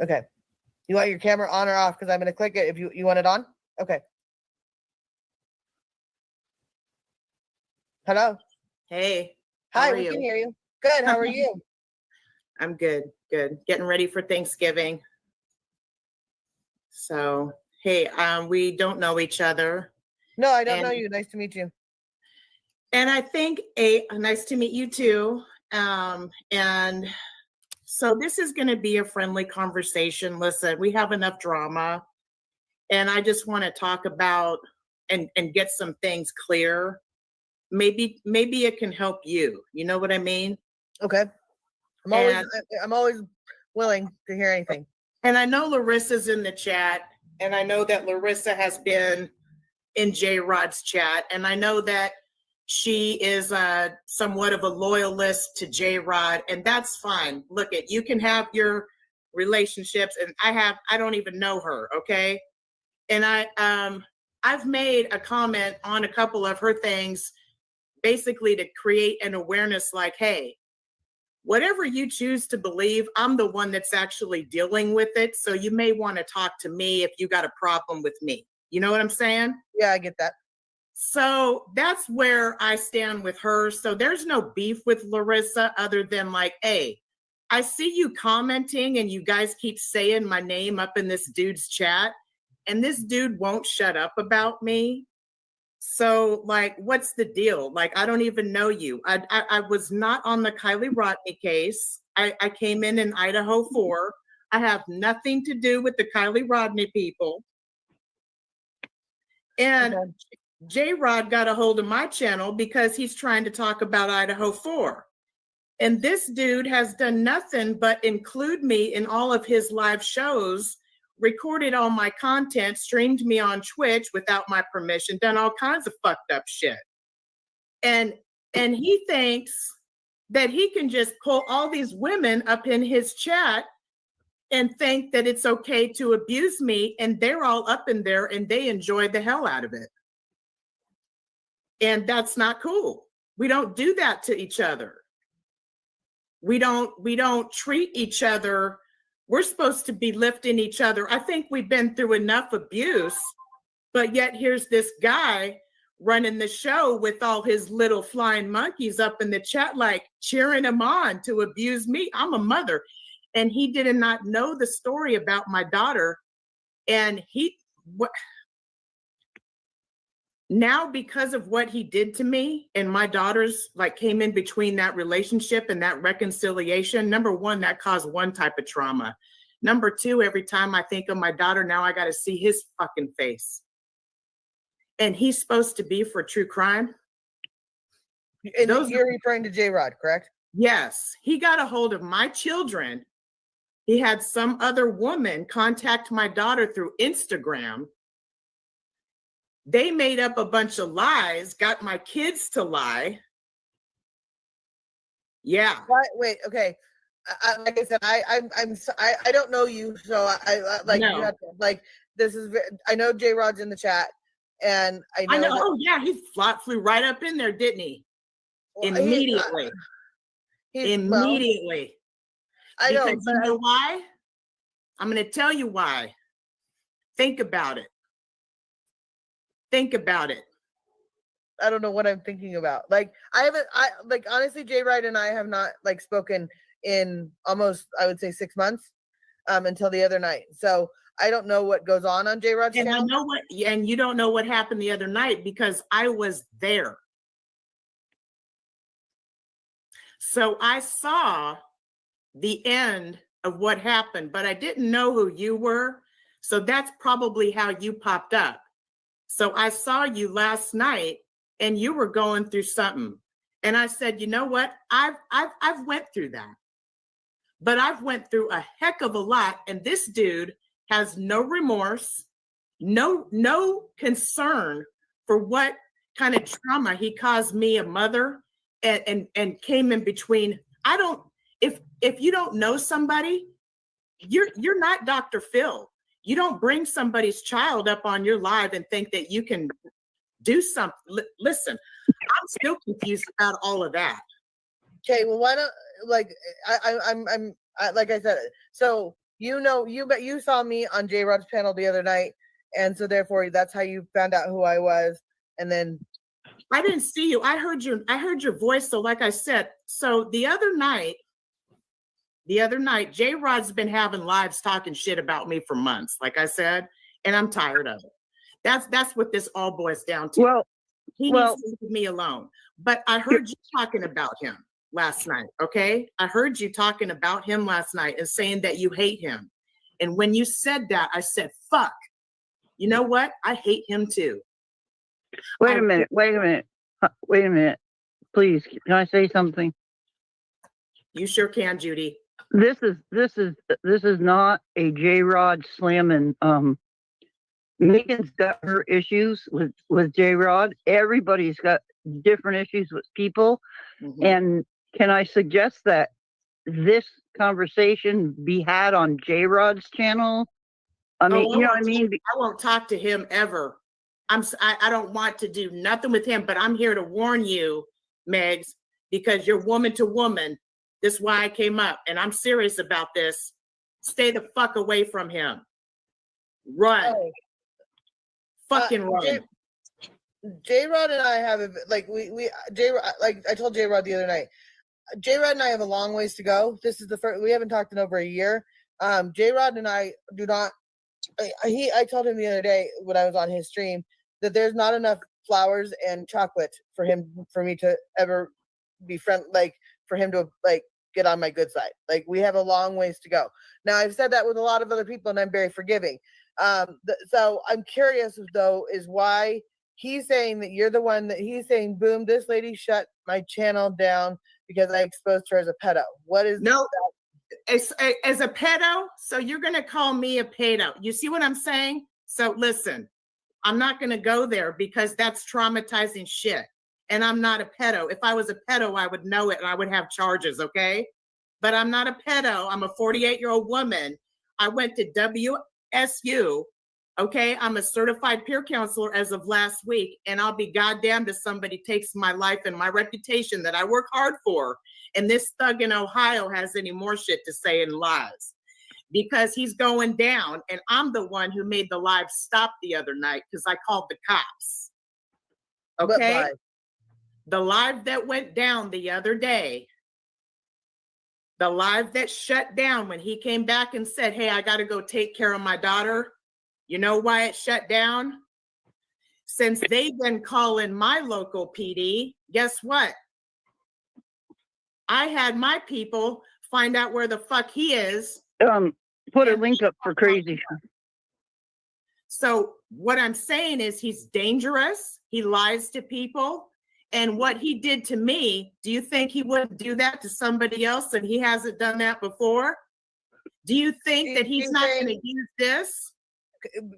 Okay. You want your camera on or off? Because I'm going to click it if you want it on. Okay. Hello. Hey. Hi, we can hear you. Good. How are you? I'm good. Good. Getting ready for Thanksgiving. So, hey, we don't know each other. No, I don't know you. Nice to meet you. And I think nice to meet you too. And so this is going to be a friendly conversation. Listen, we have enough drama, and I just want to talk about and get some things clear. Maybe it can help you. You know what I mean? Okay. I'm always willing to hear anything. And I know Larissa's in the chat, and I know that Larissa has been in J Rod's chat, and I know that she is somewhat of a loyalist to J Rod, and that's fine. Look, you can have your relationships, and I don't even know her, okay? And I've made a comment on a couple of her things, basically to create an awareness like, hey, whatever you choose to believe, I'm the one that's actually dealing with it. So you may want to talk to me if you got a problem with me. You know what I'm saying? Yeah, I get that. So that's where I stand with her. So there's no beef with Larissa other than like, hey, I see you commenting and you guys keep saying my name up in this dude's chat, and this dude won't shut up about me. So, like, what's the deal? Like, I don't even know you. I was not on the Kylie Rodney case. I came in Idaho 4. I have nothing to do with the Kylie Rodney people. And okay. J-Rod got a hold of my channel because he's trying to talk about Idaho 4. And this dude has done nothing but include me in all of his live shows, recorded all my content, streamed me on Twitch without my permission, done all kinds of fucked up shit. And he thinks that he can just pull all these women up in his chat and think that it's okay to abuse me, and they're all up in there and they enjoy the hell out of it. And that's not cool. We don't do that to each other. We don't treat each other. We're supposed to be lifting each other. I think we've been through enough abuse, but yet here's this guy running the show with all his little flying monkeys up in the chat, like cheering him on to abuse me. I'm a mother. And he did not know the story about my daughter. And now, because of what he did to me, and my daughters like came in between that relationship and that reconciliation, number one, that caused one type of trauma. Number two, every time I think of my daughter, now I got to see his fucking face. And he's supposed to be for true crime. And you're referring to J-Rod, correct? Yes. He got a hold of my children. He had some other woman contact my daughter through Instagram. They made up a bunch of lies, got my kids to lie. Yeah. Wait, okay. Like I said, I don't know you, so I like no. You have to, like this is. I know J Rod's in the chat, and I know. Oh yeah, he flew right up in there, didn't he? Well, immediately. Immediately. Well, I know. Because you know why? I'm going to tell you why. Think about it. Think about it. I don't know what I'm thinking about. Like honestly, J Rod and I have not like spoken in almost, I would say 6 months, until the other night. So I don't know what goes on J Rod's channel. I know and you don't know what happened the other night because I was there. So I saw the end of what happened, but I didn't know who you were. So that's probably how you popped up. So I saw you last night and you were going through something. And I said, you know what? I've went through that. But I've went through a heck of a lot. And this dude has no remorse, no concern for what kind of trauma he caused me, a mother, and came in between. If you don't know somebody, you're not Dr. Phil. You don't bring somebody's child up on your live and think that you can do something. Listen, I'm still confused about all of that. Okay, well, why don't, like, I'm like I said, so you saw me on J Rod's panel the other night, and so therefore that's how you found out who I was. And then I didn't see you. I heard your voice. So like I said, so the other night, J Rod's been having lives talking shit about me for months, like I said, and I'm tired of it. That's what this all boils down to. He needs to leave me alone. But I heard you talking about him last night, okay? I heard you talking about him last night and saying that you hate him. And when you said that, I said, fuck, you know what? I hate him too. Wait a minute. Please, can I say something? You sure can, Judy. This is not a J-Rod slamming. Megan's got her issues with J-Rod. Everybody's got different issues with people. Mm-hmm. And can I suggest that this conversation be had on J-Rod's channel? I mean, you know what I mean? I won't talk to him ever. I don't want to do nothing with him, but I'm here to warn you, Megs, because you're woman to woman. This is why I came up, and I'm serious about this. Stay the fuck away from him. Run. Oh. Fucking run. J-Rod and I have like J-Rod, like I told J-Rod the other night, J-Rod and I have a long ways to go. This is the first, we haven't talked in over a year. J-Rod and I do not, I told him the other day when I was on his stream that there's not enough flowers and chocolate for me to ever be friend, like for him to like get on my good side. Like we have a long ways to go. Now I've said that with a lot of other people and I'm very forgiving. So I'm curious though, is why he's saying that you're the one that he's saying, boom, this lady shut my channel down because I exposed her as a pedo. What is no as a pedo? So you're gonna call me a pedo. You see what I'm saying? So listen, I'm not gonna go there because that's traumatizing shit. And I'm not a pedo. If I was a pedo, I would know it and I would have charges, okay? But I'm not a pedo. I'm a 48-year-old woman. I went to WSU, okay? I'm a certified peer counselor as of last week, and I'll be goddamned if somebody takes my life and my reputation that I work hard for. And this thug in Ohio has any more shit to say in lies because he's going down. And I'm the one who made the live stop the other night because I called the cops, okay? The live that went down the other day, the live that shut down when he came back and said, hey, I got to go take care of my daughter. You know why it shut down? Since they've been calling my local PD, guess what? I had my people find out where the fuck he is. Put a link up for crazy. So what I'm saying is he's dangerous. He lies to people. And what he did to me, do you think he wouldn't do that to somebody else and he hasn't done that before? Do you think that he's not going to use this?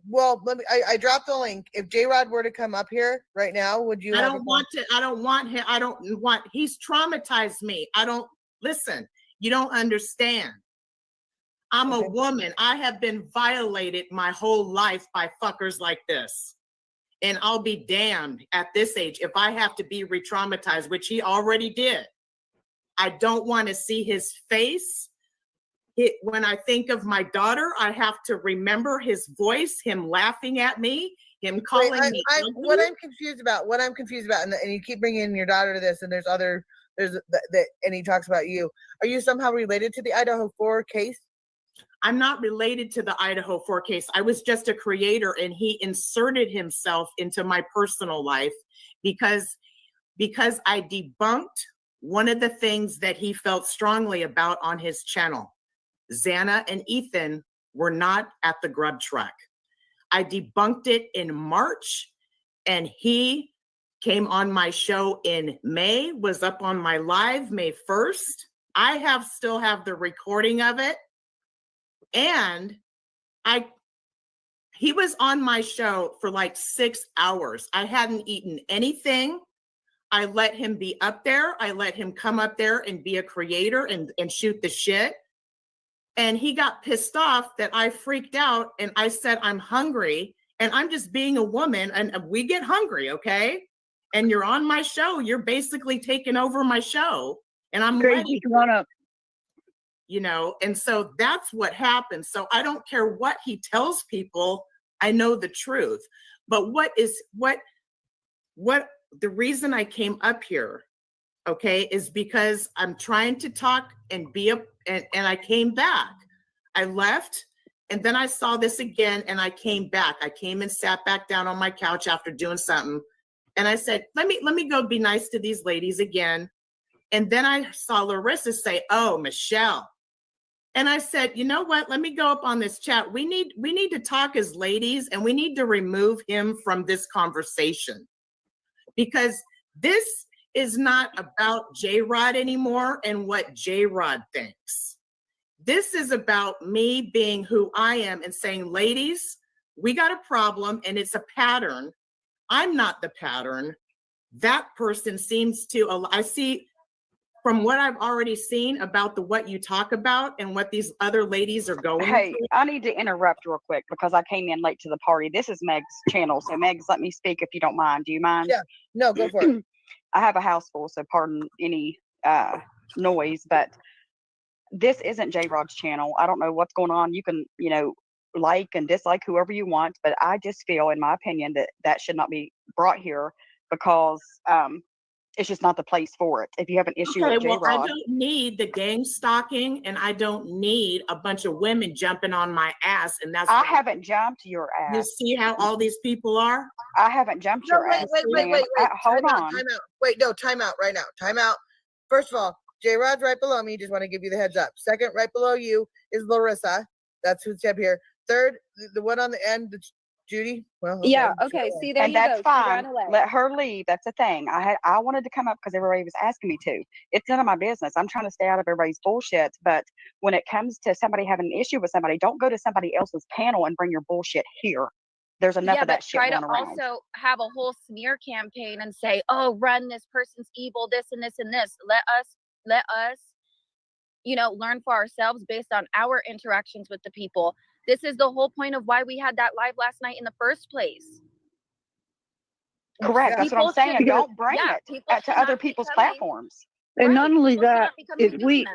Well, I dropped the link. If J-Rod were to come up here right now, would you? I don't want him. He's traumatized me. Listen, you don't understand. I'm a woman. I have been violated my whole life by fuckers like this. And I'll be damned at this age if I have to be re-traumatized, which he already did. I don't want to see his face. When I think of my daughter, I have to remember his voice, him laughing at me, him calling me. What I'm confused about, and you keep bringing in your daughter to this, and and he talks about you. Are you somehow related to the Idaho 4 case? I'm not related to the Idaho 4 case. I was just a creator and he inserted himself into my personal life because I debunked one of the things that he felt strongly about on his channel. Xana and Ethan were not at the grub truck. I debunked it in March and he came on my show in May, was up on my live May 1st. I still have the recording of it. And he was on my show for like 6 hours. I hadn't eaten anything. I let him be up there. I let him come up there and be a creator and shoot the shit. And he got pissed off that I freaked out and I said, I'm hungry and I'm just being a woman and we get hungry, okay? And you're on my show. You're basically taking over my show. And I'm crazy. you know, and so that's what happens. So I don't care what he tells people, I know the truth. But what the reason I came up here, okay, is because I'm trying to talk and and I came back. I left and then I saw this again and I came back. I came and sat back down on my couch after doing something. And I said, let me go be nice to these ladies again. And then I saw Larissa say, oh, Michelle. And I said, you know what? Let me go up on this chat. We need to talk as ladies, and we need to remove him from this conversation, because this is not about J-Rod anymore and what J-Rod thinks. This is about me being who I am and saying, ladies, we got a problem and it's a pattern. I'm not the pattern. That person seems to, I see from what I've already seen about what you talk about and what these other ladies are going Hey, through. I need to interrupt real quick because I came in late to the party. This is Meg's channel. So Meg's, let me speak if you don't mind. Do you mind? Yeah. No, go for it. I have a house full, so pardon any noise, but this isn't J-Rod's channel. I don't know what's going on. You can, you know, like and dislike whoever you want, but I just feel, in my opinion, that should not be brought here because it's just not the place for it. If you have an issue Okay, with well, I J-Rod, don't need the gang stalking, and I don't need a bunch of women jumping on my ass. And that's I what haven't jumped your you ass. see how all these people are. I haven't jumped No, your ass. ma'am. Hold Time out, on. time out. Wait, no, time out right now. Time out. First of all, J-Rod's right below me. Just want to give you the heads up. Second, right below you is Larissa. That's who's up here. Third, the one on the end, Judy. Well, okay, Yeah, sure. okay. See, there And you go. that's She fine. ran away. Let her leave. That's the thing. I wanted to come up because everybody was asking me to. It's none of my business. I'm trying to stay out of everybody's bullshit. But when it comes to somebody having an issue with somebody, don't go to somebody else's panel and bring your bullshit here. There's enough Yeah, of that but shit try to going around. also have a whole smear campaign and say, oh, run, this person's evil, this and this and this. Let us, you know, learn for ourselves based on our interactions with the people. This is the whole point of why we had that live last night in the first place. Correct. That's what I'm People saying. should- Don't bring yeah, it people to should other not be people's coming. platforms. And not Right, only people should that, not be coming if and doing we,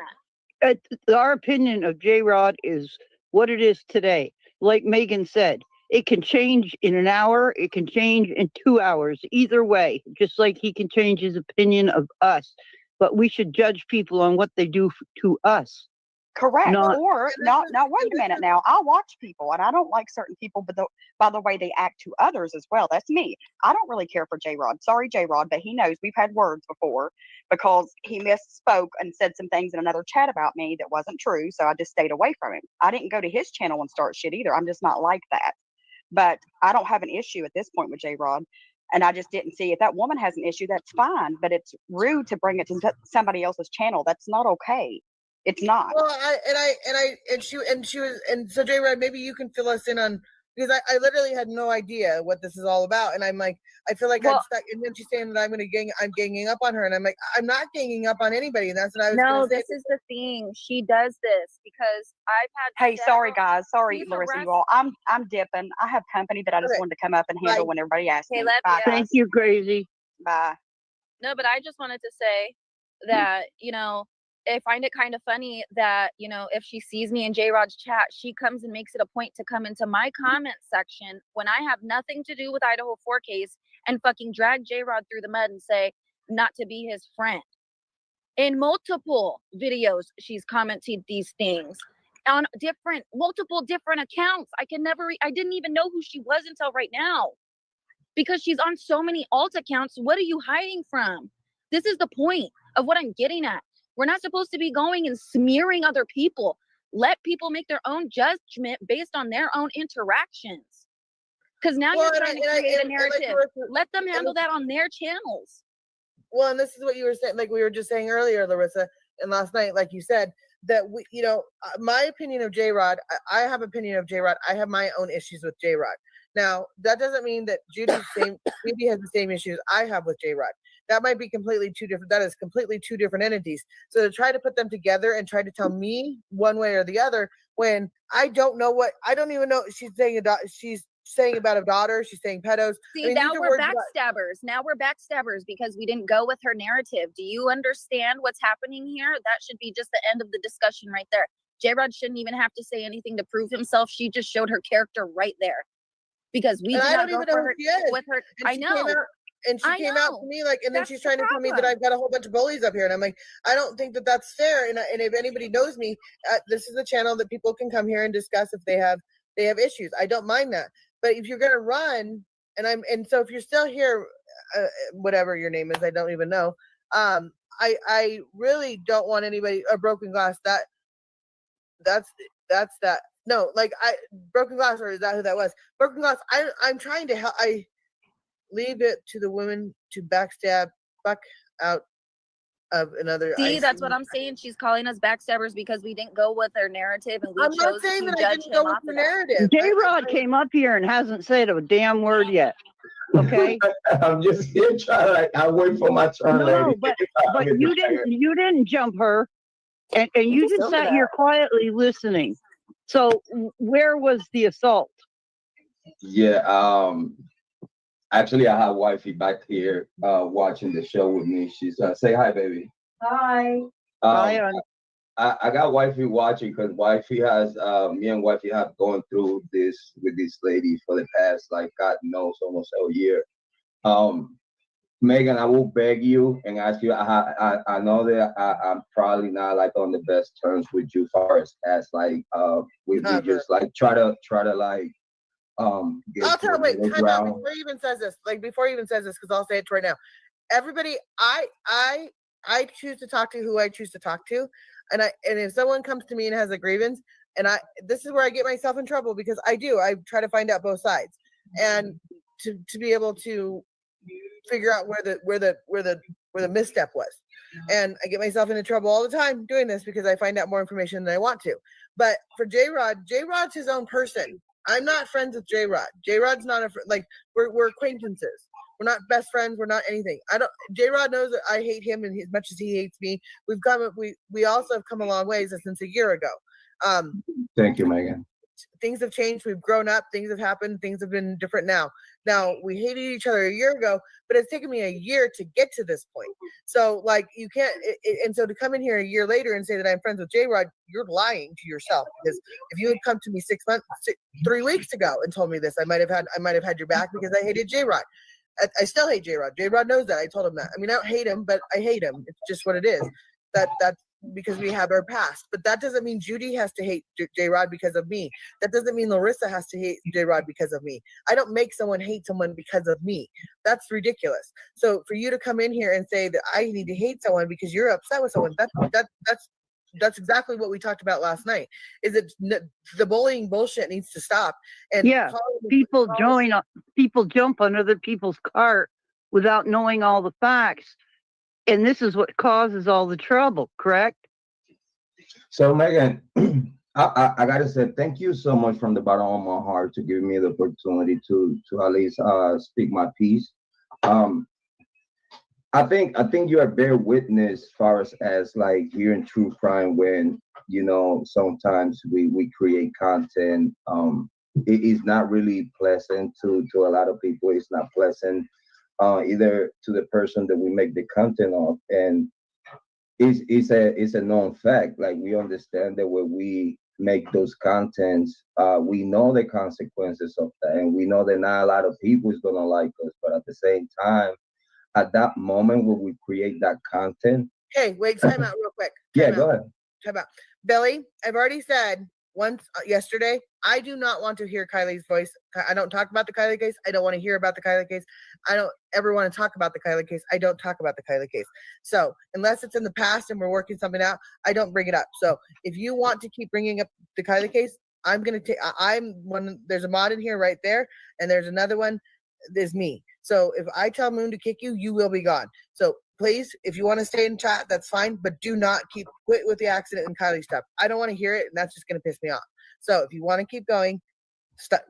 that. our opinion of J-Rod is what it is today. Like Megan said, it can change in an hour. It can change in 2 hours. Either way, just like he can change his opinion of us. But we should judge people on what they do to us. Correct. Not- Or not. Now, wait a minute. Now, I watch people, and I don't like certain people, but by the way they act to others as well. That's me. I don't really care for J-Rod. Sorry, J-Rod, but he knows we've had words before because he misspoke and said some things in another chat about me that wasn't true. So I just stayed away from him. I didn't go to his channel and start shit either. I'm just not like that. But I don't have an issue at this point with J-Rod. And I just didn't see if that woman has an issue, that's fine. But it's rude to bring it to somebody else's channel. That's not okay. It's not. Well, so J-Rod, maybe you can fill us in on, because I literally had no idea what this is all about, and I'm like, I feel like I'm Well- stuck. And then she's saying that I'm ganging up on her, and I'm like, I'm not ganging up on anybody, and that's what I was. No, gonna say. this is the thing. She does this because I've had. Hey, sorry guys. Sorry, She's Larissa, harassed- you all. I'm dipping. I have company that I just Okay. wanted to come up and handle Bye. when everybody asks Okay, me. love Bye, you. guys. Thank you, Crazy. Bye. No, but I just wanted to say that, you know, I find it kind of funny that, you know, if she sees me in J-Rod's chat, she comes and makes it a point to come into my comment section when I have nothing to do with Idaho 4 case and fucking drag J-Rod through the mud and say not to be his friend. In multiple videos, she's commented these things on multiple different accounts. I didn't even know who she was until right now. Because she's on so many alt accounts, what are you hiding from? This is the point of what I'm getting at. We're not supposed to be going and smearing other people. Let people make their own judgment based on their own interactions. Because now you're trying to create a narrative. Let them handle that on their channels. Well, and this is what you were saying, like we were just saying earlier, Larissa, and last night, like you said, that we, you know, my opinion of J-Rod, I have opinion of J-Rod. I have my own issues with J-Rod. Now, that doesn't mean that Judy has the same issues I have with J-Rod. That might be completely two different. That is completely two different entities. So to try to put them together and try to tell me one way or the other, when I don't know I don't even know. She's saying she's saying about a daughter. She's saying pedos. See, I mean, now these are we're words that- backstabbers. Now we're backstabbers because we didn't go with her narrative. Do you understand what's happening here? That should be just the end of the discussion right there. J-Rod shouldn't even have to say anything to prove himself. She just showed her character right there. Because we And did I not don't go even know for who her she is. with her. And I she know. came out, and she I came out know. to me like, and then That's she's the trying to tell me that problem. I've got a whole bunch of bullies up here, and I'm like, I don't think that that's fair. And if anybody knows me, this is a channel that people can come here and discuss if they have issues. I don't mind that. But if you're gonna run, and so if you're still here, whatever your name is, I don't even know. I really don't want anybody a broken glass. That's that. No, like broken glass, or is that who that was? Broken glass. I'm trying to help. I leave it to the women to backstab fuck out of another. See, that's what I'm saying. She's calling us backstabbers because we didn't go with her narrative and we I'm not chose saying to that I judge didn't him go with off the of that. narrative. J-Rod came up here and hasn't said a damn word yet. Okay. I'm just here trying. Like, I wait for my turn, No, lady. but I'm in you the chair. didn't jump her, and you just just told me sat that. here quietly listening. So where was the assault? Yeah. Actually, I have wifey back here watching the show with me. She's say hi, baby. Hi. I got wifey watching because wifey has me and wifey have gone through this with this lady for the past, like, God knows, almost a year. Megan, I will beg you and ask you. I know that I'm probably not like on the best terms with you, far as like we just like try to like get I'll to tell. a Wait, middle time out ground. before he even says this. Like before he even says this, because I'll say it right now. Everybody, I choose to talk to who I choose to talk to, and if someone comes to me and has a grievance, and this is where I get myself in trouble because I try to find out both sides, and to be able to figure out where the misstep was. And I get myself into trouble all the time doing this because I find out more information than I want to. But for J-Rod's his own person. I'm not friends with J-Rod. J-Rod's not like we're acquaintances. We're not best friends. We're not anything. J-Rod knows that I hate him, and as much as he hates me, we also have come a long ways since a year ago. Thank you, Megan. Things have changed. We've grown up. Things have happened. Things have been different now. Now we hated each other a year ago, but it's taken me a year to get to this point. So like you can't, and so to come in here a year later and say that I'm friends with J-Rod, you're lying to yourself. Because if you had come to me 3 weeks ago and told me this, I might have had your back because I hated J-Rod. I still hate J-Rod. J-Rod knows that. I told him that. I mean, I don't hate him, but I hate him. It's just what it is. That's because we have our past. But that doesn't mean Judy has to hate J-Rod because of me. That doesn't mean Larissa has to hate J-Rod because of me. I don't make someone hate someone because of me. That's ridiculous. So for you to come in here and say that I need to hate someone because you're upset with someone, that's exactly what we talked about last night. Is it the bullying bullshit needs to stop? And Yeah, people jump on other people's cart without knowing all the facts, and this is what causes all the trouble. Correct? So Megan, I gotta say thank you so much from the bottom of my heart to give me the opportunity to at least speak my piece. I think you are bear witness as far as like hearing true crime when sometimes we create content. It is not really pleasant to a lot of people. It's not pleasant either to the person that we make the content of, and it's a known fact. Like we understand that when we make those contents, we know the consequences of that, and we know that not a lot of people is gonna like us. But at the same time, at that moment when we create that content. Okay, wait, time out real quick. Go ahead. Time out. Billy, I've already said once yesterday, I do not want to hear Kylie's voice. I don't talk about the Kylie case. I don't want to hear about the Kylie case. I don't ever want to talk about the Kylie case. I don't talk about the Kylie case. So unless it's in the past and we're working something out, I don't bring it up. So if you want to keep bringing up the Kylie case, I'm going to take, there's a mod in here right there. And there's another one, there's me. So if I tell Moon to kick you, you will be gone. So please, if you want to stay in chat, that's fine. But do not quit with the accident and Kylie stuff. I don't want to hear it. And that's just going to piss me off. So if you want to keep going,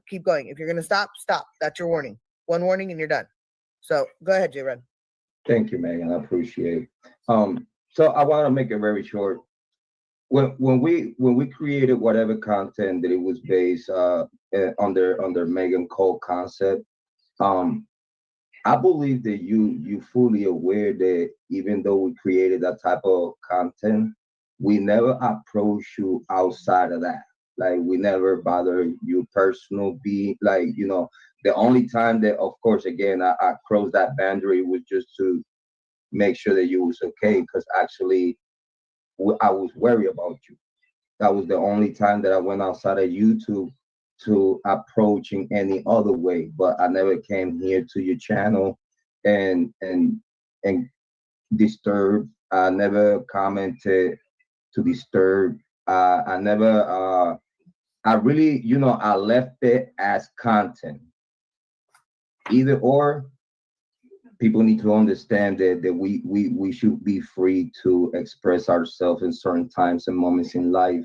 keep going. If you're going to stop, stop. That's your warning. One warning and you're done. So go ahead, J-Red. Thank you, Megan. I appreciate it. So I want to make it very short. when we created whatever content that it was based under Megan Cole concept, um, I believe that you fully aware that even though we created that type of content, we never approach you outside of that. Like we never bother you personal be like, the only time that of course again I crossed that boundary was just to make sure that you was okay because actually I was worried about you. That was the only time that I went outside of YouTube to approach in any other way. But I never came here to your channel and disturb. I never commented to disturb. I never. I really, I left it as content. Either or, people need to understand that we should be free to express ourselves in certain times and moments in life,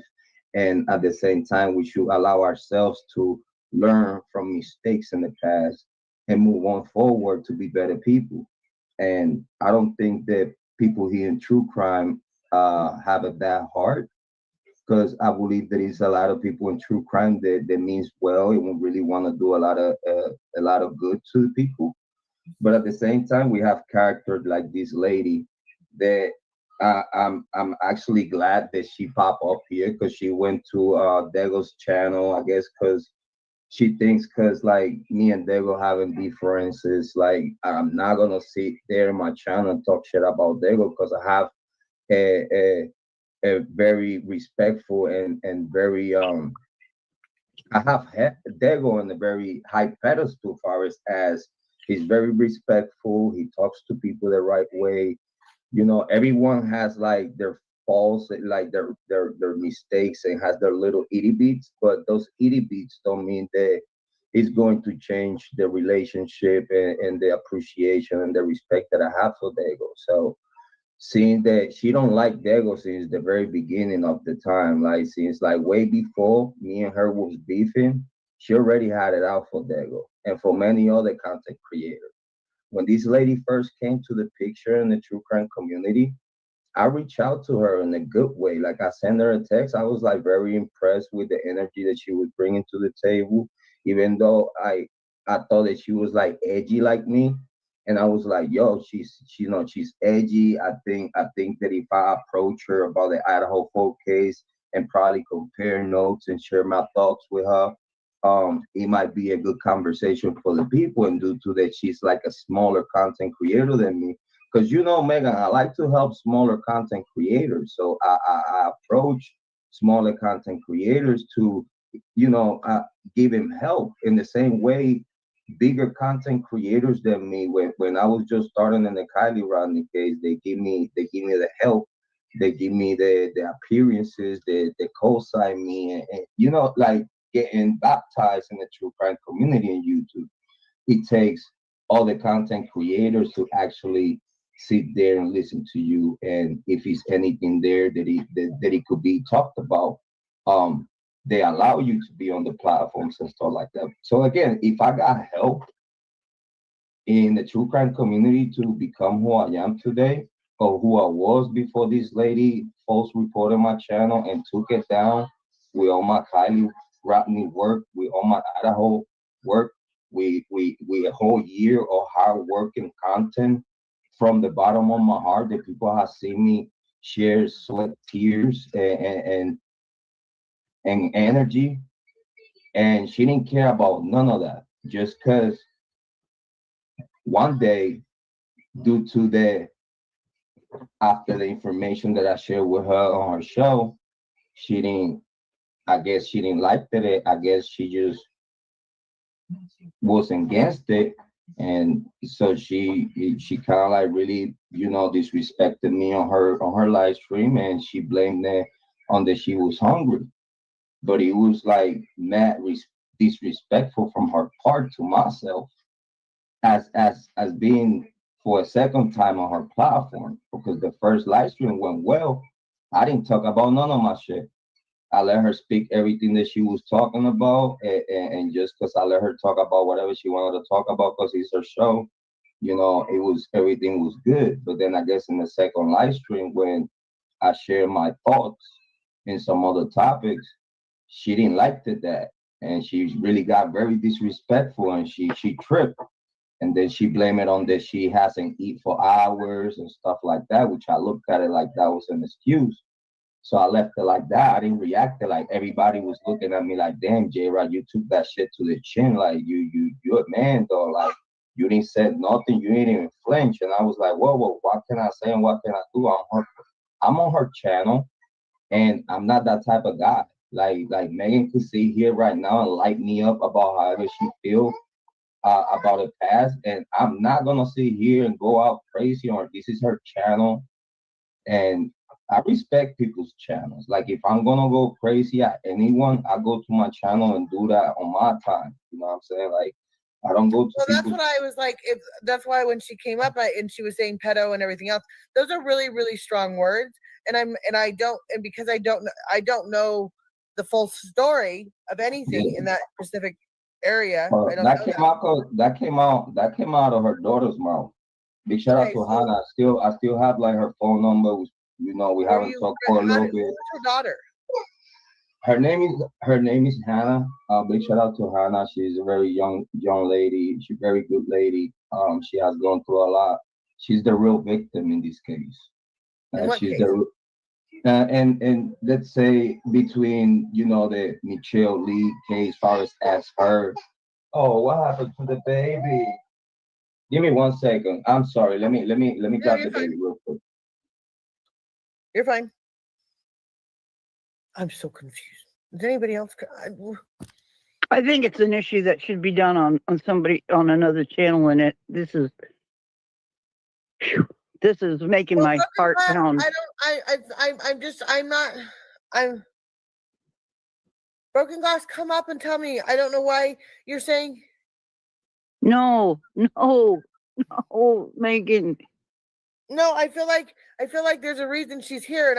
and at the same time we should allow ourselves to learn from mistakes in the past and move on forward to be better people. And I don't think that people here in true crime have it that hard, because I believe there is a lot of people in true crime that means well and really want to do a lot of good to the people. But at the same time, we have characters like this lady that I'm actually glad that she popped up here because she went to Dego's channel, I guess, because she thinks because like me and Dego having differences, like I'm not gonna sit there in my channel and talk shit about Dego because I have a, a a very respectful and very I have Dego on a very high pedestal for us as he's very respectful. He talks to people the right way. Everyone has like their faults, like their mistakes, and has their little itty bits. But those itty bits don't mean that it's going to change the relationship and the appreciation and the respect that I have for Dego. So seeing that she don't like Dago since the very beginning of the time, like since like way before me and her was beefing, she already had it out for Dago and for many other content creators. When this lady first came to the picture in the true crime community, I reached out to her in a good way. Like I sent her a text. I was like very impressed with the energy that she was bringing to the table, even though I thought that she was like edgy like me. And I was like, yo, she's edgy. I think that if I approach her about the Idaho folk case and probably compare notes and share my thoughts with her, it might be a good conversation for the people. And due to that, she's like a smaller content creator than me. Because Megan, I like to help smaller content creators. So I approach smaller content creators to, give him help in the same way bigger content creators than me. When I was just starting in the Kylie Rodney case, they give me the help, they give me the appearances, they co-sign me, and like getting baptized in the true crime community in YouTube. It takes all the content creators to actually sit there and listen to you, and if it's anything there that it could be talked about, um they allow you to be on the platforms and stuff like that. So again, if I got help in the true crime community to become who I am today, or who I was before this lady false reported my channel and took it down with all my Kylie Rodney work, with all my Idaho work, we a whole year of hard work and content from the bottom of my heart that people have seen me share sweat, tears, and energy. And she didn't care about none of that. Just because one day, due to after the information that I shared with her on her show, she didn't, I guess she didn't like it. I guess she just was against it. And so she kind of like really, disrespected me on her live stream, and she blamed it on that she was hungry. But it was like mad disrespectful from her part to myself as being for a second time on her platform, because the first live stream went well. I didn't talk about none of my shit. I let her speak everything that she was talking about, and just because I let her talk about whatever she wanted to talk about, because it's her show, it was everything was good. But then I guess in the second live stream when I shared my thoughts, in some other topics, she didn't like that, and she really got very disrespectful, and she tripped, and then she blamed it on that she hasn't eat for hours and stuff like that, which I looked at it like that was an excuse. So I left it like that. I didn't react to like everybody was looking at me like, damn, J-Rod, you took that shit to the chin. Like you're a man though. Like you didn't say nothing, you didn't even flinch. And I was like, whoa, what can I say and what can I do? I'm on her channel, and I'm not that type of guy. Like Megan could sit here right now and light me up about however she feels about the past, and I'm not gonna sit here and go out crazy on her. This is her channel, and I respect people's channels. Like if I'm gonna go crazy at anyone, I go to my channel and do that on my time. You know what I'm saying? Like I don't go to. Well, that's what I was like. If that's why when she came up and she was saying pedo and everything else, those are really, really strong words. And because I don't know the full story of anything in that specific area. I don't know that came out of her daughter's mouth. Big shout out to Hannah. I still have like her phone number. You know, we haven't talked for a little bit. Who's her daughter? Her name is Hannah. Big shout out to Hannah. She's a very young lady. She's a very good lady. She has gone through a lot. She's the real victim in this case. She's case? And let's say between the Michelle Lee case, far as her. Oh, what happened to the baby? Give me 1 second. I'm sorry. Let me grab the baby real quick. You're fine. I'm so confused. Is anybody else? I think it's an issue that should be done on somebody on another channel, and this is making my heart pound. I'm Broken Glass, come up and tell me. I don't know why you're saying. No, Megan. No, I feel like there's a reason she's here, and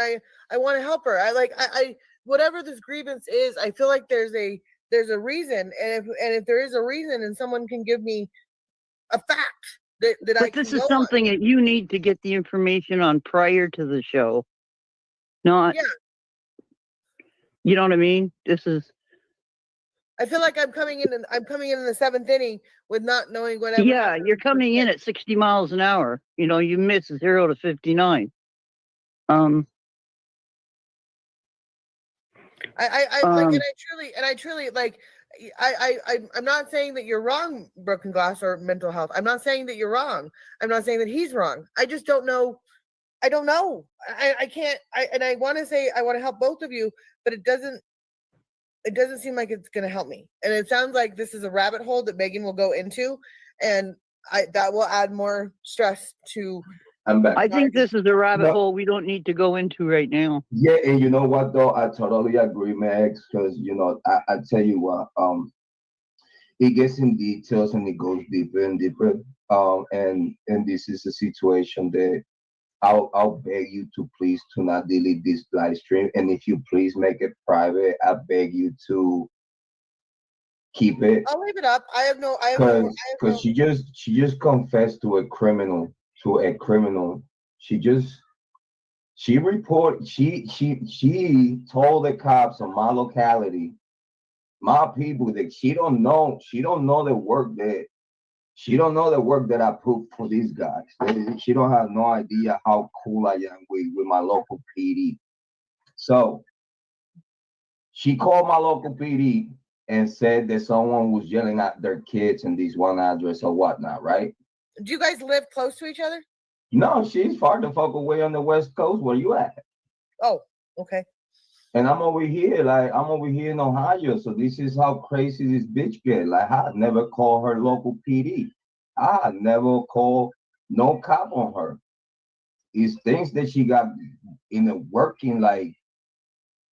I want to help her. I whatever this grievance is, I feel like there's a reason, and if there is a reason, and someone can give me a fact that but this is something that you need to get the information on prior to the show. Not, you know what I mean? This is. I feel like I'm coming in the seventh inning with not knowing whatever. Yeah, you're coming in at 60 miles an hour. You know, you miss 0 to 59. I truly like. I'm not saying that you're wrong, Broken Glass, or mental health. I'm not saying that you're wrong. I'm not saying that he's wrong. I just don't know. I don't know. I can't. I want to say I want to help both of you, but it doesn't seem like it's going to help me. And it sounds like this is a rabbit hole that Megan will go into, and that will add more stress to. I'm back. I think this is a rabbit hole we don't need to go into right now. Yeah, and you know what though? I totally agree, Max, because I tell you what, it gets in details and it goes deeper and deeper. And this is a situation that I'll beg you to please to not delete this live stream, and if you please make it private, I beg you to keep it. I'll leave it up. Because she just confessed to a criminal. She told the cops on my locality, my people, that she don't know the work that I put for these guys. She don't have no idea how cool I am with my local PD. So she called my local PD and said that someone was yelling at their kids in this one address or whatnot, right? Do you guys live close to each other? No, she's far the fuck away on the West Coast. Where you at? Oh, okay. And I'm over here in Ohio. So this is how crazy this bitch get. Like I never call her local PD. I never call no cop on her. It's things that she got in the working like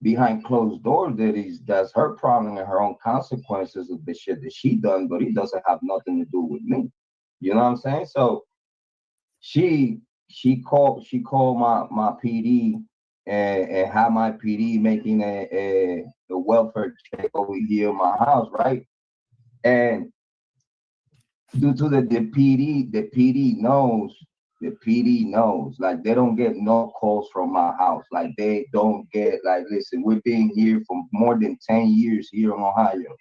behind closed doors that's her problem and her own consequences of the shit that she done, but it doesn't have nothing to do with me. You know what I'm saying? So she called my PD and had my PD making a welfare check over here in my house, right? And due to the PD knows The PD knows. Like, they don't get no calls from my house. Like, they don't get, like, listen, we've been here for more than 10 years here in Ohio.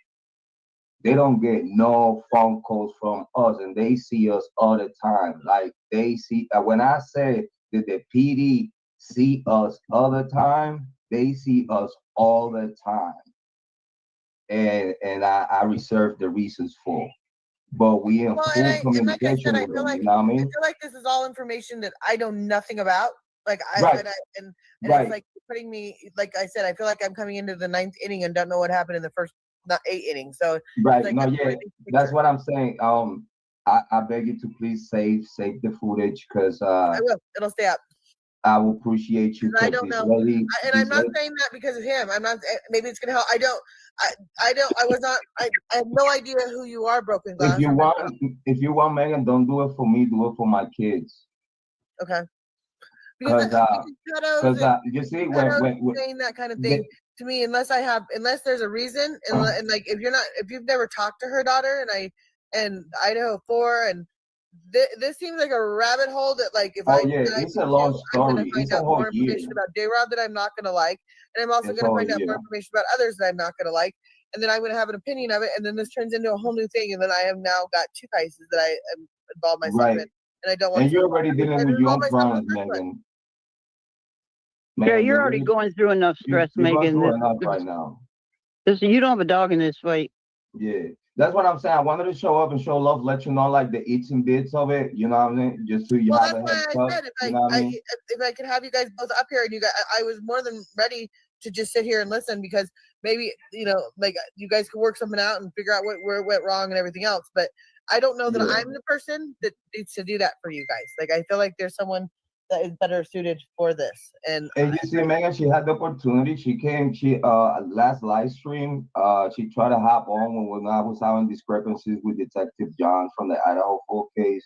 They don't get no phone calls from us, and they see us all the time. Like, they see, when I say that the PD see us all the time, they see us all the time. And I reserve the reasons for. But we in Well, full and like I communication said, I with feel them, you like know what I mean? this is all information that I know nothing about. Like Right, and right, it's like putting me, like I said, I feel like I'm coming into the 9th inning and don't know what happened in the first not 8 innings. So it's right. like No, that's yeah, the that's picture. what I'm saying. I beg you to please save the footage, because I will. It'll stay up. I will appreciate you, Because I because don't know, and I'm not saying that because of him. I'm not. Maybe it's gonna help. I don't. I was not. I have no idea who you are, Broken if Glass. you want, Megan, don't do it for me, do it for my kids. Okay. Because Because you see, when saying that kind of the, thing to me, unless there's a reason, and like if you've never talked to her daughter, and Idaho 4, and this seems like a rabbit hole that, like, if oh I yeah, dive it's a long into, I'm gonna story. find It's a out whole more year. information about J-Rod that I'm not gonna like, and I'm also It's a gonna whole find out more year. information about others that I'm not gonna like, and then I'm gonna have an opinion of it, and then this turns into a whole new thing, and then I have now got 2 cases that I am involved myself in, Right. and I don't want And to. you're already dealing I've with your involved own myself in problems, the first one. Megan. Yeah, Megan, you're already going through enough stress, you're going Megan. through enough right now. You don't have a dog in this fight. Yeah. That's what I'm saying. I wanted to show up and show love, let you know, like, the its and bits of it. You know what I mean? Just so you Well, have that's a why heads I up. said You know what I mean? if I could have you guys both up here, and I was more than ready to just sit here and listen, because maybe, like, you guys could work something out and figure out where it went wrong and everything else. But I don't know that Yeah. I'm the person that needs to do that for you guys. Like, I feel like there's someone that is better suited for this. And And you see, Megan, she had the opportunity. She came, last live stream, she tried to hop on when I was having discrepancies with Detective John from the Idaho 4 case.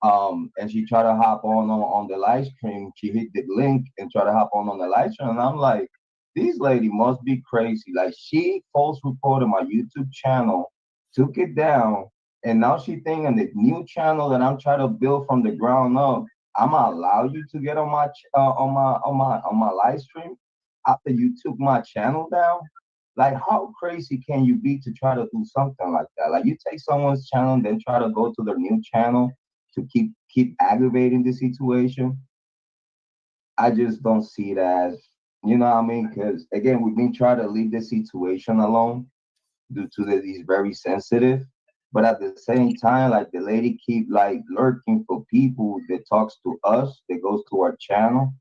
And she tried to hop on the live stream. She hit the link and tried to hop on the live stream. And I'm like, this lady must be crazy. Like, she false reported my YouTube channel, took it down, and now she thinking the new channel that I'm trying to build from the ground up, I'm gonna allow you to get on my live stream after you took my channel down. Like, how crazy can you be to try to do something like that? Like, you take someone's channel and then try to go to their new channel to keep aggravating the situation. I just don't see it as, you know what I mean? Because again, we've been trying to leave the situation alone due to that he's very sensitive. But at the same time, like, the lady keep, like, lurking for people that talks to us, that goes to our channel,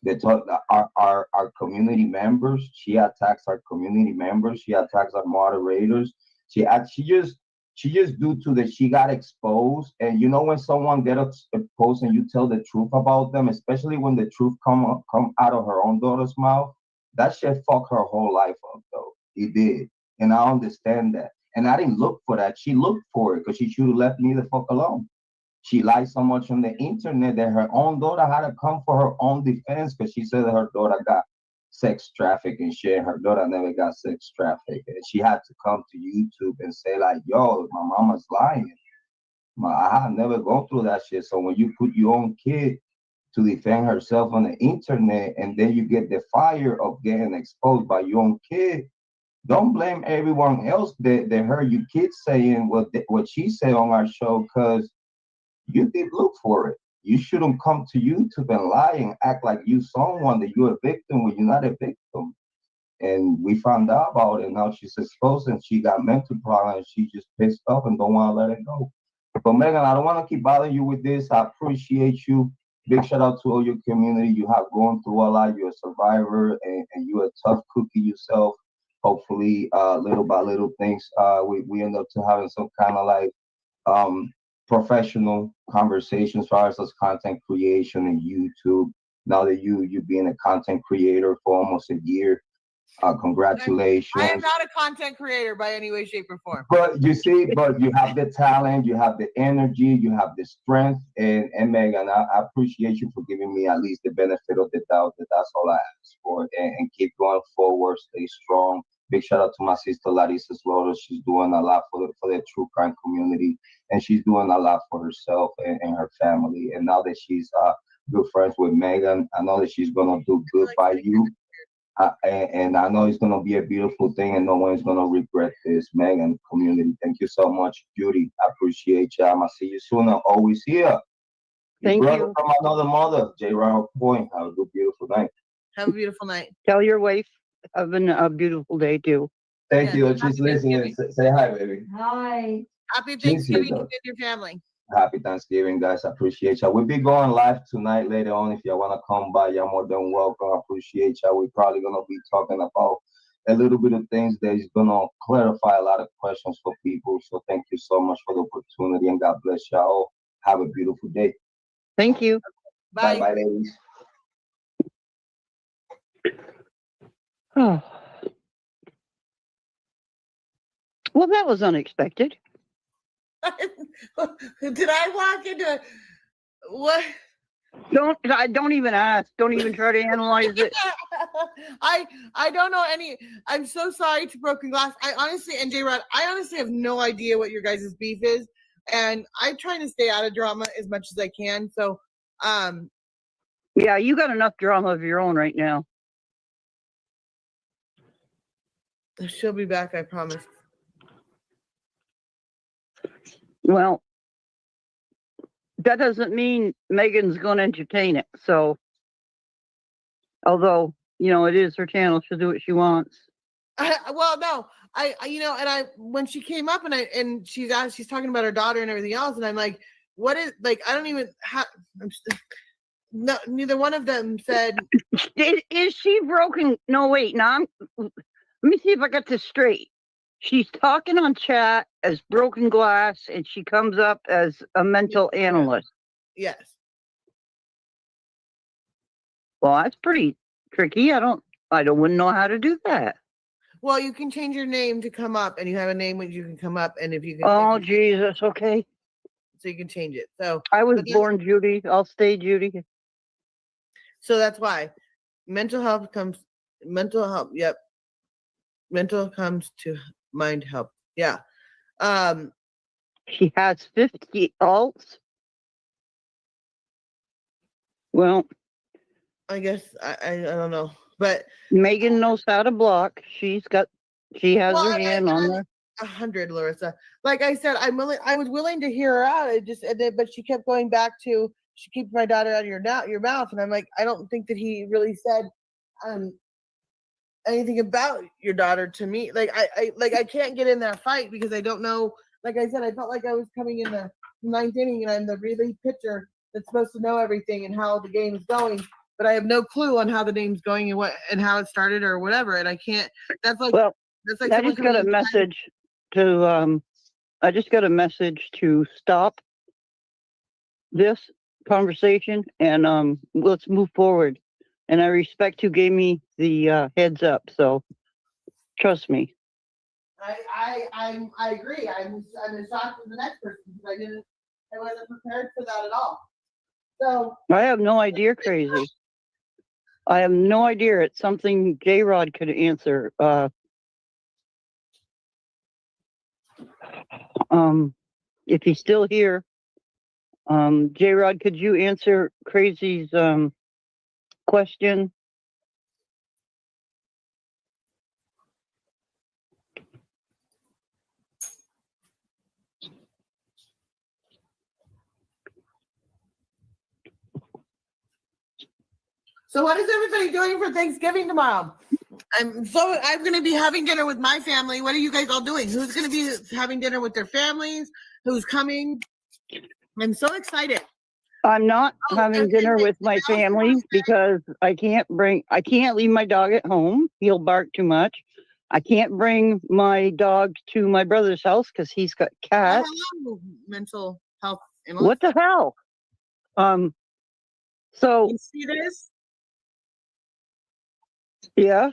that talk our community members. She attacks our community members. She attacks our moderators. She just due to that she got exposed. And you know, when someone get exposed and you tell the truth about them, especially when the truth come out of her own daughter's mouth, that shit fuck her whole life up though. It did. And I understand that. And I didn't look for that. She looked for it, because she should have left me the fuck alone. She lied so much on the internet that her own daughter had to come for her own defense, because she said that her daughter got sex trafficked and shit. Her daughter never got sex trafficked. And she had to come to YouTube and say, like, yo, my mama's lying. I have never gone through that shit. So when you put your own kid to defend herself on the internet, and then you get the fire of getting exposed by your own kid, don't blame everyone else that heard you kids saying what she said on our show, because you did look for it. You shouldn't come to YouTube and lie and act like you someone that you're a victim when you're not a victim. And we found out about it. Now she's exposed and she got mental problems. She's just pissed off and don't want to let it go. But Megan, I don't want to keep bothering you with this. I appreciate you. Big shout out to all your community. You have gone through a lot. You're a survivor, and you're a tough cookie yourself. Hopefully, little by little things, we end up to having some kind of, like, um, professional conversations as far as content creation and YouTube. Now that you being a content creator for almost a year, congratulations. I am not a content creator by any way, shape, or form. But you see, but you have the talent, you have the energy, you have the strength, and Megan, I appreciate you for giving me at least the benefit of the doubt. That's all I ask for, and keep going forward, stay strong. big shout out to my sister Larissa as well. She's doing a lot for the true crime community, and she's doing a lot for herself and her family. And now that she's good friends with Megan, I know that she's gonna do good by you. And I know it's gonna be a beautiful thing, and no one's gonna regret this. Megan community, thank you so much, Judy. I appreciate you. I'ma see you soon. I'm always here. Your Thank brother you. from another mother, J. Round Point. Have a good, beautiful night. Have a beautiful night. Tell your wife having a beautiful day too. Thank Yeah, you. happy She's listening. Say hi, baby. Hi. Happy She's here, Thanksgiving to though. you and your family. Happy Thanksgiving, guys. I appreciate y'all. We'll be going live tonight later on. If y'all want to come by, y'all more than welcome. I appreciate y'all. We're probably going to be talking about a little bit of things that is going to clarify a lot of questions for people. So thank you so much for the opportunity, and God bless y'all. Have a beautiful day. Thank you. Bye. Bye, ladies. Oh. Well, that was unexpected. Did I walk into what? Don't even ask. Don't even try to analyze it. I don't know any. I'm so sorry to Broken Glass. I honestly, and J Rod, I honestly have no idea what your guys' beef is, and I'm trying to stay out of drama as much as I can. So, Yeah, you got enough drama of your own right now. she'll be back, I promise. Well, that doesn't mean Megan's going to entertain it. So, although, it is her channel, she'll do what she wants. Well, no, and when she came up and she's talking about her daughter and everything else, and I'm like, what is, like, I don't even have. No, neither one of them said. Is she broken? No, wait. Now, let me see if I got this straight. She's talking on chat as Broken Glass, and she comes up as a mental analyst. Yes. Well, that's pretty tricky. I wouldn't know how to do that. Well, you can change your name to come up, and you have a name when you can come up, and if you can. Oh, Jesus. Okay. So you can change it. So I was born Judy. I'll stay Judy. So that's why mental health. Yep. Mental comes to mind help. Yeah. She has 50 alts. Well, I guess I don't know, but Megan knows how to block. She has her hand on there. 100, Larissa. Like I said, I was willing to hear her out. But she kept going back to, she keeps my daughter out of your mouth, and I'm like, I don't think that he really said anything about your daughter to me. Like I can't get in that fight because I don't know. Like I said, I felt like I was coming in the ninth inning, and I'm the relief pitcher that's supposed to know everything and how the game is going, but I have no clue on how the game's going and what and how it started or whatever. And I can't. That's like Well, like I just got a message to stop this conversation and let's move forward. And I respect who gave me the heads up. So trust me. I agree. I'm as shocked as the next person because I wasn't prepared for that at all. So I have no idea, crazy. I have no idea. It's something J Rod could answer. If he's still here, J Rod, could you answer Crazy's question? So what is everybody doing for Thanksgiving tomorrow? I'm going to be having dinner with my family. What are you guys all doing? Who's going to be having dinner with their families? Who's coming? I'm so excited. I'm not having dinner with my family because I can't leave my dog at home. He'll bark too much. I can't bring my dog to my brother's house because he's got cats. Mental health. What the hell? So you see this? Yeah.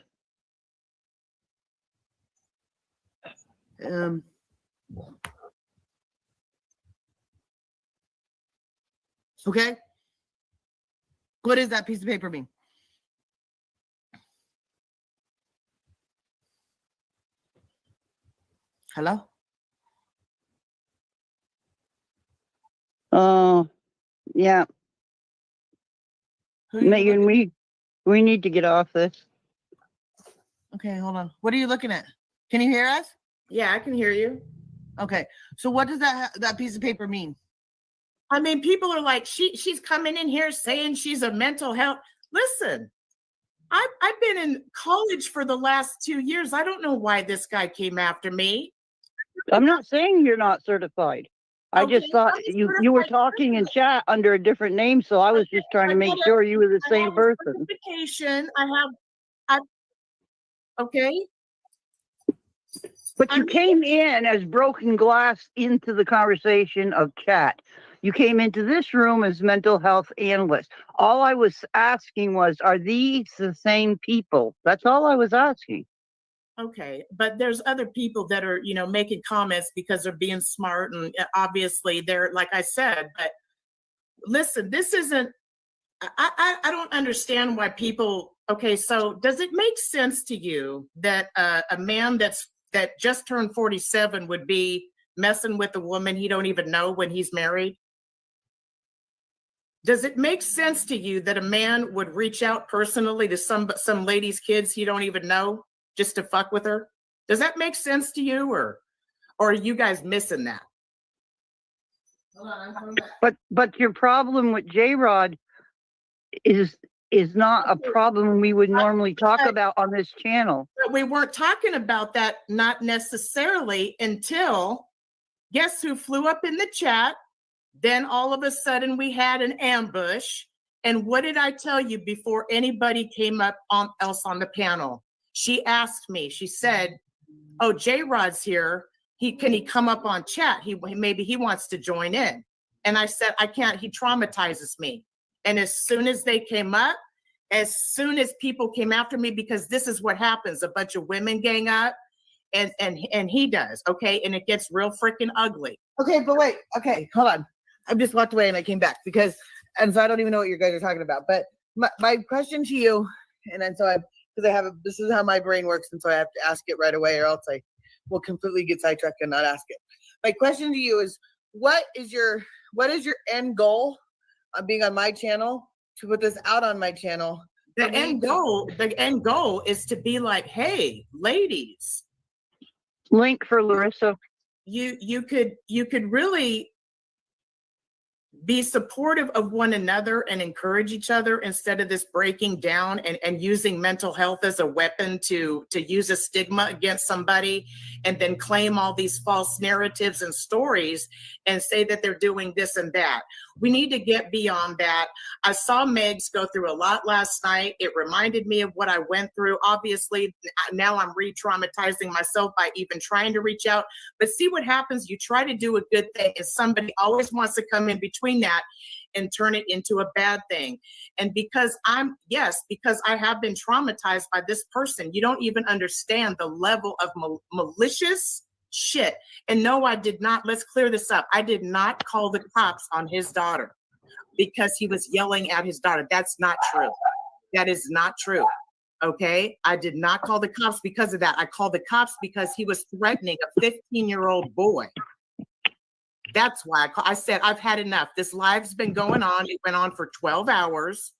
Okay. What does that piece of paper mean? Hello? Oh, yeah, Who are you Megan, looking- we need to get off this. Okay, hold on. What are you looking at? Can you hear us? Yeah, I can hear you. Okay. So what does that piece of paper mean? I mean, people are like, she's coming in here saying she's a mental health. Listen, I've been in college for the last 2 years. I don't know why this guy came after me. I'm not saying you're not certified. I Okay, just thought I'm a you were certified talking in person. chat under a different name, so I was just trying to make sure you were the I same have a person. certification. Okay. But you I'm- came in as broken glass into the conversation of chat. You came into this room as mental health analyst. All I was asking was, are these the same people? That's all I was asking. Okay, but there's other people that are, making comments because they're being smart, and obviously they're, like I said. But listen, this isn't. I don't understand why people. Okay, so does it make sense to you that a man that just turned 47 would be messing with a woman he don't even know when he's married? Does it make sense to you that a man would reach out personally to some lady's kids he don't even know just to fuck with her? Does that make sense to you, or are you guys missing that? Hold on, I'm coming back. But your problem with J-Rod is not a problem we would normally talk about on this channel. But we weren't talking about that, not necessarily, until guess who flew up in the chat? Then all of a sudden we had an ambush. And what did I tell you before anybody came up else on the panel? She asked me, she said, oh, J-Rod's here. Can he come up on chat? Maybe he wants to join in. And I said, I can't, he traumatizes me. And as soon as they came up, as soon as people came after me, because this is what happens, a bunch of women gang up and he does, okay? And it gets real freaking ugly. Okay, but wait. Okay, hold on. I just walked away and I came back so I don't even know what you guys are talking about. But my question to you, and then this is how my brain works, and so I have to ask it right away, or else I will completely get sidetracked and not ask it. My question to you is, what is your end goal of being on my channel, to put this out on my channel? The end goal is to be like, hey, ladies, Link for Larissa. you could really be supportive of one another and encourage each other, instead of this breaking down and using mental health as a weapon to use a stigma against somebody, and then claim all these false narratives and stories and say that they're doing this and that. We need to get beyond that. I saw Megs go through a lot last night. It reminded me of what I went through. Obviously, now I'm re-traumatizing myself by even trying to reach out. But see what happens? You try to do a good thing, and somebody always wants to come in between that and turn it into a bad thing. And because I have been traumatized by this person, you don't even understand the level of malicious shit. And no, I did not. Let's clear this up. I did not call the cops on his daughter because he was yelling at his daughter. That's not true. That is not true. Okay. I did not call the cops because of that. I called the cops because he was threatening a 15-year-old boy. That's why I said, I've had enough. This live's been going on. It went on for 12 hours.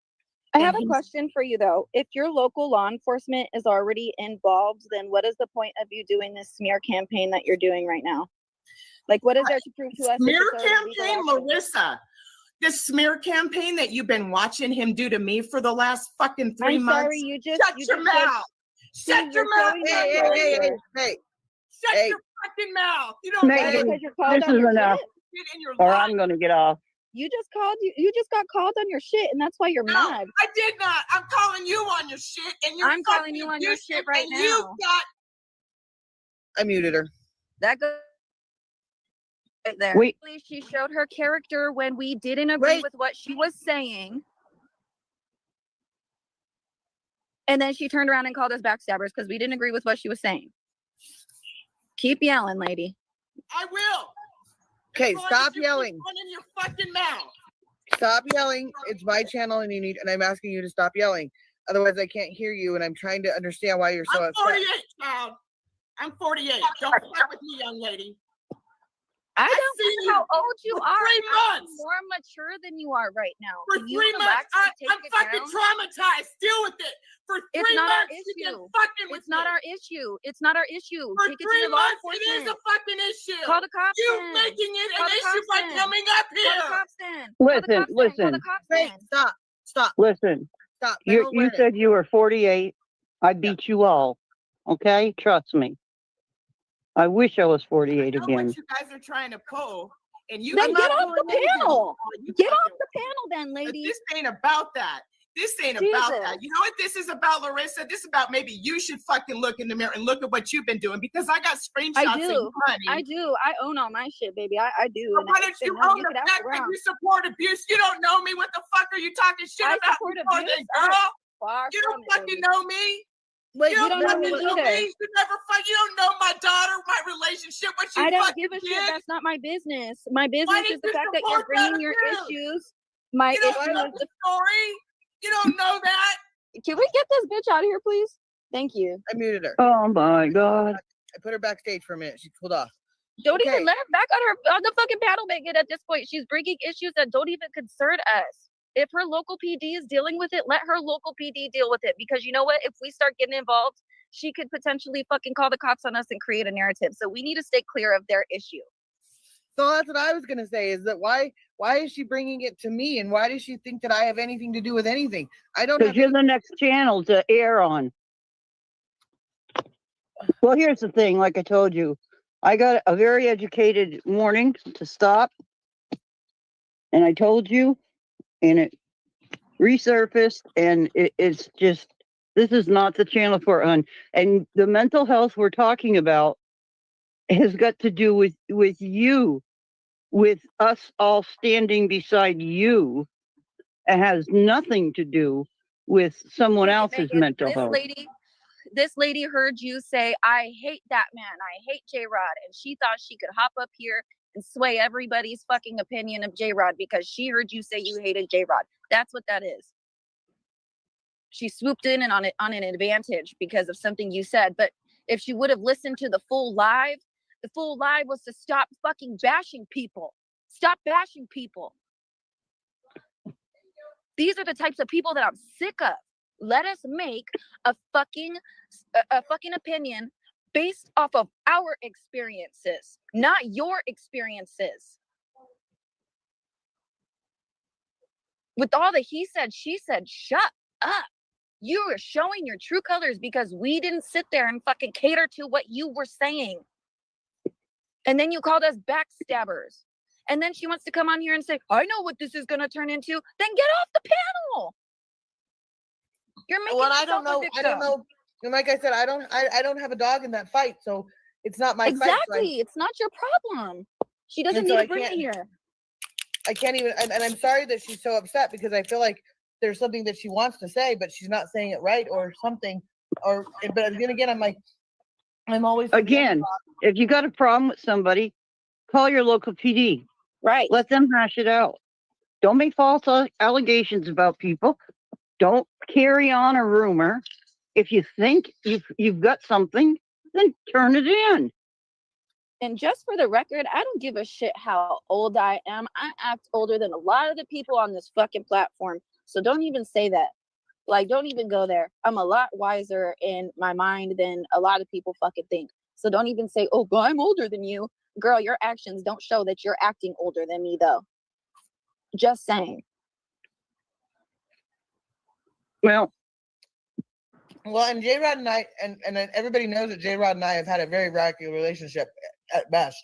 I have a question for you though. If your local law enforcement is already involved, then what is the point of you doing this smear campaign that you're doing right now? Like, what is there to prove to us? Smear campaign, Larissa. This smear campaign that you've been watching him do to me for the last fucking 3 months. I'm sorry, you just Shut your mouth. Shut your mouth. Hey. Shut your fucking mouth. You don't Megan, because you're called this on is your enough, shit. in your or life. I'm going to get off. You just got called on your shit, and that's why you're No, mad. I did not. I'm calling you on your shit, and you're I'm calling you on your shit right and you now. I muted her. That goes right there. Wait. She showed her character when we didn't agree Wait. with what she was saying. And then she turned around and called us backstabbers because we didn't agree with what she was saying. Keep yelling, lady. I will. Okay, As long stop as you yelling. keep running your fucking mouth. Stop yelling. It's my channel, and I'm asking you to stop yelling. Otherwise, I can't hear you, and I'm trying to understand why you're so I'm upset. 48, child. I'm 48. Don't fuck with me, young lady. I I've don't seen care how you old you for are. 3 I'm months. more mature than you are right now. For Can you 3 months, relax and take I'm it fucking down? traumatized. Deal with it. For 3 It's not our months, you've been issue. fucking with It's not me. our issue. It's not our issue. For Take it to 3 your law months, it is a enforcement. fucking issue. Call the cops You then. making it Call an the issue cops by then. coming up Call the here. cops then. Call the Listen, cops then. Call the listen. cops Wait, then. stop. Listen, Stop. you Mental awareness. said you were 48. I beat you all. Okay? Trust me. I wish I was 48 I know again. what you guys are trying to pull, and you Then I'm get not off the pulling anything. panel. You Get off fucking- the panel then, But lady. this ain't about that. This ain't about Jesus. that. You know what this is about, Larissa? This is about maybe you should fucking look in the mirror and look at what you've been doing, because I got screenshots I of do. you, honey. I do. I own all my shit, baby. I do. But And why it's don't you been known. own You the could ask fact that around. you support abuse? You don't know me. What the fuck are you talking shit I about support me for abuse? then, I'm girl? far You from don't it, fucking baby. know me. Wait, You don't don't know fucking me know either. me. You never fuck. You don't know my daughter, my relationship, what you I don't fucking give a did. shit. That's not my business. My Why business did is the you fact that you're support that bringing your abuse? issues. My You don't issue know is the story. You don't know that. Can we get this bitch out of here, please? Thank you. I muted her. Oh my God. I put her backstage for a minute. She cooled off. Don't Okay. even let her back on the fucking panel magnet at this point. She's bringing issues that don't even concern us. If her local PD is dealing with it, let her local PD deal with it. Because you know what? If we start getting involved, she could potentially fucking call the cops on us and create a narrative. So we need to stay clear of their issue. So that's what I was gonna say. Is that why is she bringing it to me, and why does she think that I have anything to do with anything? I don't Because have. you're the next channel to air on. Well, here's the thing. Like I told you, I got a very educated warning to stop. And I told you, and it resurfaced, and it's just, this is not the channel for it. And the mental health we're talking about has got to do with you, with us all standing beside you. It has nothing to do with someone Look at else's Megan, mental health. This lady heard you say, I hate that man. I hate J-Rod. And she thought she could hop up here and sway everybody's fucking opinion of J-Rod because she heard you say you hated J-Rod. That's what that is. She swooped in and on an advantage because of something you said. But if she would have listened to the full live was to stop fucking bashing people. Stop bashing people. These are the types of people that I'm sick of. Let us make a fucking opinion based off of our experiences, not your experiences. With all the he said, she said, shut up. You are showing your true colors because we didn't sit there and fucking cater to what you were saying. And then you called us backstabbers. And then she wants to come on here and say, I know what this is going to turn into. Then get off the panel. You're making Well, I yourself don't know. a victim. I don't know. And like I said, I don't have a dog in that fight, so it's not my fight. Exactly. It's not your problem. She doesn't And need so to I bring it can't- here. I can't even. And I'm sorry that she's so upset because I feel like there's something that she wants to say, but she's not saying it right or something. But then again, I'm like, I'm always Again, if you got a problem with somebody, call your local PD. Right. Let them hash it out. Don't make false allegations about people. Don't carry on a rumor. If you think you've got something, then turn it in. And just for the record, I don't give a shit how old I am. I act older than a lot of the people on this fucking platform. So don't even say that. Like, don't even go there. I'm a lot wiser in my mind than a lot of people fucking think. So don't even say, oh, well, I'm older than you. Girl, your actions don't show that you're acting older than me, though. Just saying. Well, and J-Rod and I, and everybody knows that J-Rod and I have had a very rocky relationship at best.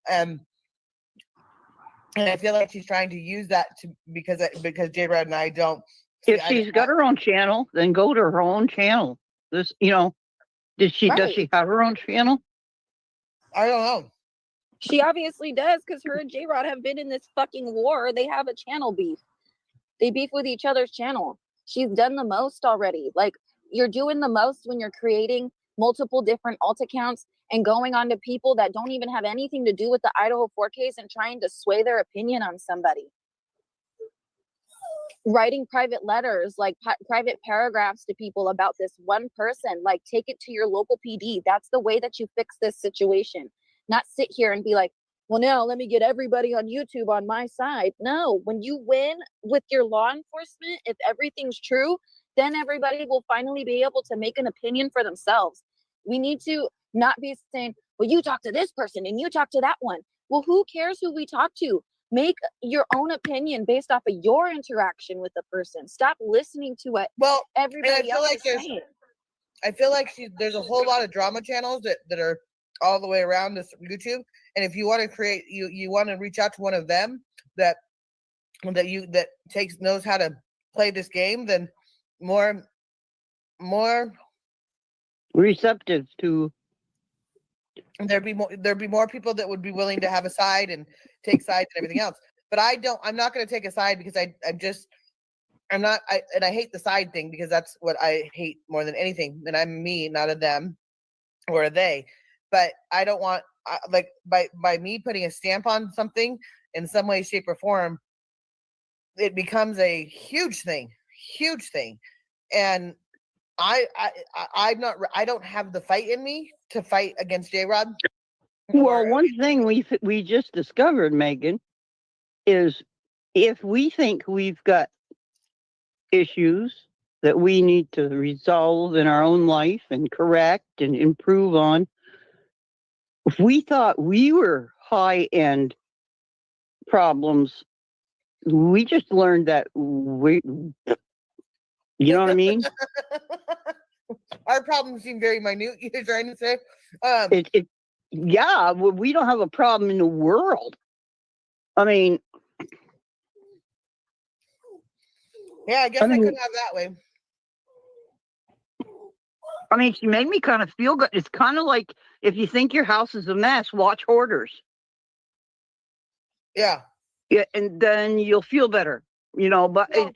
And I feel like she's trying to use that because J-Rod and I don't. if she's got her own channel, then go to her own channel. This, does she have her own channel? I don't know. She obviously does because her and J-Rod have been in this fucking war. They have a channel beef. They beef with each other's channel. She's done the most already. Like, you're doing the most when you're creating multiple different alt accounts and going on to people that don't even have anything to do with the Idaho 4Ks and trying to sway their opinion on somebody. writing private letters, like private paragraphs to people about this one person. Like, take it to your local PD. That's the way that you fix this situation. Not sit here and be like, well, now let me get everybody on YouTube on my side. No, when you win with your law enforcement, if everything's true, then everybody will finally be able to make an opinion for themselves. We need to not be saying, well, you talk to this person and you talk to that one. Well, who cares who we talk to? Make your own opinion based off of your interaction with the person. Stop listening to what everybody else is saying. I feel like there's a whole lot of drama channels that are all the way around this YouTube. And if you want to create, you want to reach out to one of them that knows how to play this game, then more receptive to. There'd be more people that would be willing to have a side and take sides and everything else. But I'm not going to take a side because I hate the side thing, because that's what I hate more than anything. And I'm me, not a them or a they. But I don't want, like, by me putting a stamp on something in some way, shape, or form, it becomes a huge thing. And I don't have the fight in me to fight against J-Rod. Well, one thing we just discovered, Megan, is if we think we've got issues that we need to resolve in our own life and correct and improve on, if we thought we were high-end problems, we just learned that you know what I mean? Our problems seem very minute, you're trying to say? Yeah, we don't have a problem in the world. I mean... Yeah, I guess I could have that way. I mean, she made me kind of feel good. It's kind of like, if you think your house is a mess, watch Hoarders. Yeah. Yeah, and then you'll feel better, you know, but... Well,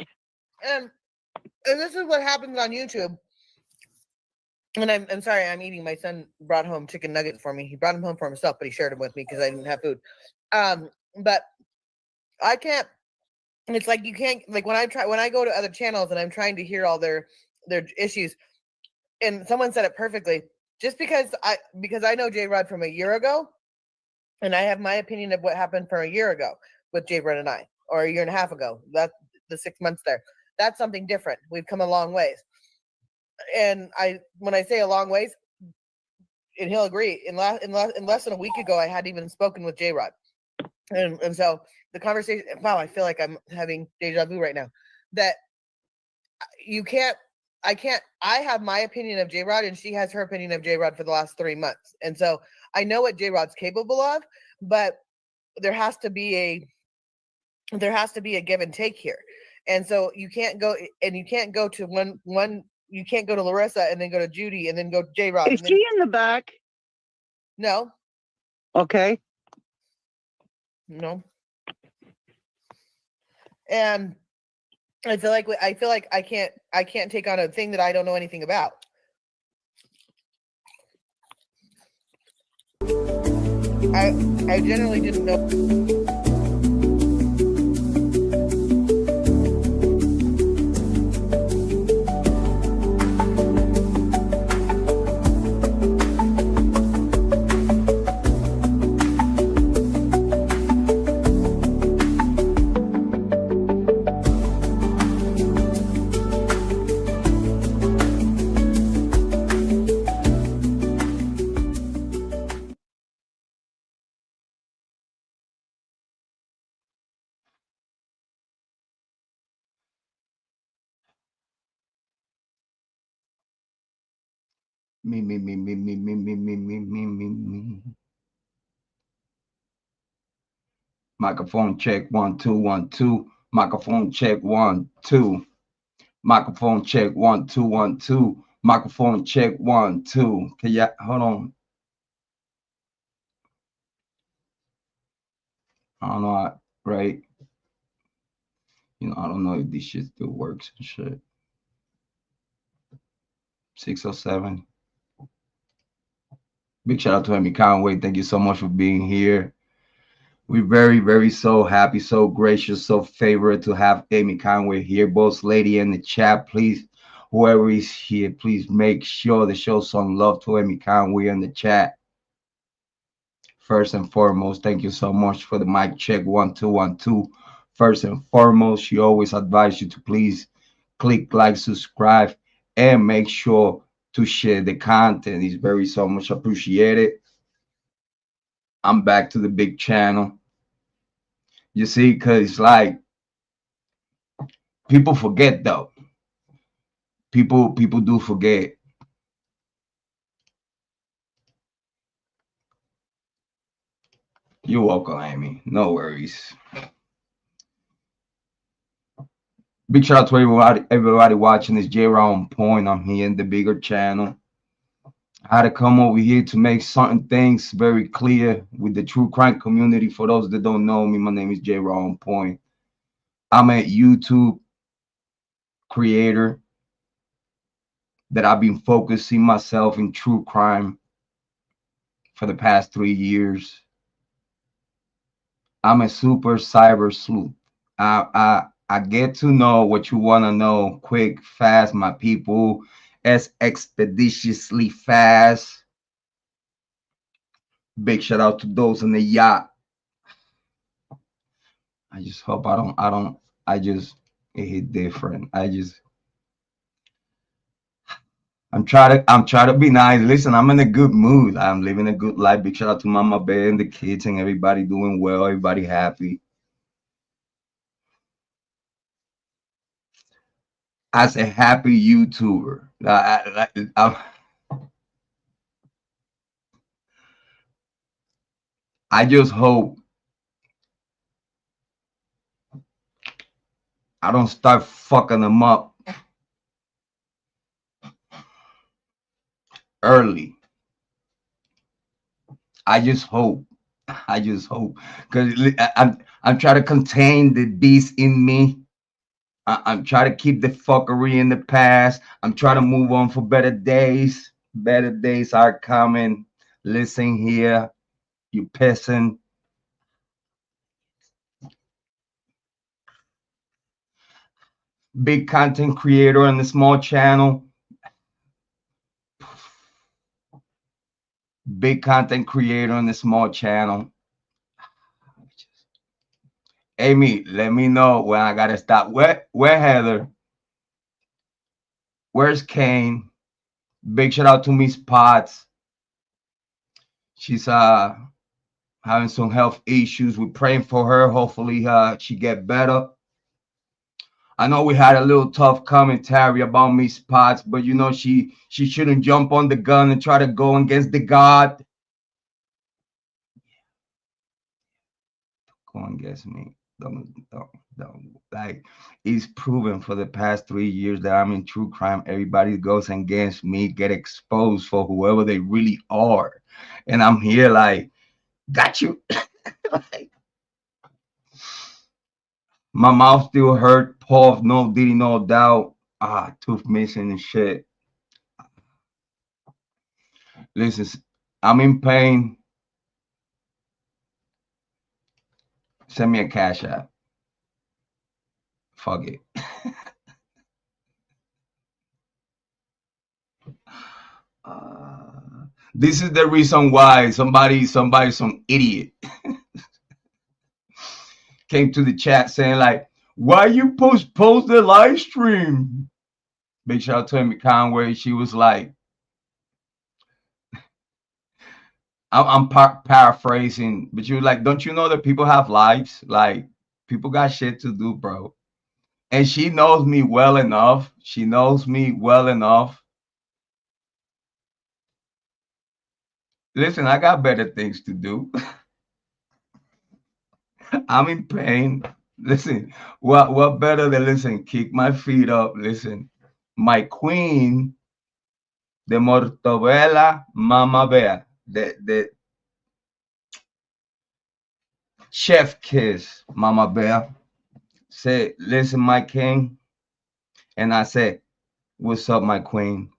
and this is what happens on YouTube. And I'm sorry, I'm eating. My son brought home chicken nuggets for me. He brought them home for himself, but he shared them with me because I didn't have food. But I can't, and it's like, you can't, like, when I go to other channels and I'm trying to hear all their issues, and someone said it perfectly, just because I know J-Rod from a year ago, and I have my opinion of what happened from a year ago with J-Rod and I, or a year and a half ago, that's the 6 months there. That's something different. We've come a long ways. And when I say a long ways, and he'll agree, in less than a week ago, I hadn't even spoken with J-Rod. And so the conversation, wow, I feel like I'm having deja vu right now. That I have my opinion of J-Rod, and she has her opinion of J-Rod for the last 3 months. And so I know what J-Rod's capable of, but there has to be a give and take here. And so you can't go to one. You can't go to Larissa and then go to Judy and then go to J-Rod. Is she in the back? No. Okay. No. And I feel like I can't take on a thing that I don't know anything about. I generally didn't know. Me. Microphone check 1 2 1 2. Microphone check 1 2. Microphone check 1 2 1 2. Microphone check 1 2. Can you hold on? I don't know, right? You know, I don't know if this shit still works and shit. 607. Big shout out to Amy Conway. Thank you so much for being here. We're very, very so happy, so gracious, so favored to have Amy Conway here. Boss lady in the chat, please, whoever is here, please make sure to show some love to Amy Conway in the chat. First and foremost, thank you so much for the mic check 1 2 1 2. First and foremost, she always advise you to please click like, subscribe, and make sure to share the content. It's very so much appreciated. I'm back to the big channel. You see, because like people forget though. People do forget. You're welcome, Amy. No worries. Big shout out to everybody watching this J Round Point. I'm here in the bigger channel. I had to come over here to make certain things very clear with the true crime community. For those that don't know me, my name is J Round Point. I'm a YouTube creator that I've been focusing myself in true crime for the past 3 years. I'm a super cyber sleuth. I get to know what you want to know quick, fast, my people, as expeditiously fast. Big shout out to those in the yacht. I just hope it hit different. I'm trying to be nice. Listen, I'm in a good mood. I'm living a good life. Big shout out to Mama Bear and the kids and everybody doing well, everybody happy. As a happy YouTuber, I just hope I don't start fucking them up early. I just hope, because I'm trying to contain the beast in me. I'm trying to keep the fuckery in the past. I'm trying to move on for better days. Better days are coming. Listen here, you peasant. Big content creator on the small channel. Big content creator on the small channel. Amy, let me know when I gotta stop. Where Heather? Where's Kane? Big shout out to Miss Potts. She's having some health issues. We're praying for her. Hopefully she get better. I know we had a little tough commentary about Miss Potts, but you know she shouldn't jump on the gun and try to go against the God. Go against me. Don't. Like, it's proven for the past 3 years that I'm in true crime. Everybody goes against me, get exposed for whoever they really are, and I'm here like, got you. Like, my mouth still hurt. Paul, no diddy, no doubt. Tooth missing and shit. Listen, I'm in pain. Send me a cash app. Fuck it. This is the reason why somebody, some idiot came to the chat saying like, why you post the live stream? Big shout out to Amy Conway. She was like, I'm paraphrasing, but you were like, don't you know that people have lives? Like, people got shit to do, bro. And she knows me well enough. She knows me well enough. Listen, I got better things to do. I'm in pain. Listen, what better than listen, kick my feet up. Listen, my queen, the Mortobella Mama Bear, the chef kiss Mama Bear. Say, listen, my king. And I said, what's up, my queen?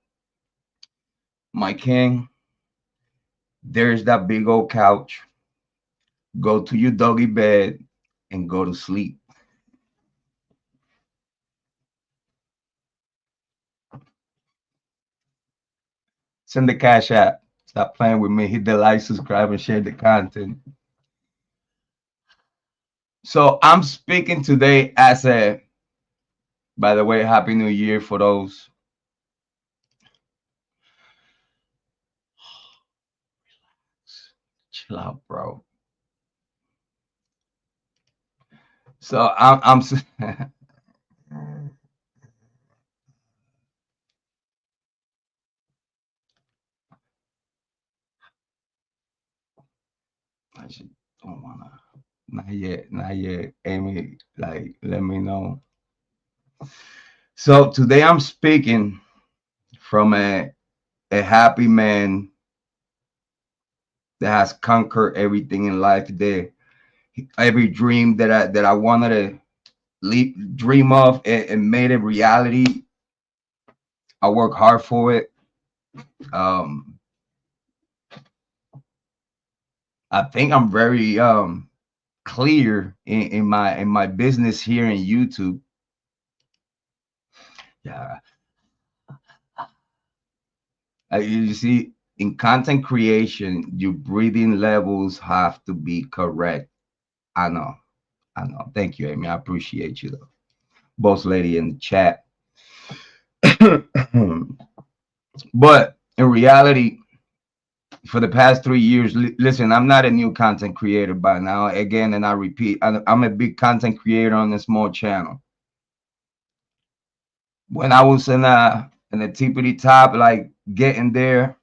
My king, there's that big old couch. go to your doggy bed and go to sleep. Send the Cash App. Stop playing with me. Hit the like, subscribe, and share the content. So I'm speaking today as a, by the way, Happy New Year for those. Chill out, bro. So I'm I just don't wanna. Not yet, not yet. Amy, like, let me know. So today I'm speaking from a happy man that has conquered everything in life. There, every dream that I wanted to dream of and made it reality. I work hard for it. I think I'm very clear in my business here in YouTube. Yeah, you see, in content creation, your breathing levels have to be correct. I know. Thank you, Amy. I appreciate you, though. Boss lady in the chat. But in reality, for the past 3 years, listen, I'm not a new content creator by now. Again, and I repeat, I'm a big content creator on a small channel. When I was in the tippity top, like getting there,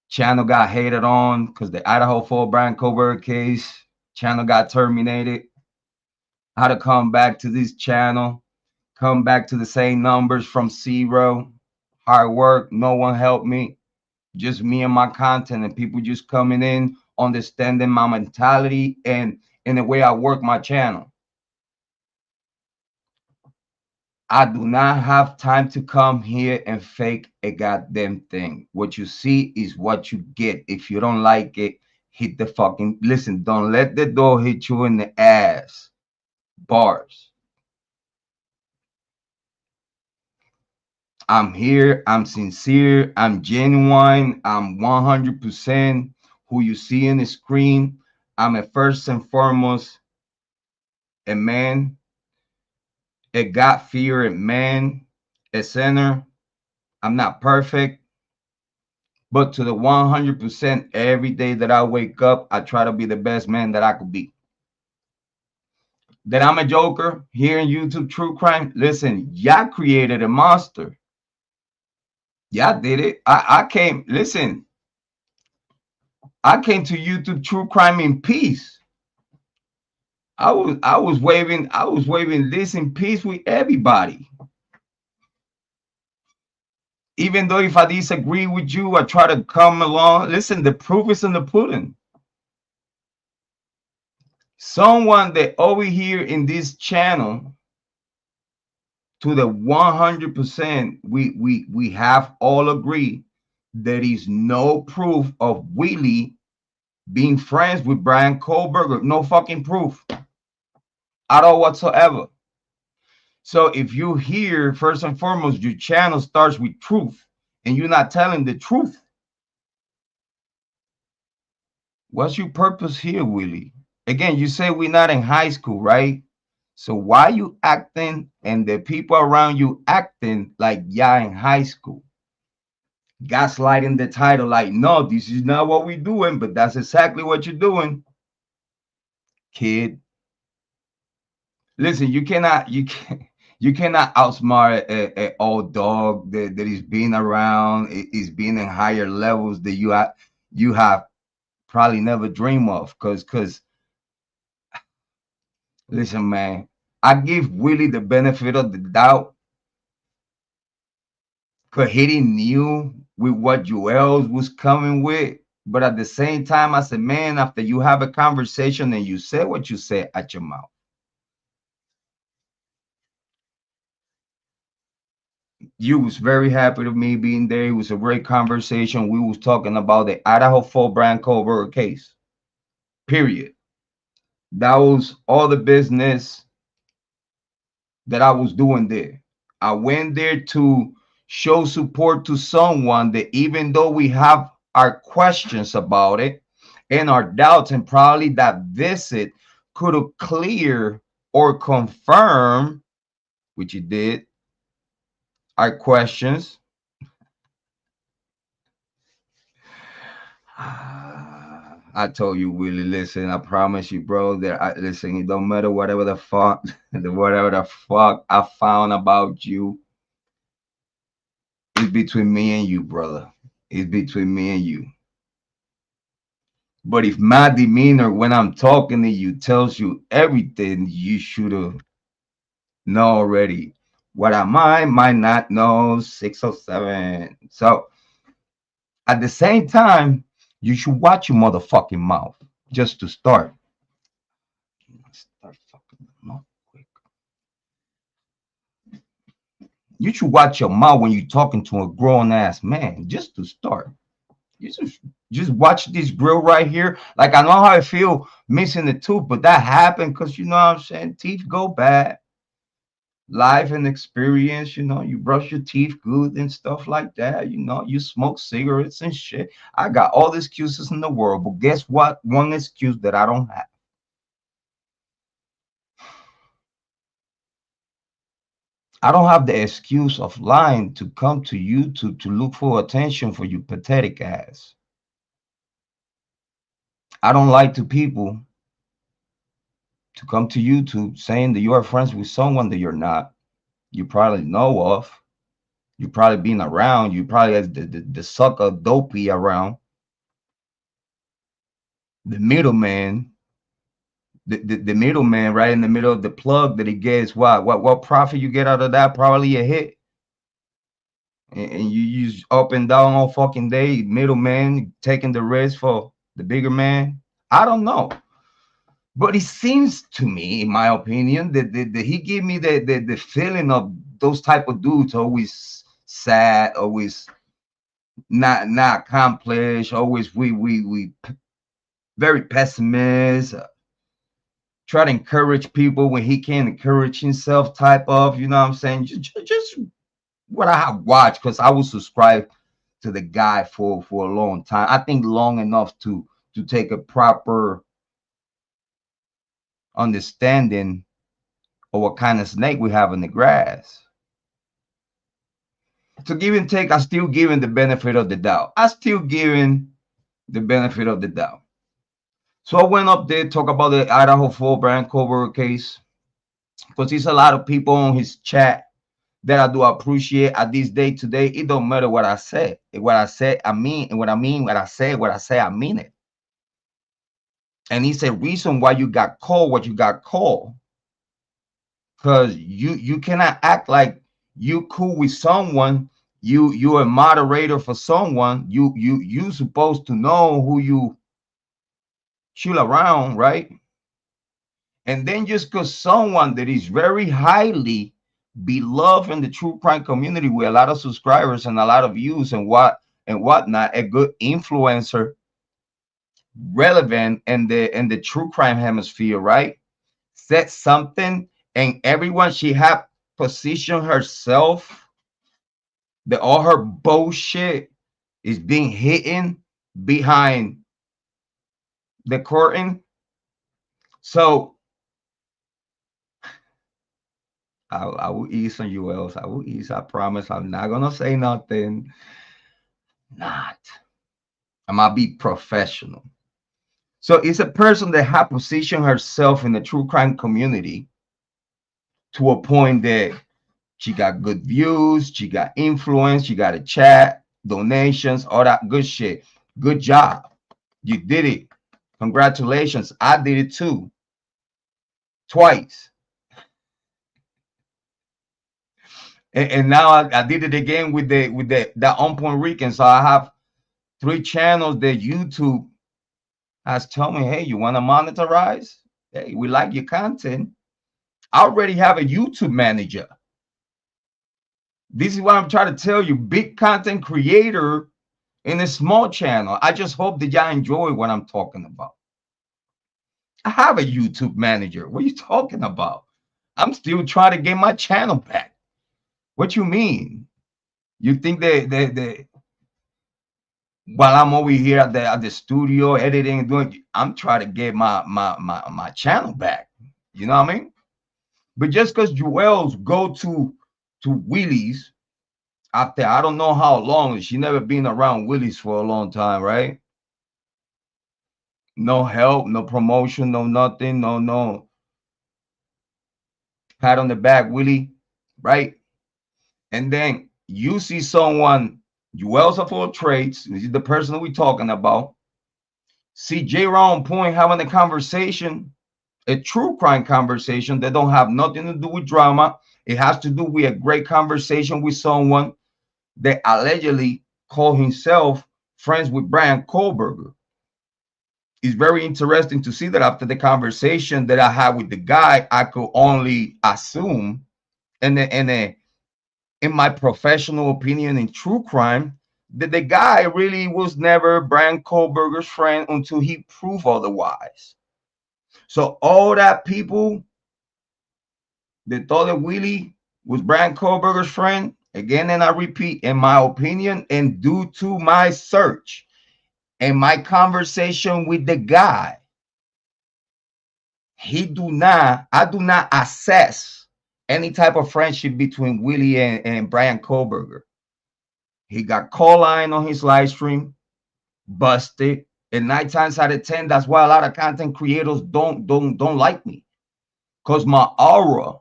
channel got hated on because the Idaho 4 Brian Colbert case. Channel got terminated. I had to come back to this channel, come back to the same numbers from zero. Hard work, no one helped me. Just me and my content, and people just coming in, understanding my mentality and in the way I work my channel. I do not have time to come here and fake a goddamn thing. What you see is what you get. If you don't like it, hit the fucking, listen, don't let the door hit you in the ass. Bars. I'm here, I'm sincere, I'm genuine, I'm 100% who you see in the screen. I'm a first and foremost a man, a God-fearing man, a sinner. I'm not perfect, but to the 100% every day that I wake up, I try to be the best man that I could be. That I'm a joker here in YouTube True Crime. Listen, y'all created a monster. Y'all did it. I came, listen, I came to YouTube True Crime in peace. I was waving this in peace with everybody. Even though if I disagree with you, I try to come along. Listen, the proof is in the pudding. Someone that over here in this channel, to the 100%, we have all agreed there is no proof of Willie being friends with Brian Kohlberger. No fucking proof at all whatsoever. So if you hear, first and foremost, your channel starts with truth and you're not telling the truth, what's your purpose here, Willie? Again, you say we're not in high school, right? So why you acting and the people around you acting like y'all in high school? Gaslighting the title, like, no, this is not what we're doing, but that's exactly what you're doing, kid. Listen, you cannot outsmart a old dog that is being around, is being in higher levels that you have probably never dream of. Cause listen, man, I give Willie the benefit of the doubt because he didn't knew with what Juelz was coming with. But at the same time, as a man, after you have a conversation and you say what you say at your mouth, you was very happy to me being there. It was a great conversation. We was talking about the Idaho 4 Brian Colbert case. Period. That was all the business that I was doing there. I went there to show support to someone that, even though we have our questions about it and our doubts, and probably that visit could have clear or confirm, which it did, our questions. I told you, Willie, listen, I promise you, bro, that listen, it don't matter whatever the fuck, whatever the fuck I found about you, it's between me and you, brother. It's between me and you. But if my demeanor when I'm talking to you tells you everything you should have know already, what I might not know, 607. So at the same time, you should watch your motherfucking mouth just to start. Start fucking mouth quick. You should watch your mouth when you're talking to a grown ass man, just to start. You just watch this grill right here. Like, I know how I feel missing the tooth, but that happened because, you know what I'm saying, teeth go bad. Life and experience, you know, you brush your teeth good and stuff like that, you know, you smoke cigarettes and shit. I got all the excuses in the world, but guess what? One excuse that I don't have. I don't have the excuse of lying to come to YouTube to look for attention for you pathetic ass. I don't lie to people to come to YouTube saying that you are friends with someone that you're not. You probably know of. You probably been around. You probably has the sucker dopey around. The middleman. The middleman right in the middle of the plug that he gets. What profit you get out of that? Probably a hit. And you use up and down all fucking day. Middleman taking the risk for the bigger man. I don't know. But it seems to me, in my opinion, that he gave me the feeling of those type of dudes always sad, always not accomplished, always we very pessimist, try to encourage people when he can't encourage himself type of, you know what I'm saying? Just what I have watched, because I was subscribed to the guy for a long time. I think long enough to take a proper understanding of what kind of snake we have in the grass. To give and take, I still giving the benefit of the doubt. I still giving the benefit of the doubt. So I went up there, talk about the Idaho 4 Brian Colbert case, because there's a lot of people on his chat that I do appreciate at this day today. It don't matter what I say. What I say, I mean, and what I mean, what I say, I mean it. And he said, reason why you got called what you got called, because you cannot act like you cool with someone, you're a moderator for someone, you supposed to know who you chill around, right? And then just because someone that is very highly beloved in the true crime community with a lot of subscribers and a lot of views and whatnot, a good influencer, relevant in the true crime hemisphere, right? Said something, and everyone she had positioned herself that all her bullshit is being hidden behind the curtain. So I will ease on Juelz. I will ease. I promise. I'm not gonna say nothing. I'm gonna be professional. So it's a person that has positioned herself in the true crime community to a point that she got good views, she got influence, she got a chat, donations, all that good shit. Good job. You did it. Congratulations. I did it too. Twice. And now I did it again with the On Point Rican. So I have 3 channels that YouTube has told me, hey, you want to monetize? Hey, we like your content. I already have a YouTube manager. This is what I'm trying to tell you. Big content creator in a small channel. I just hope that y'all enjoy what I'm talking about. I have a YouTube manager. What are you talking about? I'm still trying to get my channel back. What you mean? You think that while I'm over here at the studio editing and doing, I'm trying to get my channel back. You know what I mean? But just because Juelz go to Willy'S after I don't know how long, she never been around Willy'S for a long time, right? No help, no promotion, no nothing, no pat on the back, Willie, right? And then you see someone, Juelz of all trades, this is the person we're talking about. See J Rod Point having a conversation, a true crime conversation that don't have nothing to do with drama. It has to do with a great conversation with someone that allegedly called himself friends with Brian Kohlberger. It's very interesting to see that after the conversation that I had with the guy, I could only assume, and in my professional opinion in true crime, that the guy really was never Brian Kohlberger's friend until he proved otherwise. So all that people that thought that Willie was Brian Kohlberger's friend, again, and I repeat, in my opinion, and due to my search and my conversation with the guy, I do not assess any type of friendship between Willie and Brian Kohlberger. He got call line on his live stream, busted, and 9 times out of 10, that's why a lot of content creators don't like me, because my aura,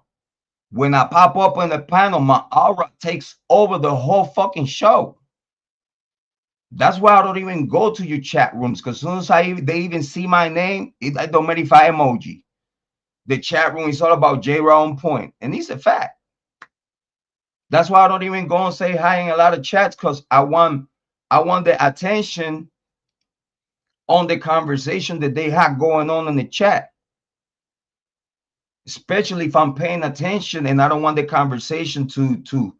when I pop up on the panel, my aura takes over the whole fucking show. That's why I don't even go to your chat rooms, because as soon as they even see my name, I don't verify emoji. The chat room is all about J Rod Point, and it's a fact. That's why I don't even go and say hi in a lot of chats, because I want the attention on the conversation that they have going on in the chat. Especially if I'm paying attention and I don't want the conversation to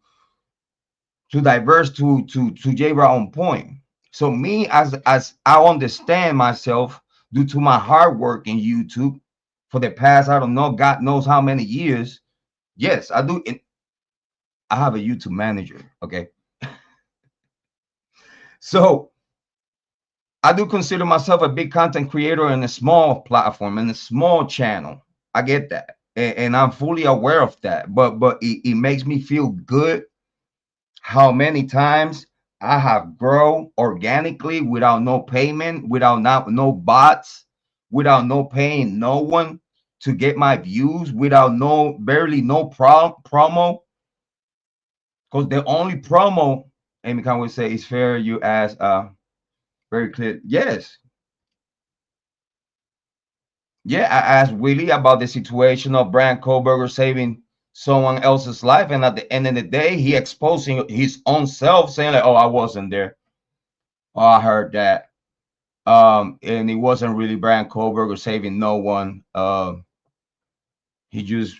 diverse to J Rod Point. So me, as I understand myself due to my hard work in YouTube for the past, I don't know, God knows how many years. Yes, I do. I have a YouTube manager. Okay. So I do consider myself a big content creator in a small platform, in a small channel. I get that. And I'm fully aware of that. But it makes me feel good how many times I have grown organically without no payment, without no bots, without no paying no one to get my views, without barely no promo. Because the only promo, Amy can would say, is fair. You ask, very clear. Yes. Yeah, I asked Willie about the situation of Brian Kohlberger saving someone else's life, and at the end of the day, he exposing his own self, saying like, "Oh, I wasn't there. Oh, I heard that." And it wasn't really Brian Kohlberger saving no one. He just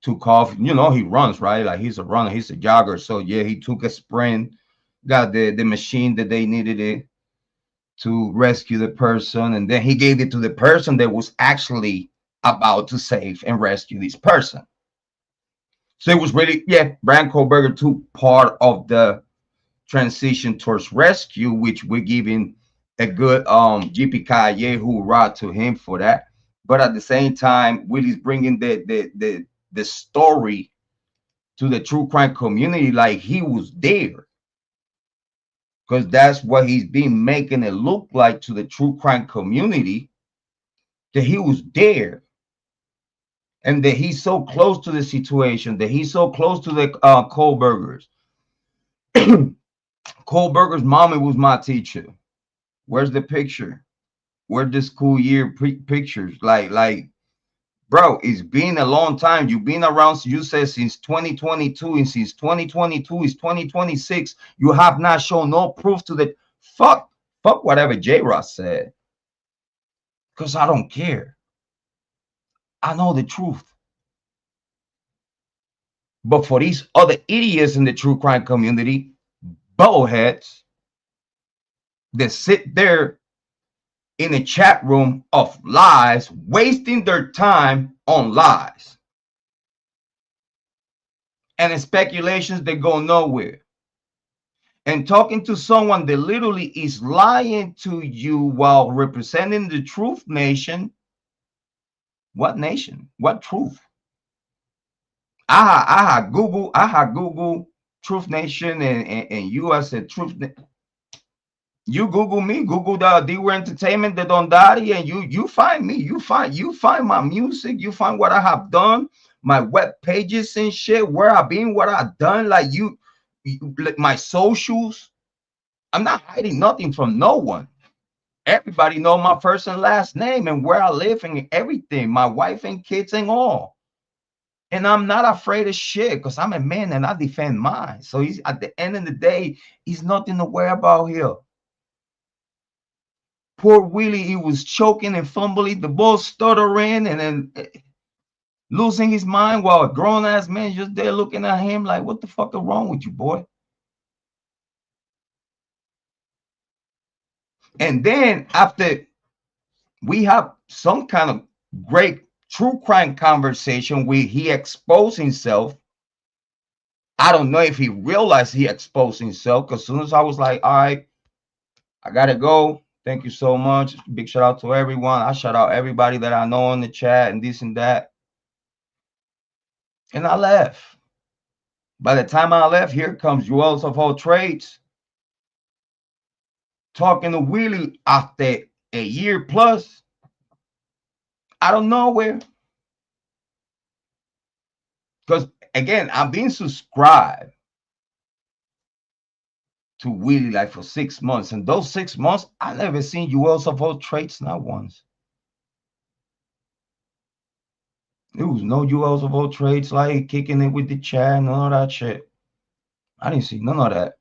took off. You know, he runs, right? Like he's a runner, he's a jogger. So yeah, he took a sprint, got the machine that they needed it to rescue the person, and then he gave it to the person that was actually about to save and rescue this person. So it was really, yeah, Brian Kohlberger took part of the transition towards rescue, which we're giving a good GP Kaye hoorah to him for that. But at the same time, Willy's bringing the story to the true crime community like he was there, because that's what he's been making it look like to the true crime community, that he was there. And that he's so close to the situation, that he's so close to the Kohlbergers. Kohlberger's mommy was my teacher. Where's the picture? Where's the school year pictures? Like, bro, it's been a long time. You've been around, you said, since 2022, and since 2022 is 2026. You have not shown no proof to the fuck whatever J Rod said. Because I don't care. I know the truth. But for these other idiots in the true crime community, bullheads that sit there in a chat room of lies, wasting their time on lies and speculations that go nowhere. And talking to someone that literally is lying to you while representing the truth nation. What nation? What truth? Google Truth Nation and you as a truth. You Google me, Google the D-Word Entertainment, the Don Daddy, and you find me. You find my music. You find what I have done, my web pages and shit, where I've been, what I've done. Like like my socials. I'm not hiding nothing from no one. Everybody know my first and last name and where I live and everything, my wife and kids and all. And I'm not afraid of shit because I'm a man and I defend mine. So he's at the end of the day, he's nothing to worry about here. Poor Willie, he was choking and fumbling, the ball stuttering and then losing his mind while a grown-ass man just there looking at him like, what the fuck is wrong with you, boy? And then after we have some kind of great true crime conversation where he exposed himself, I don't know if he realized he exposed himself, because as soon as I was like, all right, I gotta go. Thank you so much. Big shout out to everyone. I shout out everybody that I know in the chat and this and that. And I left. By the time I left, here comes Juelz of all trades talking to Willie after a year plus out of nowhere. Because again, I've been subscribed to Willie like for 6 months. And those 6 months, I never seen Juelz of all trades, not once. There was no Juelz of all trades like kicking it with the chat, none of that shit. I didn't see none of that.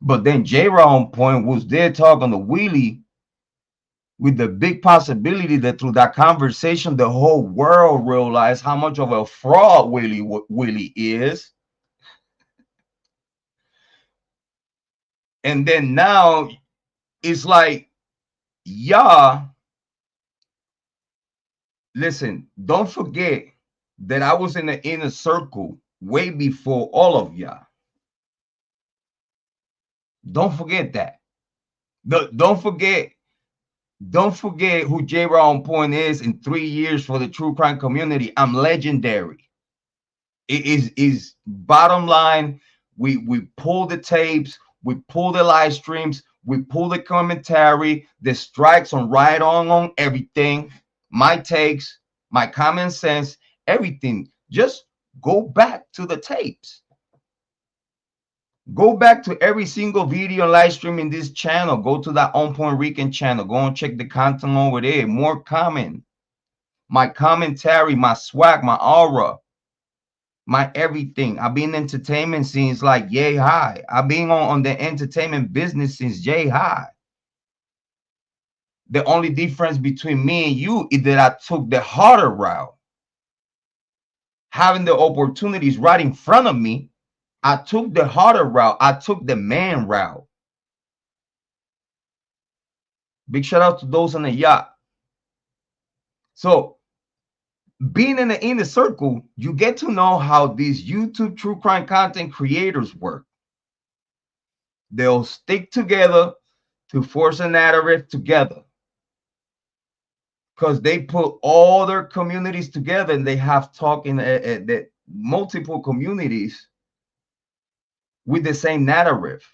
But then J-Rod on point was there talking to Willie with the big possibility that through that conversation, the whole world realized how much of a fraud Willie is. And then now it's like, yeah, listen, don't forget that I was in the inner circle way before all of y'all. Don't forget that. Don't forget who J-Rod on point is in 3 years for the true crime community. I'm legendary. It is bottom line. We pull the tapes, we pull the live streams, we pull the commentary, the strikes on right on everything, my takes, my common sense, everything. Just go back to the tapes. Go back to every single video live stream in this channel. Go to that On Point Rican channel. Go and check the content over there. More comment. My commentary, my swag, my aura, my everything. I've been in entertainment since like yay high. I've been on the entertainment business since yay high. The only difference between me and you is that I took the harder route. Having the opportunities right in front of me, I took the harder route. I took the man route. Big shout out to those on the yacht. So being in the inner circle, you get to know how these YouTube true crime content creators work. They'll stick together to force a narrative together because they put all their communities together and they have talking that multiple communities with the same narrative.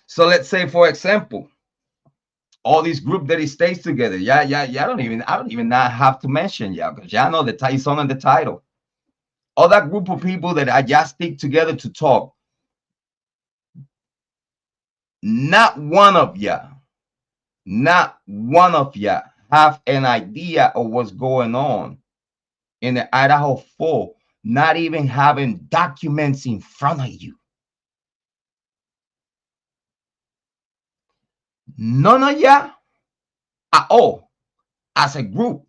So let's say, for example, all these group that it stays together. I don't even not have to mention y'all because y'all know the it's on the title. All that group of people that I just stick together to talk. Not one of y'all have an idea of what's going on in the Idaho 4, not even having documents in front of you. None of y'all at all, as a group,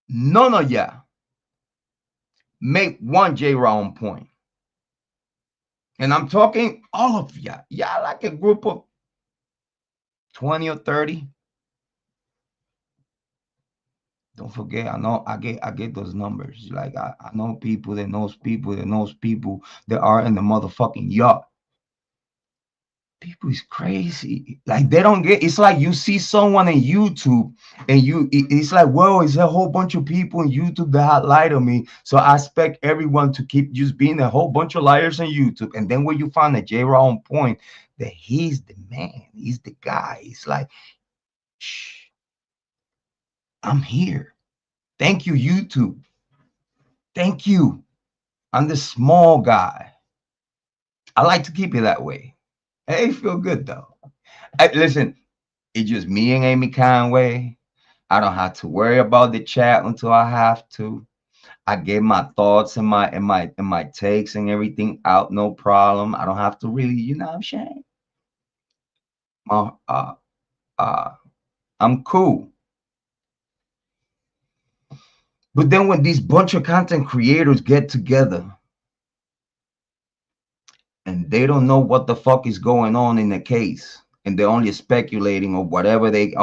none of y'all make one J-Rod on point. And I'm talking all of y'all. Y'all like a group of 20 or 30. Don't forget, I get those numbers. Like I know people that knows people that knows people that are in the motherfucking yacht. People is crazy. Like they don't get. It's like you see someone on YouTube, and it's like, well, it's a whole bunch of people on YouTube that lie to me. So I expect everyone to keep just being a whole bunch of liars on YouTube. And then when you find a J-Raw on point, that he's the man, he's the guy. It's like, shh, I'm here. Thank you, YouTube. Thank you. I'm the small guy. I like to keep it that way. Hey, feel good though. Listen, it's just me and Amy Conway. I don't have to worry about the chat until I have to. I get my thoughts and my takes and everything out, no problem. I don't have to really, you know what I'm saying? I'm cool. But then when these bunch of content creators get together and they don't know what the fuck is going on in the case, and they're only speculating or whatever these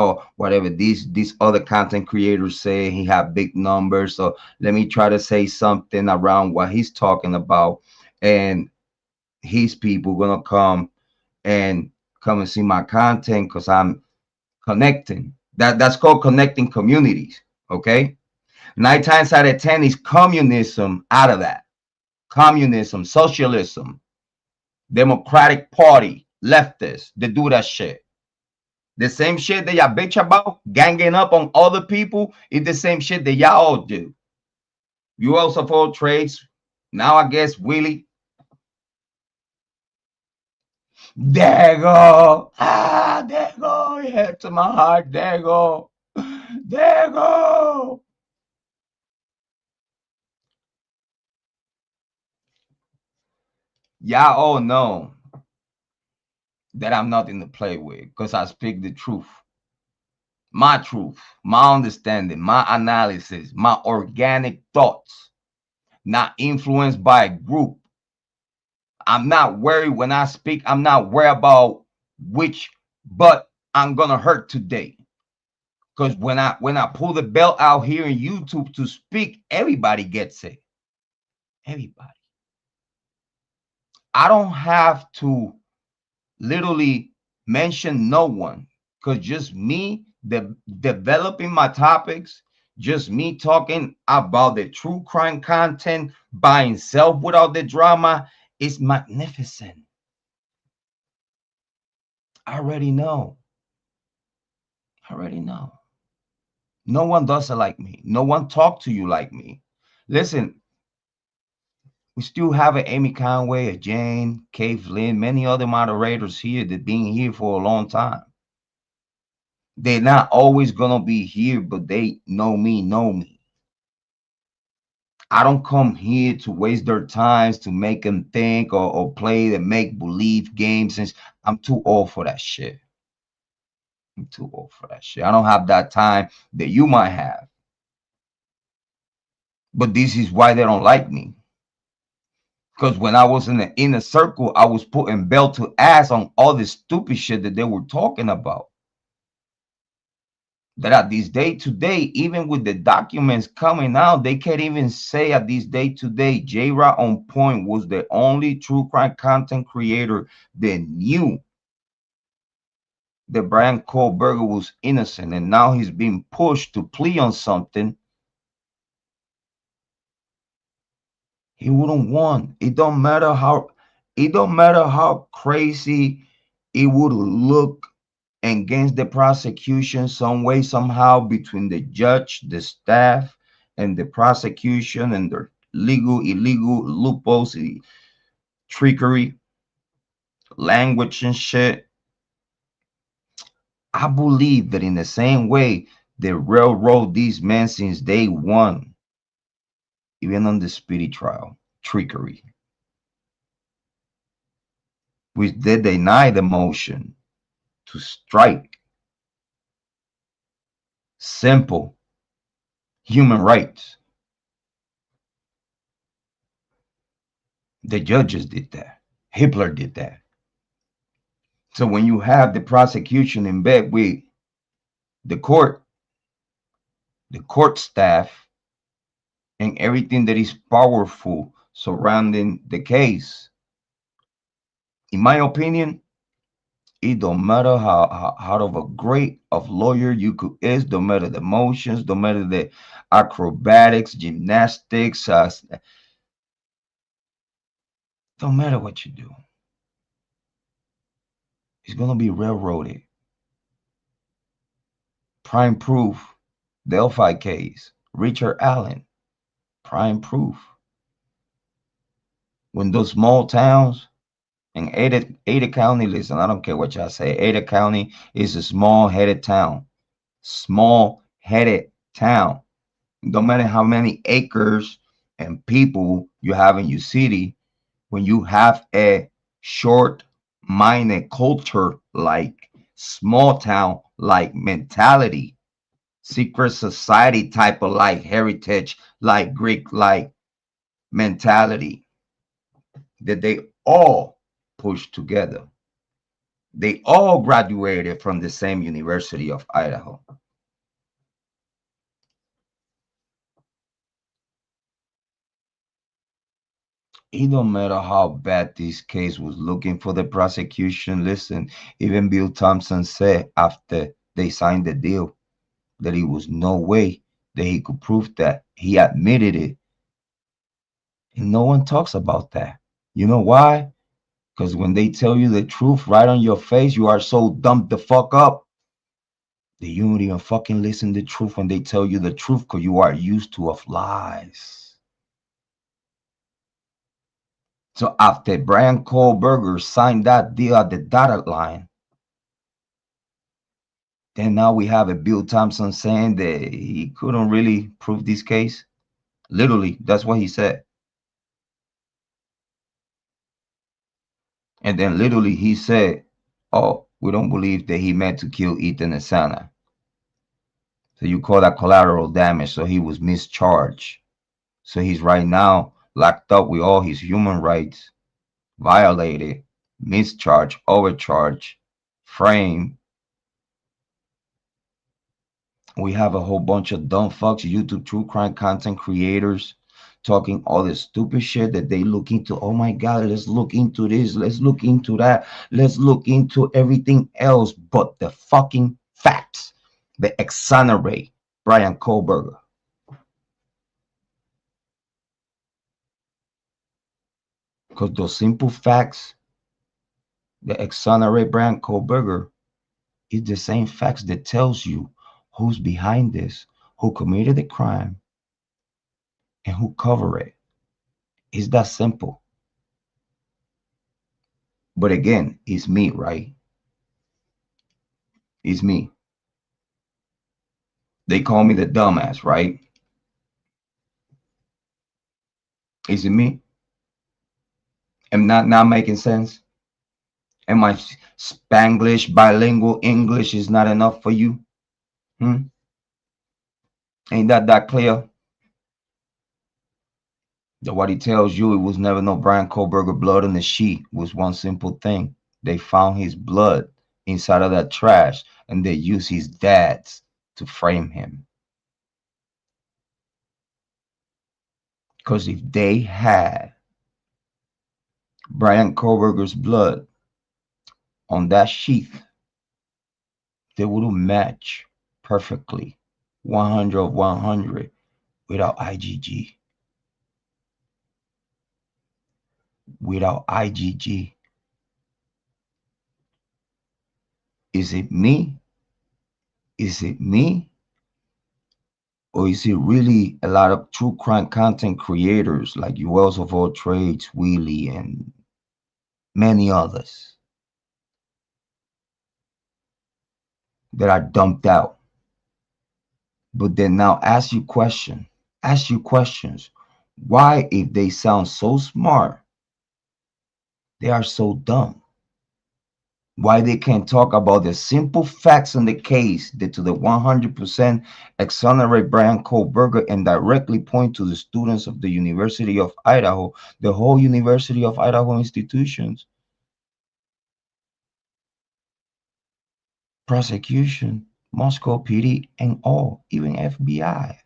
other content creators say, he have big numbers, so let me try to say something around what he's talking about, and his people gonna come and see my content because I'm connecting. That's called connecting communities. Okay, 9 times out of 10 is communism out of that. Communism, socialism, Democratic Party, leftists, they do that shit. The same shit that y'all bitch about, ganging up on other people, is the same shit that y'all all do. You also follow trades. Now I guess Willie. There go. Ah, there go. Yeah, to my heart. There go. There go. Y'all all know that I'm nothing to play with because I speak the truth. My truth, my understanding, my analysis, my organic thoughts, not influenced by a group. I'm not worried when I speak. I'm not worried about which butt I'm gonna hurt today. Because when I pull the belt out here in YouTube to speak, everybody gets it. Everybody. I don't have to literally mention no one, because just me developing my topics, just me talking about the true crime content by itself without the drama is magnificent. I already know. No one does it like me. No one talk to you like me. Listen, we still have an Amy Conway, a Jane, Cave Lynn, many other moderators here that been here for a long time. They're not always gonna be here, but they know me. I don't come here to waste their times to make them think or play the make-believe games. Since I'm too old for that shit. I don't have that time that you might have. But this is why they don't like me. Because when I was in the inner circle, I was putting belt to ass on all this stupid shit that they were talking about. That at this day today, even with the documents coming out, they can't even say at this day today, J-Raw on point was the only true crime content creator that knew that Brian Kohlberger was innocent, and now he's being pushed to plea on something he wouldn't want. It don't matter how crazy it would look against the prosecution, some way, somehow, between the judge, the staff, and the prosecution, and their illegal loopholes, trickery, language and shit. I believe that in the same way they railroad these men since day one, even on the speedy trial, trickery, which they deny the motion to strike. Simple human rights. The judges did that. Hitler did that. So when you have the prosecution in bed with the court, the court staff, and everything that is powerful surrounding the case. In my opinion, it don't matter how of a great of lawyer you could is, don't matter the motions, don't matter the acrobatics, gymnastics, don't matter what you do. It's gonna be railroaded. Prime proof, Delphi case, Richard Allen, prime proof. When those small towns in Ada County, listen, I don't care what y'all say. Ada County is a small-headed town. Small-headed town. No matter how many acres and people you have in your city, when you have a short-minded culture like small town like mentality, secret society type of like heritage, like Greek like mentality, that they all push together. They all graduated from the same University of Idaho. It don't matter how bad this case was looking for the prosecution. Listen, even Bill Thompson said after they signed the deal that it was no way that he could prove that. He admitted it. And no one talks about that. You know why? Because when they tell you the truth right on your face, you are so dumped the fuck up that you don't even fucking listen to the truth when they tell you the truth because you are used to of lies. So after Brian Kohlberger signed that deal at the dotted line, then now we have a Bill Thompson saying that he couldn't really prove this case. Literally, that's what he said. And then literally he said, oh, we don't believe that he meant to kill Ethan and Sana. So you call that collateral damage. So he was mischarged. So he's right now locked up with all his human rights violated, mischarged, overcharged, framed. We have a whole bunch of dumb fucks, YouTube true crime content creators talking all this stupid shit that they look into. Oh my God, let's look into this. Let's look into that. Let's look into everything else but the fucking facts that exonerate Brian Kohlberger. Because those simple facts that exonerate Brian Kohlberger is the same facts that tells you who's behind this, who committed the crime, and who covered it. It's that simple. But again, it's me, right? It's me. They call me the dumbass, right? Is it me? Am not making sense? Am my Spanglish, bilingual English is not enough for you? Ain't that clear? That what he tells you, it was never no Brian Kohlberger blood on the sheet. It was one simple thing. They found his blood inside of that trash, and they used his dad's to frame him. Because if they had Brian Kohlberger's blood on that sheath, they would have matched perfectly 100 of 100 without IgG. Without IgG. Is it me? Is it me? Or is it really a lot of true crime content creators like Juelz of all trades, Willy, and many others that are dumped out? But then now ask you questions. Why, if they sound so smart, they are so dumb? Why they can't talk about the simple facts in the case that to the 100% exonerate Brian Kohlberger and directly point to the students of the University of Idaho, the whole University of Idaho institutions, prosecution, Moscow PD, and all, even FBI.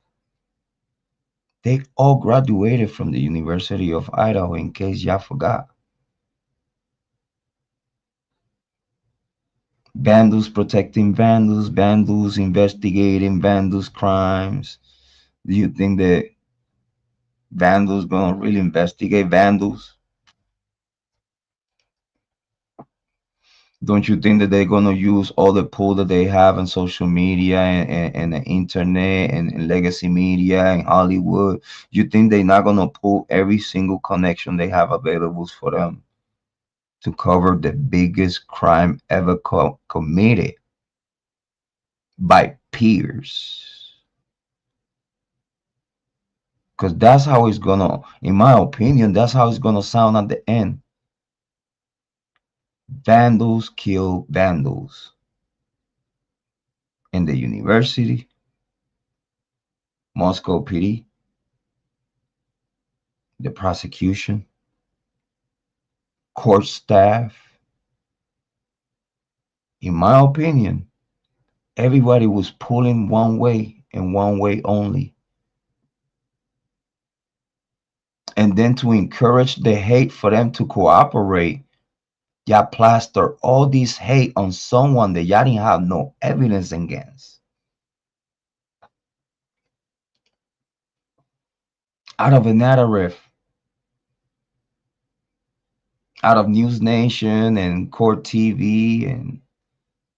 They all graduated from the University of Idaho, in case y'all forgot. Vandals protecting vandals, vandals investigating vandals crimes. Do you think that vandals gonna really investigate vandals? Don't you think that they're gonna use all the pull that they have on social media and the internet and legacy media and Hollywood? You think they're not gonna pull every single connection they have available for them to cover the biggest crime ever committed by peers? Because that's how it's gonna, in my opinion, that's how it's gonna sound at the end. Vandals kill vandals. In the university, Moscow PD, the prosecution, court staff. In my opinion, everybody was pulling one way and one way only. And then to encourage the hate for them to cooperate, y'all plaster all this hate on someone that y'all didn't have no evidence against. Out of a narrative, out of News Nation and Court TV and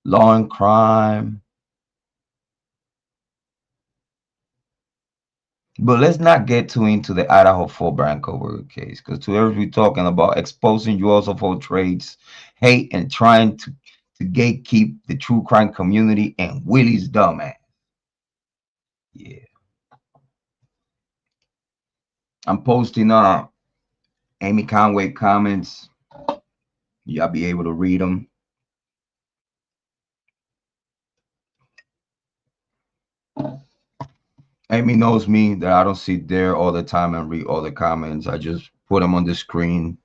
Law and Crime. But let's not get too into the Idaho 4 Brian Koberger case, because today we're talking about exposing Juelz of all trades, hate, and trying to gatekeep the true crime community and Willy'S Dumass. Yeah. I'm posting Amy Conway comments. Y'all be able to read them. Amy knows me that I don't sit there all the time and read all the comments. I just put them on the screen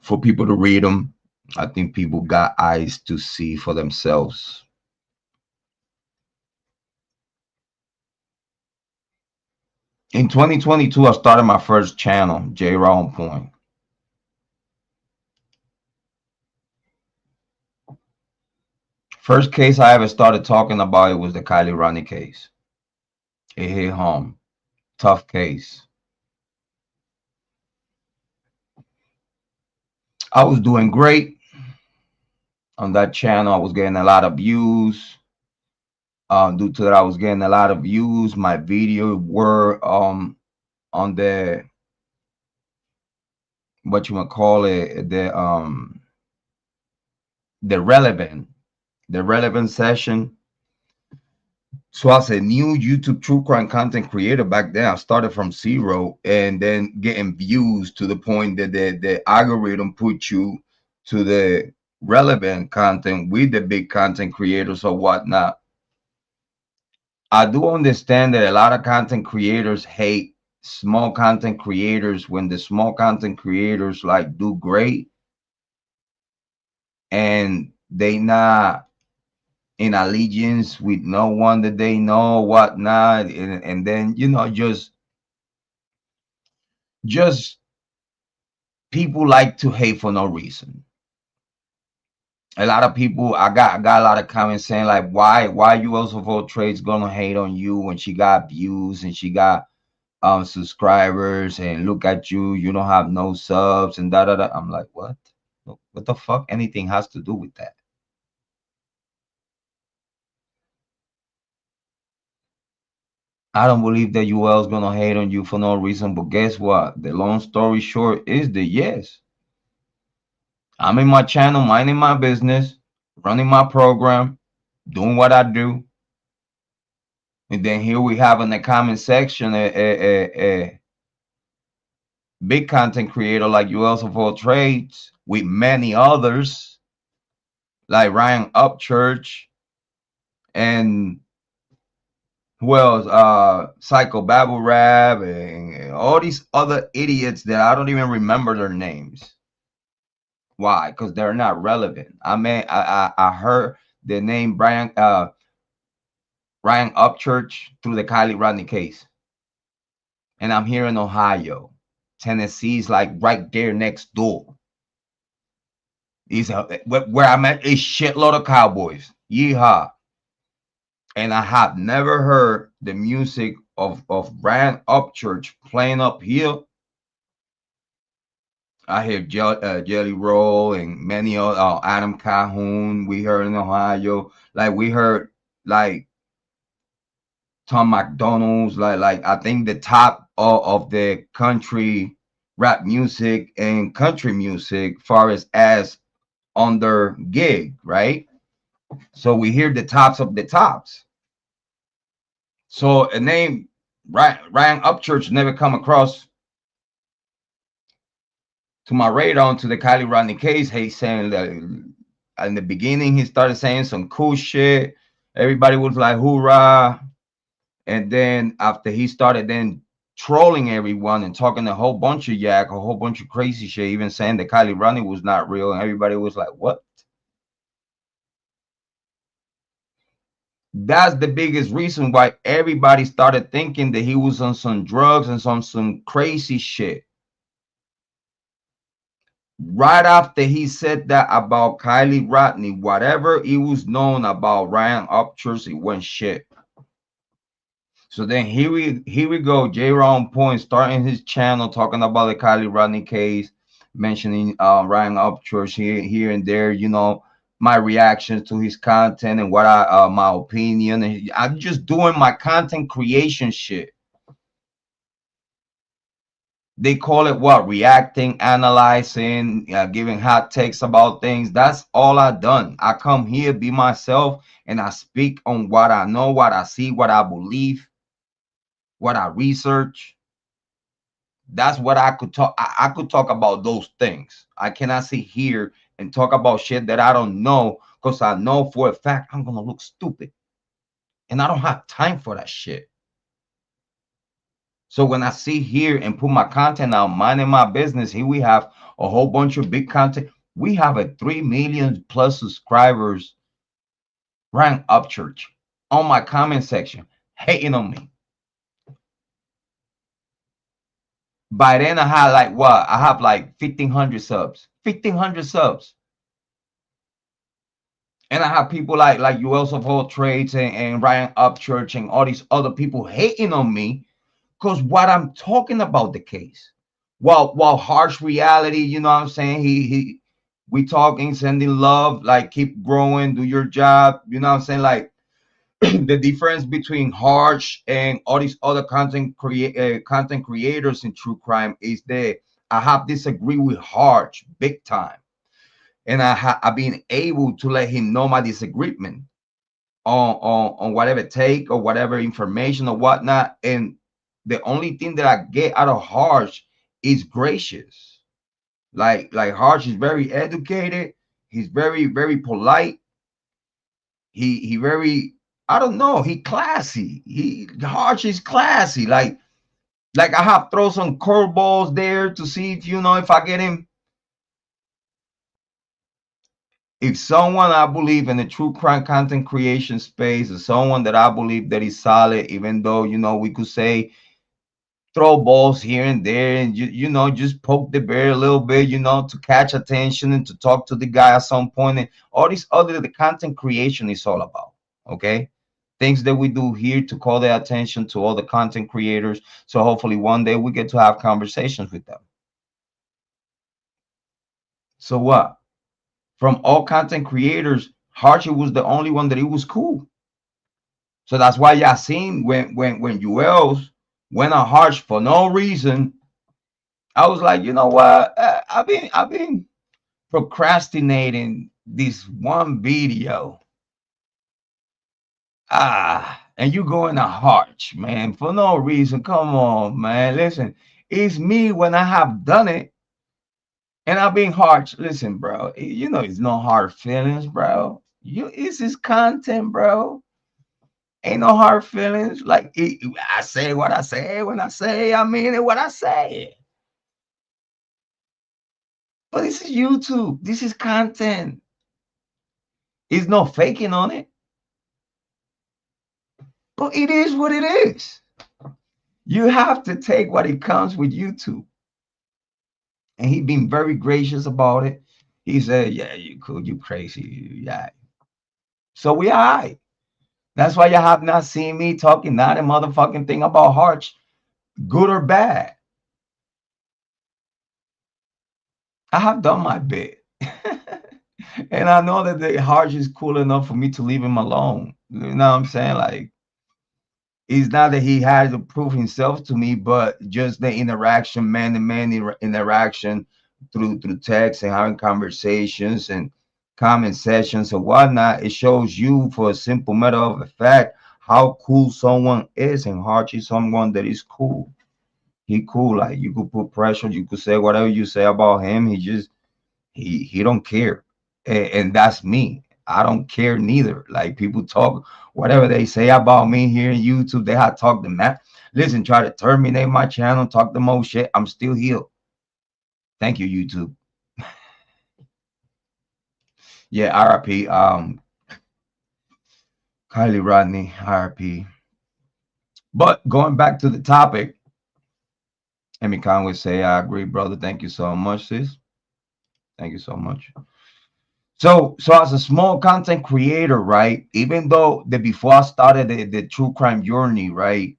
for people to read them. I think people got eyes to see for themselves. In 2022, I started my first channel, J Raw On Point. First case I ever started talking about it was the Kylie Ronnie case. It hit home. Tough case. I was doing great on that channel. I was getting a lot of views. Due to that, I was getting a lot of views. My videos were on the, what you want to call it, the relevant session. So I was a new YouTube true crime content creator back then. I started from zero and then getting views to the point that the algorithm put you to the relevant content with the big content creators or whatnot. I do understand that a lot of content creators hate small content creators when the small content creators like do great and they not in allegiance with no one that they know, whatnot, and then, you know, just people like to hate for no reason. A lot of people, I got a lot of comments saying like, why Juelz of all trades gonna hate on you when she got views and she got subscribers, and look at you, you don't have no subs and da da da. I'm like, what the fuck anything has to do with that? I don't believe that Juelz gonna hate on you for no reason, but guess what? The long story short is that yes, I'm in my channel, minding my business, running my program, doing what I do. And then here we have in the comment section a big content creator like Juelz of all trades with many others like Ryan Upchurch and who else? Psycho Babble Rap and all these other idiots that I don't even remember their names. Why? Because they're not relevant. I mean, I heard the name Brian Ryan Upchurch through the Kylie Rodney case. And I'm here in Ohio. Tennessee's like right there next door. Where I'm at a shitload of cowboys. Yeehaw. And I have never heard the music of Ryan Upchurch playing up here. I hear Jelly Roll and many other Adam Calhoun. We heard in Ohio. Like we heard like Tom McDonald's. Like I think the top of the country rap music and country music far as on their gig, right? So we hear the tops of the tops. So a name Ryan Upchurch never come across to my radar onto the Kylie Rodney case. He's saying that in the beginning he started saying some cool shit. Everybody was like hoorah. And then after he started then trolling everyone and talking a whole bunch of yak, a whole bunch of crazy shit, even saying that Kylie Rodney was not real, and everybody was like, what? That's the biggest reason why everybody started thinking that he was on some drugs and some crazy shit. Right after he said that about Kylie Rodney, whatever it was known about Ryan Upchurch, it went shit. So then here we go, J-Ron Point starting his channel talking about the Kylie Rodney case, mentioning Ryan Upchurch here and there, you know, my reactions to his content and what my opinion, and I'm just doing my content creation shit. They call it what? Reacting, analyzing, giving hot takes about things. That's all I've done. I come here, be myself, and I speak on what I know, what I see, what I believe, what I research. That's what I could talk. I could talk about those things. I cannot sit here and talk about shit that I don't know, because I know for a fact I'm gonna look stupid, and I don't have time for that shit. So when I sit here and put my content out, minding my business, here we have a whole bunch of big content. We have a 3 million plus subscribers. Ryan Upchurch on my comment section hating on me. By then I had like what? I have like 1,500 subs. 1,500 subs. And I have people like Juelz of all trades and Ryan Upchurch and all these other people hating on me because what I'm talking about the case. While harsh reality, you know what I'm saying? We talking, sending love, like keep growing, do your job, you know what I'm saying? Like the difference between harsh and all these other content creators in true crime is that I have disagreed with harsh big time. And I've been able to let him know my disagreement on whatever take or whatever information or whatnot. And the only thing that I get out of Harsh is gracious. Like Harsh is very educated. He's very, very polite. He very, I don't know, he classy. Harsh is classy. Like I have throw some curveballs there to see if, you know, if I get him. If someone I believe in the true crime content creation space is someone that I believe that is solid, even though, you know, we could say throw balls here and there and, you know, just poke the bear a little bit, you know, to catch attention and to talk to the guy at some point. And all these other, the content creation is all about, okay? Things that we do here to call their attention to all the content creators. So hopefully one day we get to have conversations with them. So what? From all content creators, Archie was the only one that it was cool. So that's why y'all seen when Juelz went on Harsh for no reason, I was like, you know what? I've been procrastinating this one video. And you going to Harsh, man, for no reason. Come on, man. Listen, it's me when I have done it. And I've been harsh. Listen, bro, you know, it's no hard feelings, bro. It's his content, bro. Ain't no hard feelings. Like I say what I say when I say, I mean it what I say. But this is YouTube. This is content. There's no faking on it. But it is what it is. You have to take what it comes with YouTube. And he been very gracious about it. He said, yeah, you cool, you crazy. Yeah. So we all right. That's why you have not seen me talking not a motherfucking thing about Harch, good or bad. I have done my bit. And I know that the Harch is cool enough for me to leave him alone. You know what I'm saying? Like, it's not that he had to prove himself to me, but just the interaction, man-to-man interaction through text and having conversations and comment sessions and whatnot. It shows you, for a simple matter of the fact, how cool someone is. And Harch is someone that is cool. He cool. Like, you could put pressure, you could say whatever you say about him. He just he don't care. And that's me. I don't care neither. Like, people talk whatever they say about me here in YouTube. They have talked the map. Listen, try to terminate my channel, talk the most shit. I'm still here. Thank you, YouTube. Yeah, RIP. Kylie Rodney, RIP. But going back to the topic, Amy Conway say, I agree, brother. Thank you so much, sis. Thank you so much. So as a small content creator, right, even though before I started the true crime journey, right,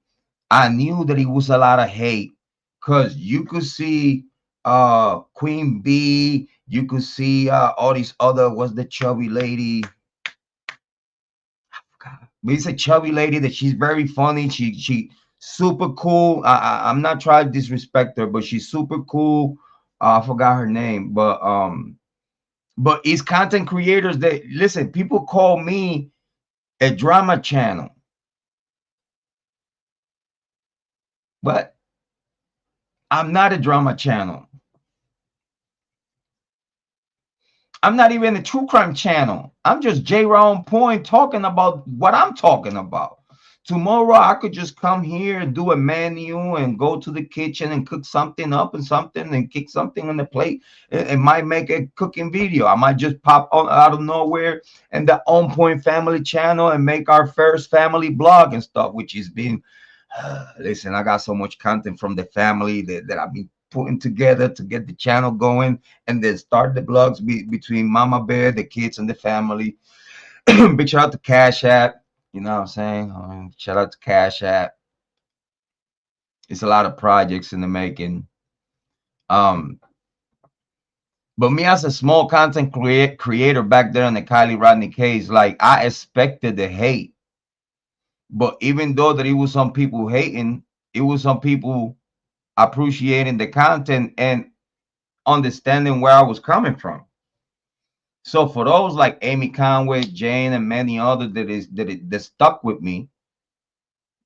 I knew that it was a lot of hate, because you could see Queen B, you could see all these other, was the chubby lady. But it's a chubby lady that she's very funny. She super cool. I'm not trying to disrespect her, but she's super cool. I forgot her name, but it's content creators that, listen, people call me a drama channel, but I'm not a drama channel. I'm not even a true crime channel. I'm just J-Rod on point, talking about what I'm talking about. Tomorrow I could just come here and do a menu and go to the kitchen and cook something up and kick something on the plate. It might make a cooking video. I might just pop out of nowhere and the On Point Family channel and make our first family blog and stuff, which has been, listen, I got so much content from the family that I've been putting together to get the channel going, and then start the blogs between Mama Bear, the kids, and the family. Big shout out to Cash App. You know what I'm saying? Shout out to Cash App. It's a lot of projects in the making. But me as a small content creator back there in the Kylie Rodney case, like, I expected the hate. But even though that it was some people hating, it was some people appreciating the content and understanding where I was coming from. So for those like Amy Conway, Jane, and many others that stuck with me,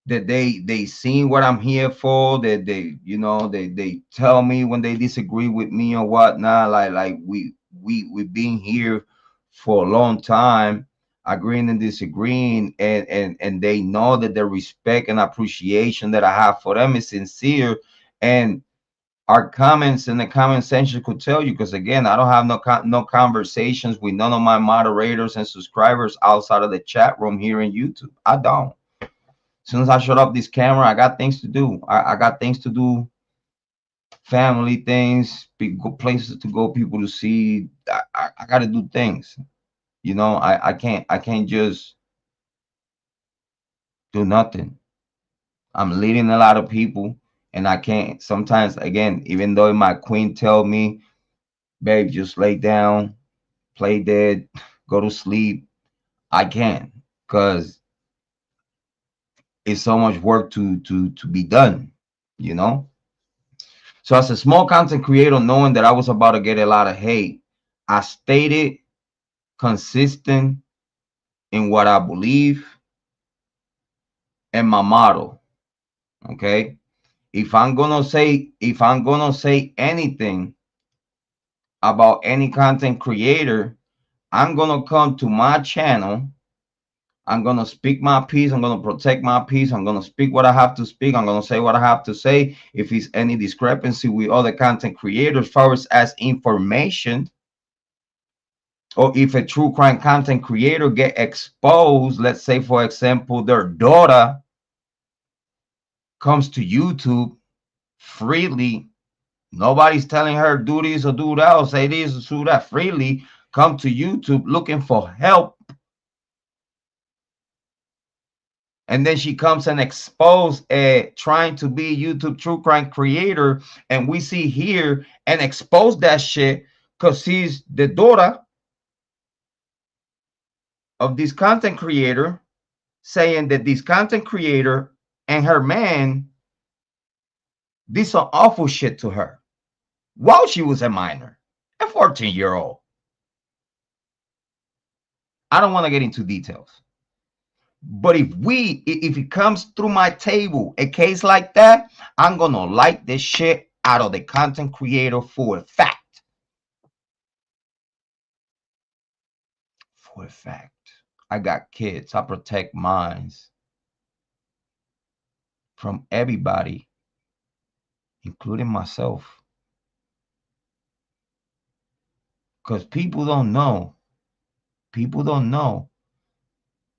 that they seen what I'm here for, that they tell me when they disagree with me or whatnot, like we've been here for a long time, agreeing and disagreeing, and they know that the respect and appreciation that I have for them is sincere. And our comments in the comment section could tell you, because again, I don't have no conversations with none of my moderators and subscribers outside of the chat room here in YouTube. I don't. As soon as I shut up this camera, I got things to do. I got things to do, family things, places to go, people to see. I got to do things. You know, I can't just do nothing. I'm leading a lot of people. And I can't sometimes, again, even though my queen tell me, babe, just lay down, play dead, go to sleep, I can't, because it's so much work to be done, you know. So as a small content creator, knowing that I was about to get a lot of hate, I stayed consistent in what I believe and my motto. Okay. If I'm gonna say anything about any content creator, I'm gonna come to my channel. I'm gonna speak my piece. I'm gonna protect my piece. I'm gonna speak what I have to speak. I'm gonna say what I have to say. If it's any discrepancy with other content creators, as far as information, or if a true crime content creator get exposed, let's say for example, their daughter comes to YouTube freely. Nobody's telling her do this or do that or say this or do that. Freely come to YouTube looking for help. And then she comes and expose trying to be a YouTube true crime creator. And we see here and expose that shit because she's the daughter of this content creator, saying that this content creator and her man did some awful shit to her while she was a minor, a 14-year-old. I don't want to get into details. But if it comes through my table, a case like that, I'm going to light this shit out of the content creator for a fact. For a fact. I got kids. I protect minds from everybody, including myself. Because people don't know. People don't know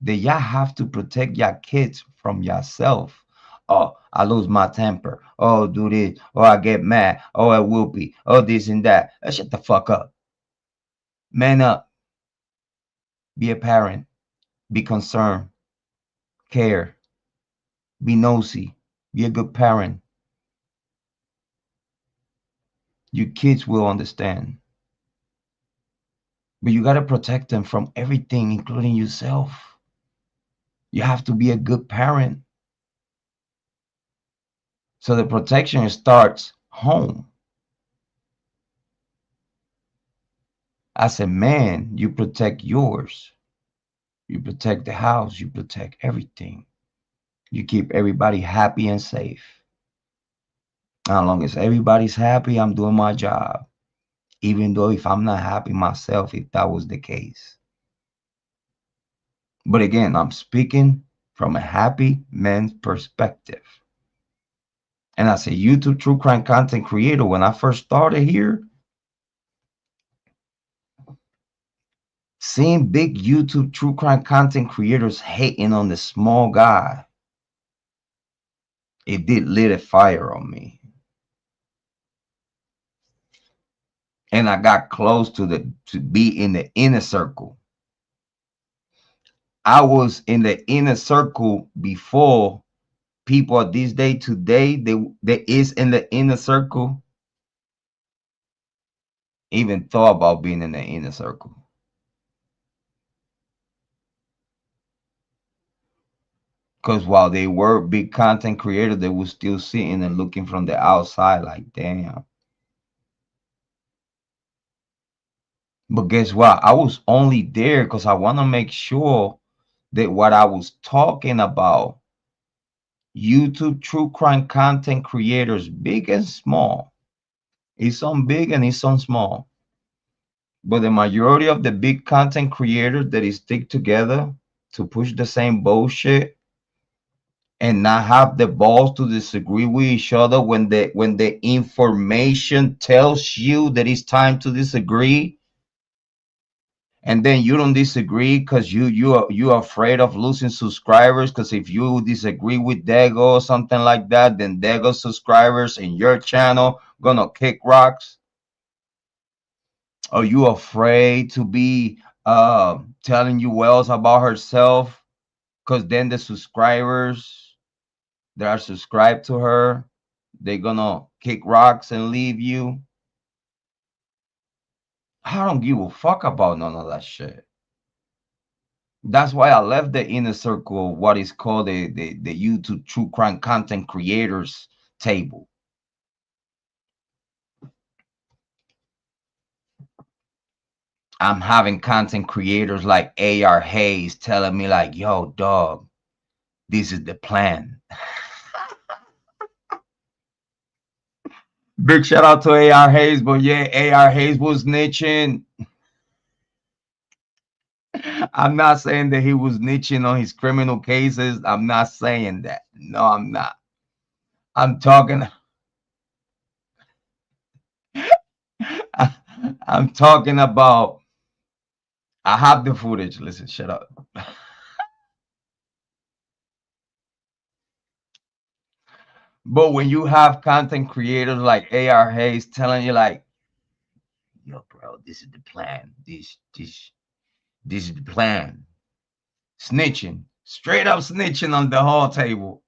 that y'all have to protect your kids from yourself. Oh, I lose my temper. Oh, do this. Oh, I get mad. Oh, I whoopee. Oh, this and that. Shut the fuck up. Man up. Be a parent. Be concerned. Care. Be nosy. Be a good parent. Your kids will understand. But you got to protect them from everything, including yourself. You have to be a good parent. So the protection starts home. As a man, you protect yours. You protect the house. You protect everything. You keep everybody happy and safe. As long as everybody's happy, I'm doing my job. Even though if I'm not happy myself, if that was the case. But again, I'm speaking from a happy man's perspective. And as a YouTube true crime content creator, when I first started here, seeing big YouTube true crime content creators hating on the small guy, it did lit a fire on me. And I got close to be in the inner circle. I was in the inner circle before people at this day today, they is in the inner circle, even thought about being in the inner circle. Because while they were big content creators, they were still sitting and looking from the outside like, damn. But guess what? I was only there because I want to make sure that what I was talking about, YouTube true crime content creators, big and small, it's some big and it's some small. But the majority of the big content creators that stick together to push the same bullshit and not have the balls to disagree with each other when the information tells you that it's time to disagree, and then you don't disagree because you're afraid of losing subscribers, because if you disagree with Dago or something like that, then Dago subscribers in your channel gonna kick rocks. Are you afraid to be telling Juelz about herself, because then the subscribers that are subscribed to her, they're gonna kick rocks and leave you? I don't give a fuck about none of that shit. That's why I left the inner circle of what is called the YouTube true crime content creators table. I'm having content creators like AR Hayes telling me like, yo, dog, this is the plan. Big shout out to AR Hayes, but yeah, AR Hayes was niching. I'm not saying that he was niching on his criminal cases. I'm not saying that. No, I'm not. I'm talking. I'm talking about. I have the footage. Listen, shut up. But when you have content creators like AR Hayes telling you like, yo, bro, this is the plan. This is the plan. Snitching, straight up snitching on the whole table.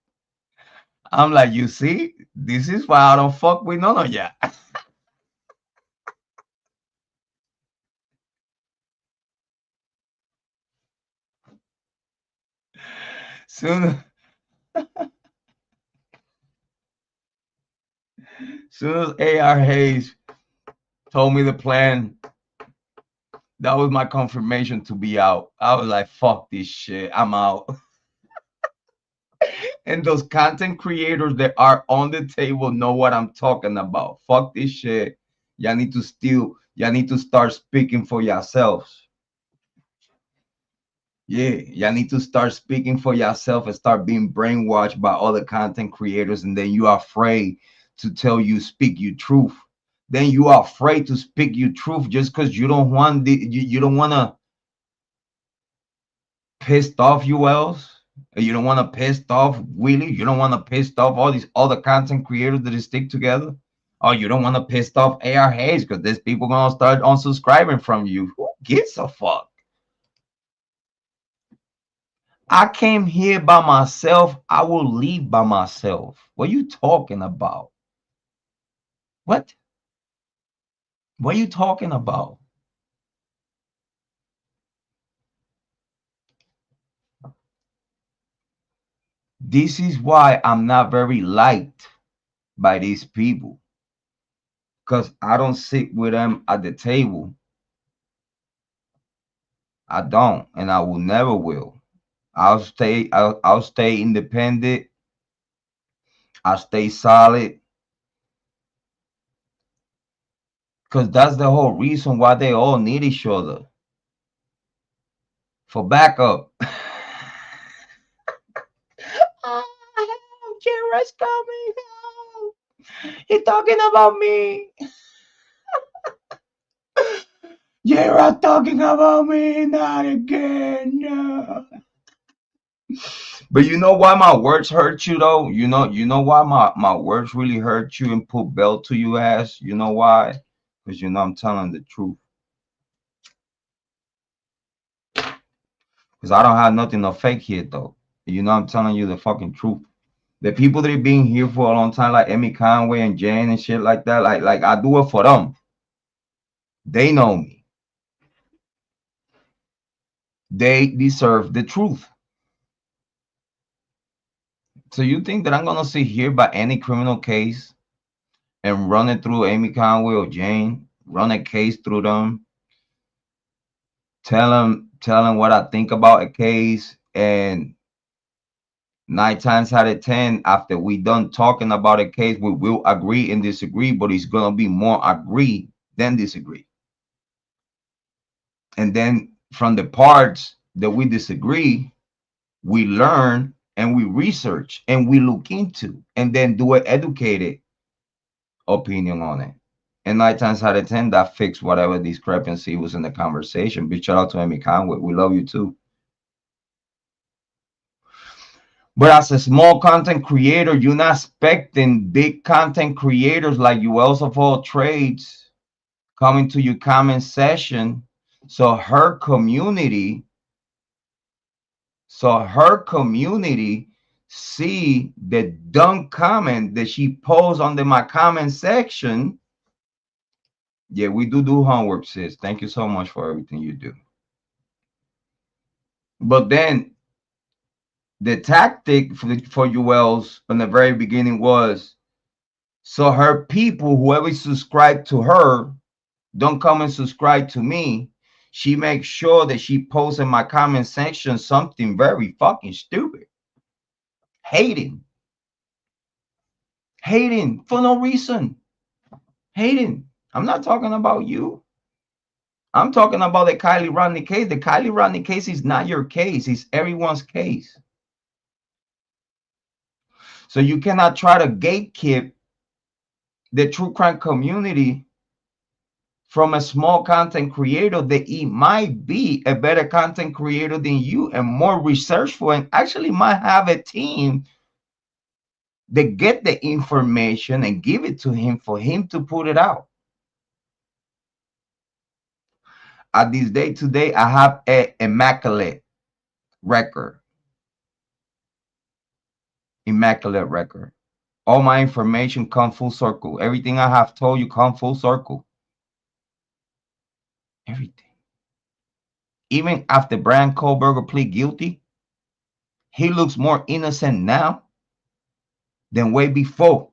I'm like, you see, this is why I don't fuck with none of ya. Soon, soon as AR Hayes told me the plan, that was my confirmation to be out. I was like, fuck this shit, I'm out. And those content creators that are on the table know what I'm talking about. Fuck this shit. Y'all need to start speaking for yourselves. Yeah, y'all need to start speaking for yourself and start being brainwashed by other content creators, and then you are afraid to speak your truth. Then you are afraid to speak your truth just because you don't want you don't want to piss off Juelz. You don't want to piss off Willy. You don't want to piss off all these other content creators that stick together. Or you don't want to piss off AR Hayes because there's people gonna start unsubscribing from you. Who gives a fuck? I came here by myself. I will leave by myself. What are you talking about? What? What are you talking about? This is why I'm not very liked by these people. Because I don't sit with them at the table. I don't, and I will never will. I'll stay independent. I'll stay solid. Because that's the whole reason why they all need each other. For backup. Juelz coming home. He's talking about me. You're talking about me, not again. No. But you know why my words hurt you though? You know why my words really hurt you and put belt to you ass? You know why? Because you know I'm telling the truth. Because I don't have nothing to fake here though. You know I'm telling you the fucking truth. The people that have been here for a long time, like Emmy Conway and Jane and shit like that, like I do it for them. They know me. They deserve the truth. So you think that I'm gonna sit here by any criminal case and run it through Amy Conway or Jane, run a case through them, tell them what I think about a case, and 9 times out of 10, after we done talking about a case, we will agree and disagree, but it's gonna be more agree than disagree. And then from the parts that we disagree, we learn and we research and we look into and then do an educated opinion on it. And 9 times out of 10, that fixed whatever discrepancy was in the conversation. Big shout out to Amy Conway. We love you too. But as a small content creator, you're not expecting big content creators like Juelz of all trades coming to your comment section. So her community see the dumb comment that she posts under my comment section. Yeah, we do homework, sis. Thank you so much for everything you do. But then the tactic for Juelz in the very beginning was, so her people, whoever subscribed to her, don't come and subscribe to me. She makes sure that she posts in my comment section something very fucking stupid. Hating for no reason. Hating. I'm not talking about you. I'm talking about the Kylie Rodney case. The Kylie Rodney case is not your case. It's everyone's case. So you cannot try to gatekeep the true crime community from a small content creator that it might be a better content creator than you and more researchful and actually might have a team They get the information and give it to him for him to put it out. At this day today, I have a immaculate record. Immaculate record. All my information come full circle. Everything I have told you come full circle. Everything. Even after Brian Kohlberger plead guilty, he looks more innocent now than way before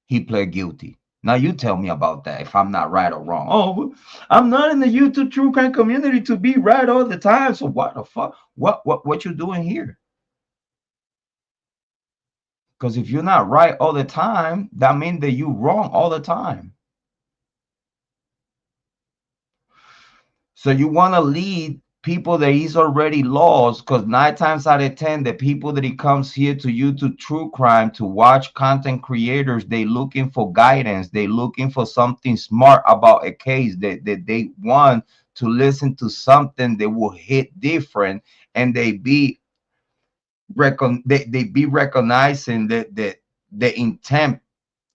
he pled guilty. Now you tell me about that if I'm not right or wrong. Oh, I'm not in the YouTube true crime community to be right all the time. So what the fuck? What you doing here? Because if you're not right all the time, that means that you're wrong all the time. So you want to lead people that he's already lost, because 9 times out of 10, the people that he comes here to YouTube true crime to watch content creators, they looking for guidance. They looking for something smart about a case that they want to listen to something that will hit different, and they be recognizing the intent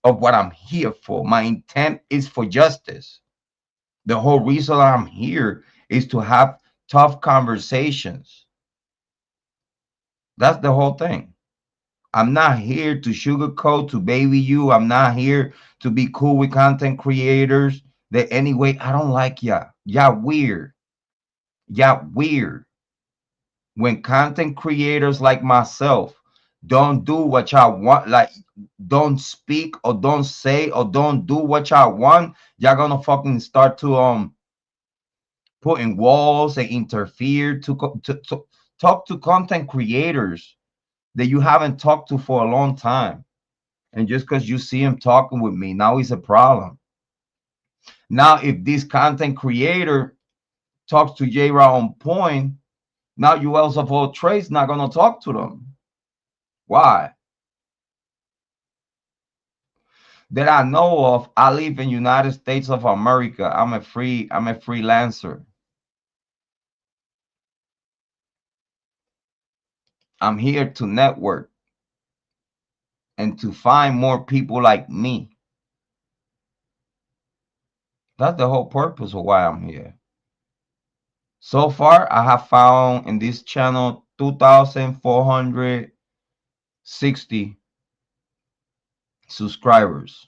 of what I'm here for. My intent is for justice. The whole reason I'm here is to have tough conversations. That's the whole thing. I'm not here to sugarcoat, to baby you. I'm not here to be cool with content creators that anyway, I don't like y'all. Y'all weird. Y'all weird. When content creators like myself don't do what y'all want, like don't speak or don't say or don't do what y'all want, y'all gonna fucking start to put in walls and interfere to talk to content creators that you haven't talked to for a long time. And just because you see him talking with me, now it's a problem. Now, if this content creator talks to J-Rod on point, now Juelz of all trades not gonna talk to them. Why? That I know of, I live in United States of America. I'm a freelancer. I'm here to network and to find more people like me. That's the whole purpose of why I'm here. So far, I have found in this channel 2,460 subscribers.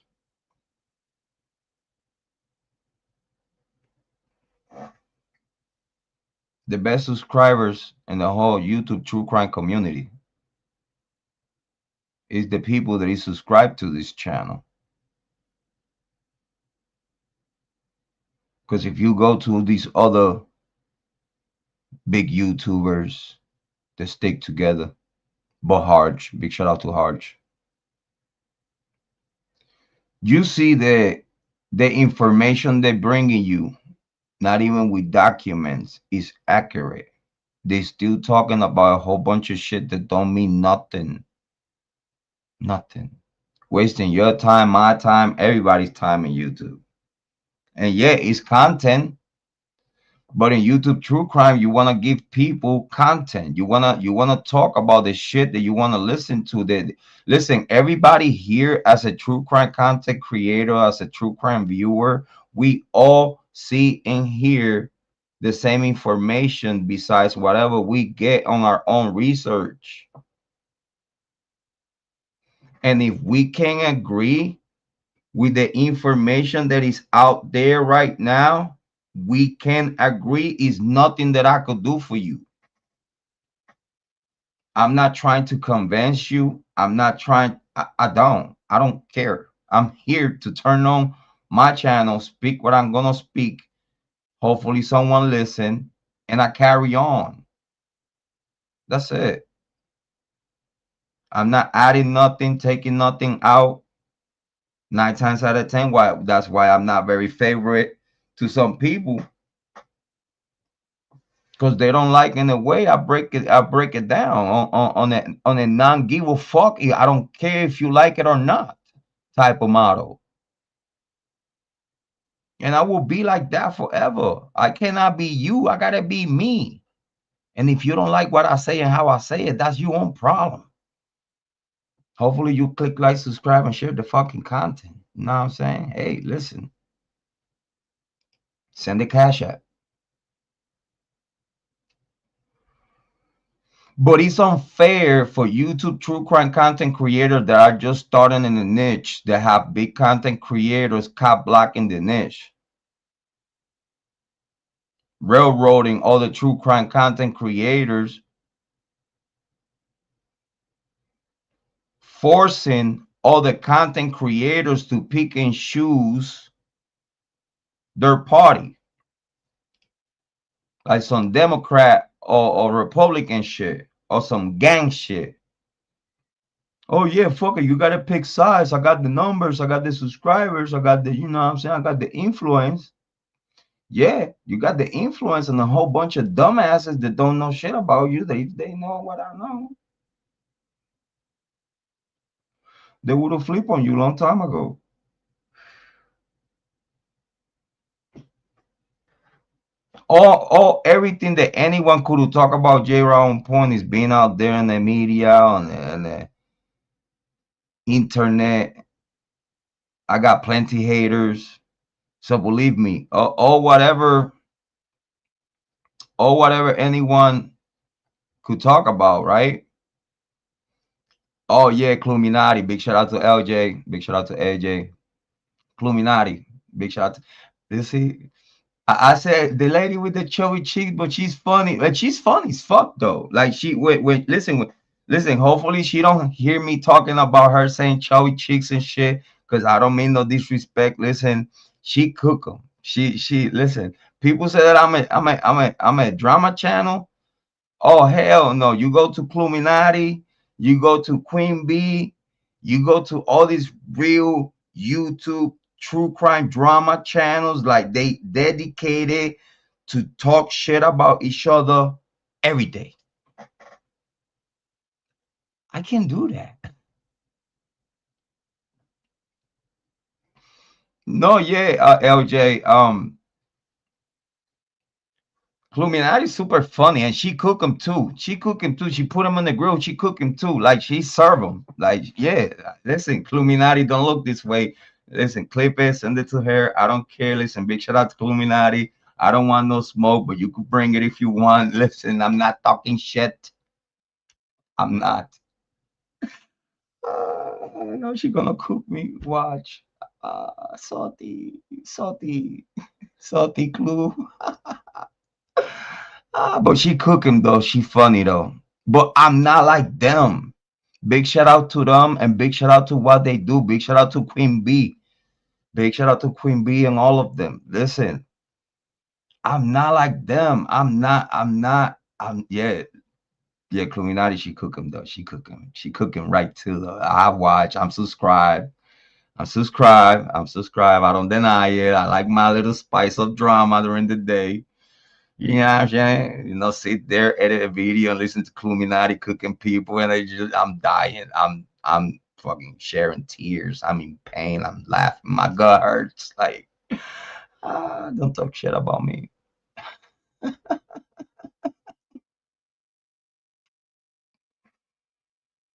The best subscribers in the whole YouTube true crime community is the people that is subscribed to this channel. Because if you go to these other big YouTubers that stick together, but Harge, big shout out to Harge, you see the information they're bringing you, not even with documents, is accurate. They still talking about a whole bunch of shit that don't mean nothing. Nothing. Wasting your time, my time, everybody's time in YouTube. And yeah, it's content, but in YouTube true crime, you want to give people content. You wanna talk about the shit that you want to listen to. Listen, everybody here as a true crime content creator, as a true crime viewer, we all see and hear the same information besides whatever we get on our own research. And if we can agree with the information that is out there right now, we can agree. Is nothing that I could do for you. I'm not trying to convince you. I'm not trying. I don't care. I'm here to turn on my channel, speak what I'm gonna speak. Hopefully someone listen, and I carry on. That's it. I'm not adding nothing, taking nothing out. 9 times out of 10, that's why I'm not very favorite to some people, because they don't like in a way I break it down on a non-give a fuck. I don't care if you like it or not type of model. And I will be like that forever. I cannot be you. I gotta be me. And if you don't like what I say and how I say it, that's your own problem. Hopefully you click like, subscribe, and share the fucking content. You know what I'm saying? Hey, listen. Send the cash app. But it's unfair for YouTube true crime content creators that are just starting in the niche that have big content creators cop blocking the niche, railroading all the true crime content creators, forcing all the content creators to pick and choose their party, like some Democrat or Republican shit or some gang shit. Oh yeah, fuck it, you gotta pick sides. I got the numbers, I got the subscribers, I got the, you know what I'm saying, I got the influence. Yeah, you got the influence and a whole bunch of dumbasses that don't know shit about you. They know what I know. They would have flipped on you a long time ago. All everything that anyone could talk about J-Rod on point is being out there in the media, on the internet. I got plenty haters. So believe me, or whatever anyone could talk about, right? Oh yeah, Cluminati. Big shout out to LJ. Big shout out to AJ. Cluminati. Big shout out to, you see. I said the lady with the chubby cheeks, but she's funny. Like she's funny as fuck though. Like she wait listen. Hopefully she don't hear me talking about her saying chubby cheeks and shit, because I don't mean no disrespect. Listen, she cook them. She listen. People say that I'm a drama channel. Oh hell no! You go to Cluminati, you go to Queen B, you go to all these real YouTube true crime drama channels, like they dedicated to talk shit about each other every day. I can't do that. No, yeah, LJ. Cluminati's super funny, and she cook them too. She cook them too. She put them on the grill. She cook them too. Like she serve them. Like yeah. Listen, Cluminati, don't look this way. Listen, clip it, send it to her. I don't care. Listen, big shout out to Cluminati. I don't want no smoke, but you could bring it if you want. Listen, I'm not talking shit. I'm not. I know she gonna cook me. Watch. Salty, salty clue. But she cook him though. She funny though. But I'm not like them. Big shout out to them and big shout out to what they do. Big shout out to Queen B. Big shout out to Queen B and all of them. Listen, I'm not like them. I'm yeah. Yeah, Cluminati, she cook him though. She cook him. She cook him right too though. I watch. I'm subscribed. I'm subscribed. I don't deny it. I like my little spice of drama during the day. You know what I'm saying? You know, sit there, edit a video, and listen to Cluminati cooking people, and I'm dying. I'm fucking sharing tears. I'm in pain. I'm laughing. My gut hurts. Like, don't talk shit about me.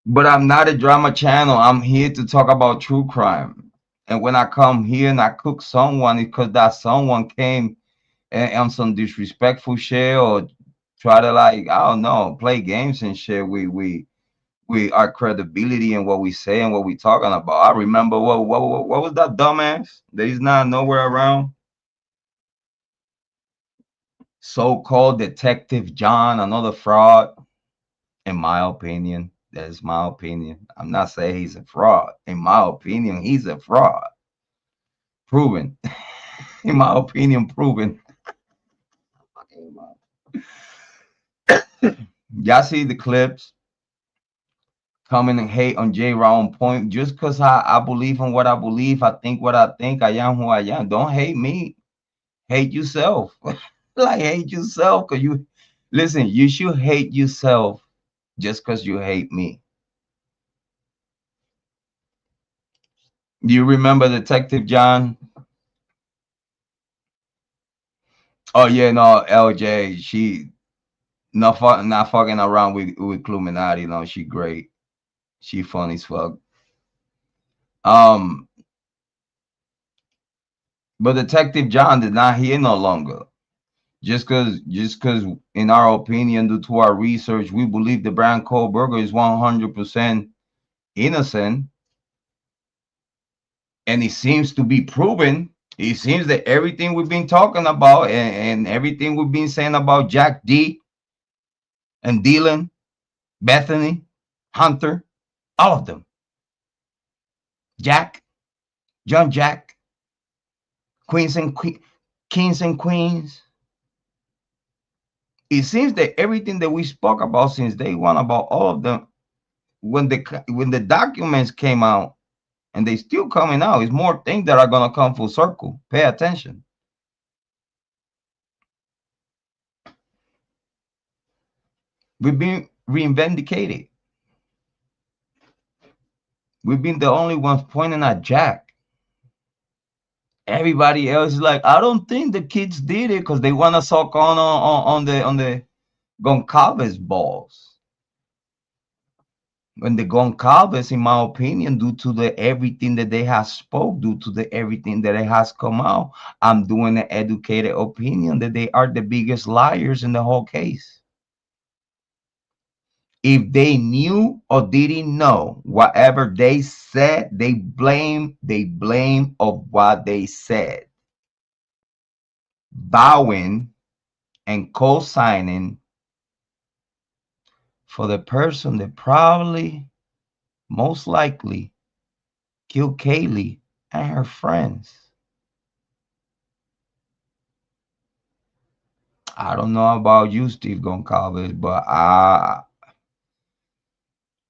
But I'm not a drama channel. I'm here to talk about true crime. And when I come here and I cook someone, it's because that someone came and on some disrespectful shit or try to, like, I don't know, play games and shit. We our credibility and what we say and what we talking about. I remember what was that dumbass that he's not nowhere around? So-called Detective John, another fraud. In my opinion, that is my opinion. I'm not saying he's a fraud. In my opinion, he's a fraud. Proven. In my opinion, proven. Y'all see the clips coming and hate on J-Rod on point just because I believe in what I believe. I think what I think. I am who I am. Don't hate me. Hate yourself. Like, hate yourself because you listen. You should hate yourself just because you hate me. Do you remember Detective John? Oh yeah, no, LJ. She not fucking around with Cluminati. No, she great. She funny as fuck. But Detective John did not hear no longer. Just cause in our opinion, due to our research, we believe the Brian Kohlberger is 100% innocent, and it seems to be proven. It seems that everything we've been talking about and everything we've been saying about Jack D and Dylan, Bethany, Hunter, all of them, Jack, John Jack, Kings and Queens. It seems that everything that we spoke about since day one about all of them, when the documents came out, and they still coming out, is more things that are gonna come full circle. Pay attention. We've been reinvindicated. We've been the only ones pointing at Jack. Everybody else is like, I don't think the kids did it because they want to suck on the Goncalves balls. When the Goncalves, in my opinion, due to the everything that they have spoke, due to the everything that it has come out, I'm doing an educated opinion that they are the biggest liars in the whole case. If they knew or didn't know, whatever they said, they blame of what they said. Bowing and co-signing for the person that probably, most likely, killed Kaylee and her friends. I don't know about you, Steve Goncalves, but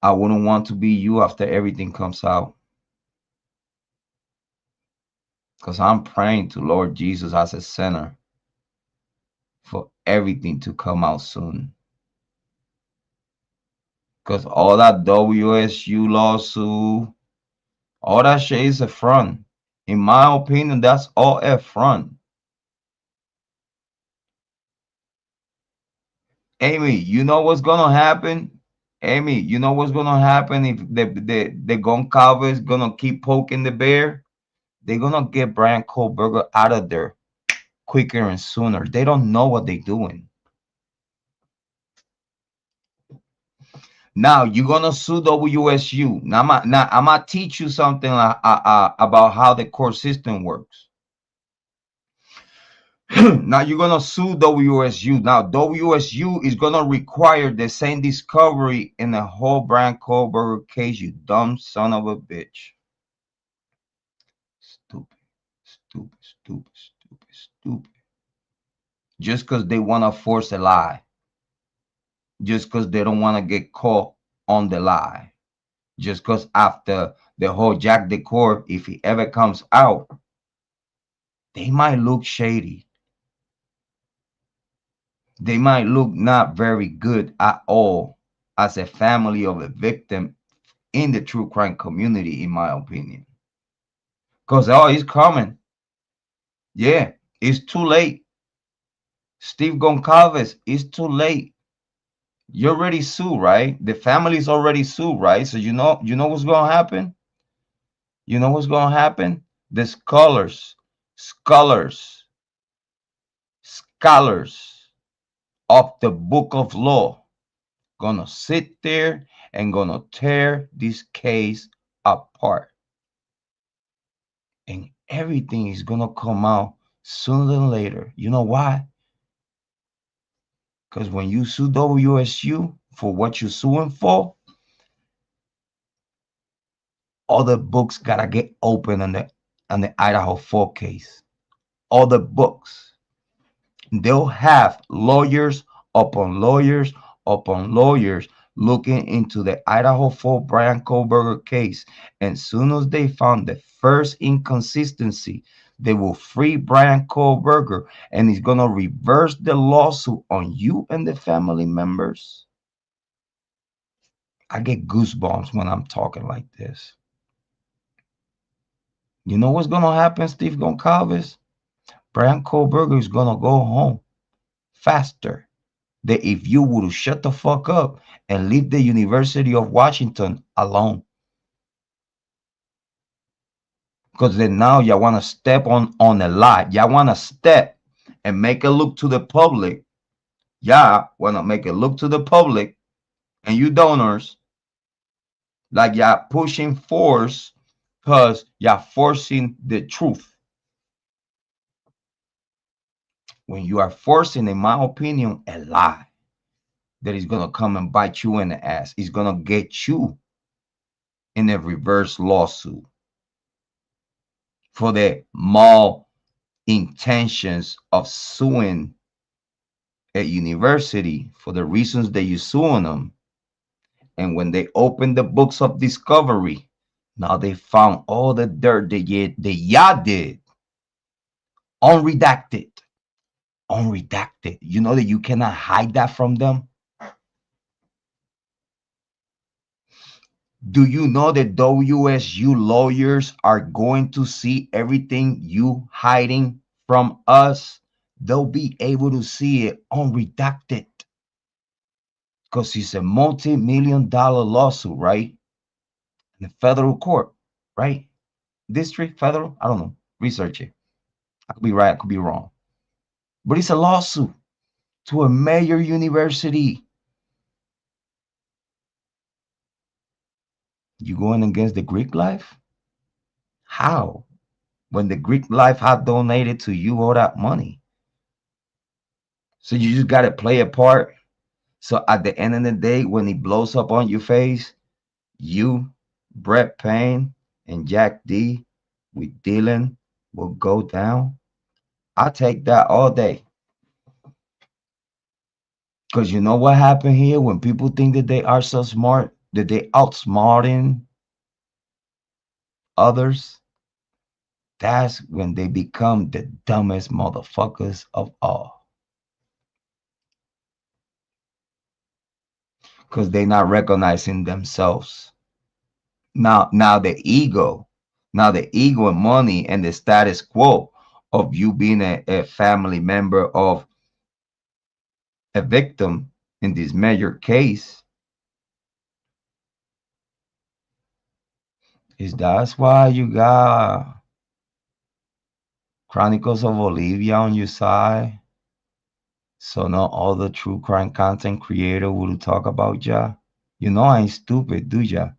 I wouldn't want to be you after everything comes out. Because I'm praying to Lord Jesus as a sinner for everything to come out soon. Because all that WSU lawsuit, all that shit is a front. In my opinion, that's all a front. Amy, you know what's gonna happen? Amy, you know what's gonna happen if the Goncalves is gonna keep poking the bear? They're gonna get Brian Kohlberger out of there quicker and sooner. They don't know what they're doing. Now you're gonna sue WSU. Now I'm gonna teach you something about how the court system works. Now you're gonna sue WSU. Now WSU is gonna require the same discovery in the whole Brian Kohlberger case. You dumb son of a bitch. Stupid, stupid, stupid, stupid, stupid. Just because they want to force a lie. Just because they don't want to get caught on the lie. Just because after the whole Jack Decor, if he ever comes out, they might look shady. They might look not very good at all as a family of a victim in the true crime community, in my opinion. Because, oh, he's coming. Yeah, it's too late. Steve Goncalves, it's too late. You already sued, right? The family's already sued, right? So you know what's going to happen? You know what's going to happen? The scholars of the book of law gonna sit there and gonna tear this case apart, and everything is gonna come out sooner than later. You know why? Because when you sue WSU for what you're suing for, all the books gotta get open on the Idaho 4 case. All the books. They'll have lawyers upon lawyers upon lawyers looking into the Idaho 4 Brian Kohlberger case. And as soon as they found the first inconsistency, they will free Brian Kohlberger, and he's going to reverse the lawsuit on you and the family members. I get goosebumps when I'm talking like this. You know what's going to happen, Steve Goncalves? Brian Kohlberger is going to go home faster that if you would shut the fuck up and leave the University of Washington alone. Because then now y'all want to step on a lie. Y'all want to step and make it look to the public. Y'all want to make it look to the public and you donors like y'all pushing force because y'all forcing the truth. When you are forcing, in my opinion, a lie that is going to come and bite you in the ass, it's going to get you in a reverse lawsuit for the mal intentions of suing a university for the reasons that you suing them. And when they opened the books of discovery, now they found all the dirt that y'all did unredacted. Unredacted. You know that you cannot hide that from them. Do you know that WSU lawyers are going to see everything you hiding from us? They'll be able to see it unredacted because it's a multi-million-dollar lawsuit, right? In the federal court, right? District, federal, I don't know. Research it. I could be right, I could be wrong. But it's a lawsuit to a major university. You going against the Greek life? How? When the Greek life had donated to you all that money. So you just got to play a part. So at the end of the day, when it blows up on your face, you, Brett Payne, and Jack D with Dylan will go down. I take that all day. Because you know what happened here when people think that they are so smart, that they outsmarting others? That's when they become the dumbest motherfuckers of all. Because they're not recognizing themselves. Now the ego and money and the status quo of you being a family member of a victim in this major case is that's why you got Chronicles of Olivia on your side. So not all the true crime content creator will talk about ya. You know I ain't stupid, do ya?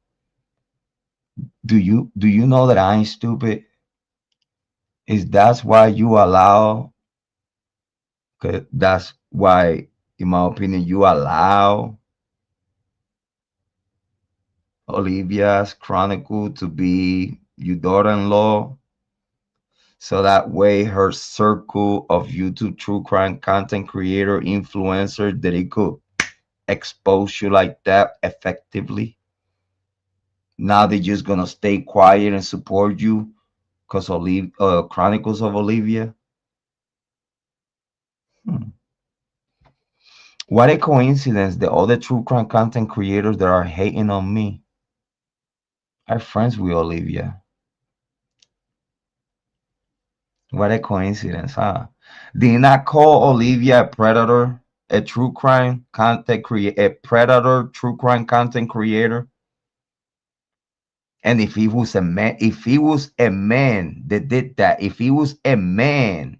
Do you know that I ain't stupid? Is that's why you allow? Cause that's why, in my opinion, you allow Olivia's Chronicle to be your daughter-in-law. So that way her circle of YouTube true crime content creator influencer that it could expose you like that effectively. Now they're just gonna stay quiet and support you because Chronicles of Olivia. What a coincidence that all the true crime content creators that are hating on me are friends with Olivia. What a coincidence, huh? Did I call Olivia a predator, a true crime content creator, a predator true crime content creator? And if he was a man, that did that, if he was a man,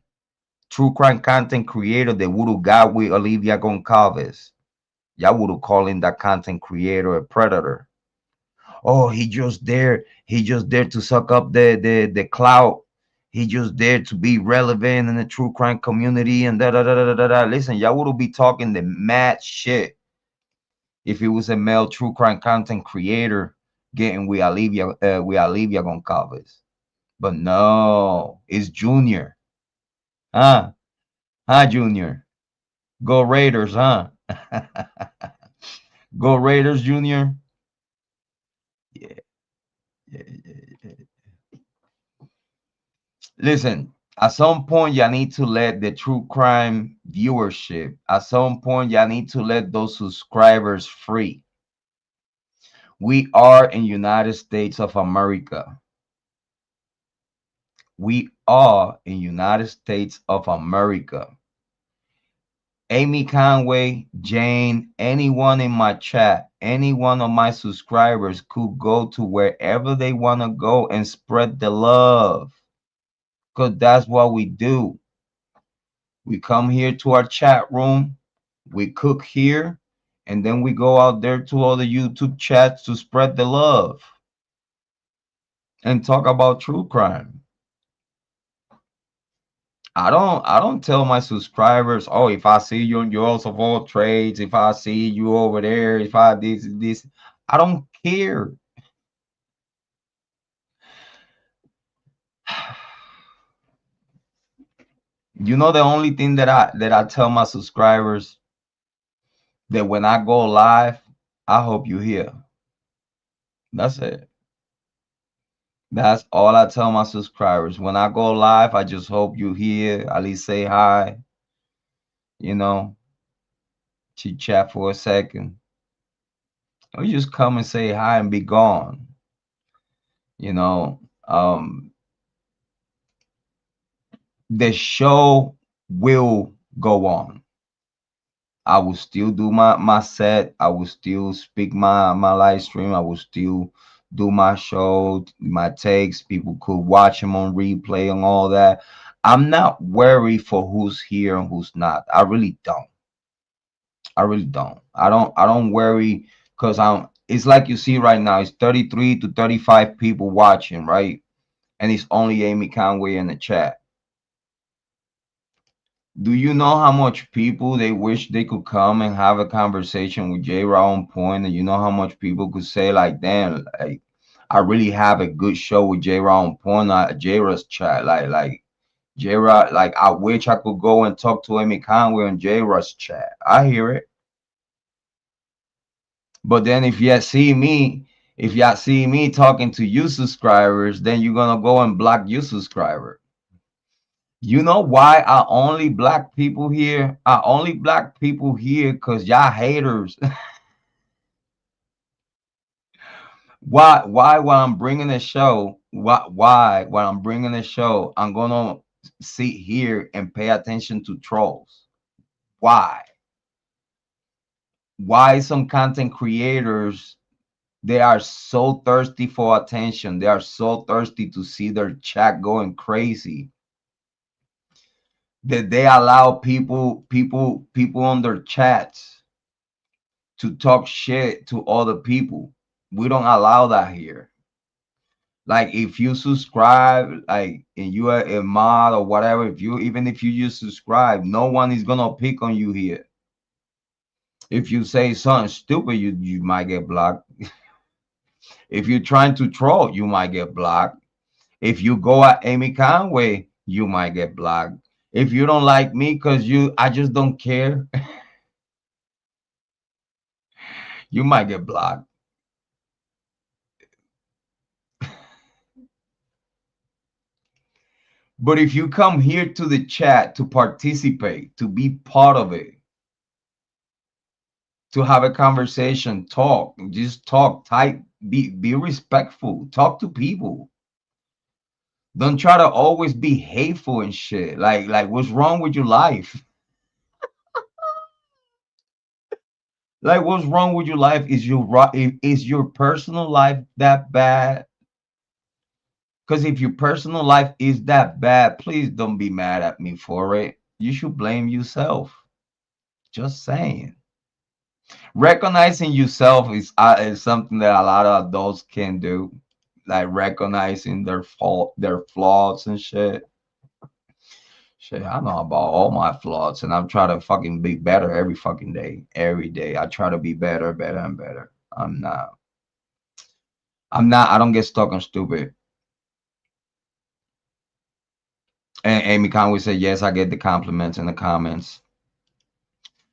true crime content creator that would have got with Olivia Goncalves, y'all would have called him that content creator a predator. Oh, he just there to suck up the clout. He just there to be relevant in the true crime community and da da da da da da. Listen, y'all would be talking the mad shit if he was a male true crime content creator getting with Olivia Goncalves. But no, it's Junior. Huh? Junior? Go Raiders, huh? Go Raiders, Junior. Yeah. Listen, at some point, y'all need to let the true crime viewership, at some point, y'all need to let those subscribers free. We are in United States of America. We are in United States of America. Amy Conway, Jane, anyone in my chat, any one of my subscribers could go to wherever they want to go and spread the love. Because that's what we do. We come here to our chat room, we cook here, and then we go out there to all the YouTube chats to spread the love and talk about true crime. I don't tell my subscribers, oh, if I see you on Juelz of all trades, if I see you over there, if I this, I don't care. You know, the only thing that I tell my subscribers, that when I go live, I hope you here. That's it. That's all I tell my subscribers. When I go live, I just hope you here, at least say hi, you know, chit chat for a second. Or you just come and say hi and be gone. You know, the show will go on. I will still do my set. I will still speak my live stream. I will still do my show, my takes. People could watch them on replay and all that. I'm not worried for who's here and who's not. I really don't. I really don't. I don't worry, because it's like you see right now, it's 33 to 35 people watching, right? And it's only Amy Conway in the chat. Do you know how much people they wish they could come and have a conversation with J-Rod on point? And you know how much people could say, like, damn, like, I really have a good show with J-Rod on point, J-Rod's chat. Like J-Rod, like, I wish I could go and talk to Amy Conway on J-Rod's chat. I hear it. But then if y'all see me talking to you subscribers, then you're gonna go and block you subscriber. You know why I only black people here? I only black people here because y'all haters. Why when I'm bringing a show, why when I'm bringing a show, I'm gonna sit here and pay attention to trolls? Why some content creators, they are so thirsty for attention, they are so thirsty to see their chat going crazy, that they allow people on their chats to talk shit to other people. We don't allow that here. Like, if you subscribe, like, and you are a mod or whatever, even if you just subscribe, no one is gonna pick on you here. If you say something stupid, you might get blocked. If you're trying to troll, you might get blocked. If you go at Amy Conway, you might get blocked. If you don't like me because I just don't care, you might get blocked. But if you come here to the chat to participate, to be part of it, to have a conversation, talk, just talk, type, be respectful, talk to people. Don't try to always be hateful and shit. Like what's wrong with your life? Like, what's wrong with your life? Is your personal life that bad? Because if your personal life is that bad, please don't be mad at me for it. You should blame yourself. Just saying. Recognizing yourself is something that a lot of adults can do, like recognizing their flaws and shit. Shit, I know about all my flaws, and I'm trying to fucking be better every fucking day. Every day, I try to be better and better. I'm not. I don't get stuck on stupid. And Amy Conway said, yes, I get the compliments in the comments.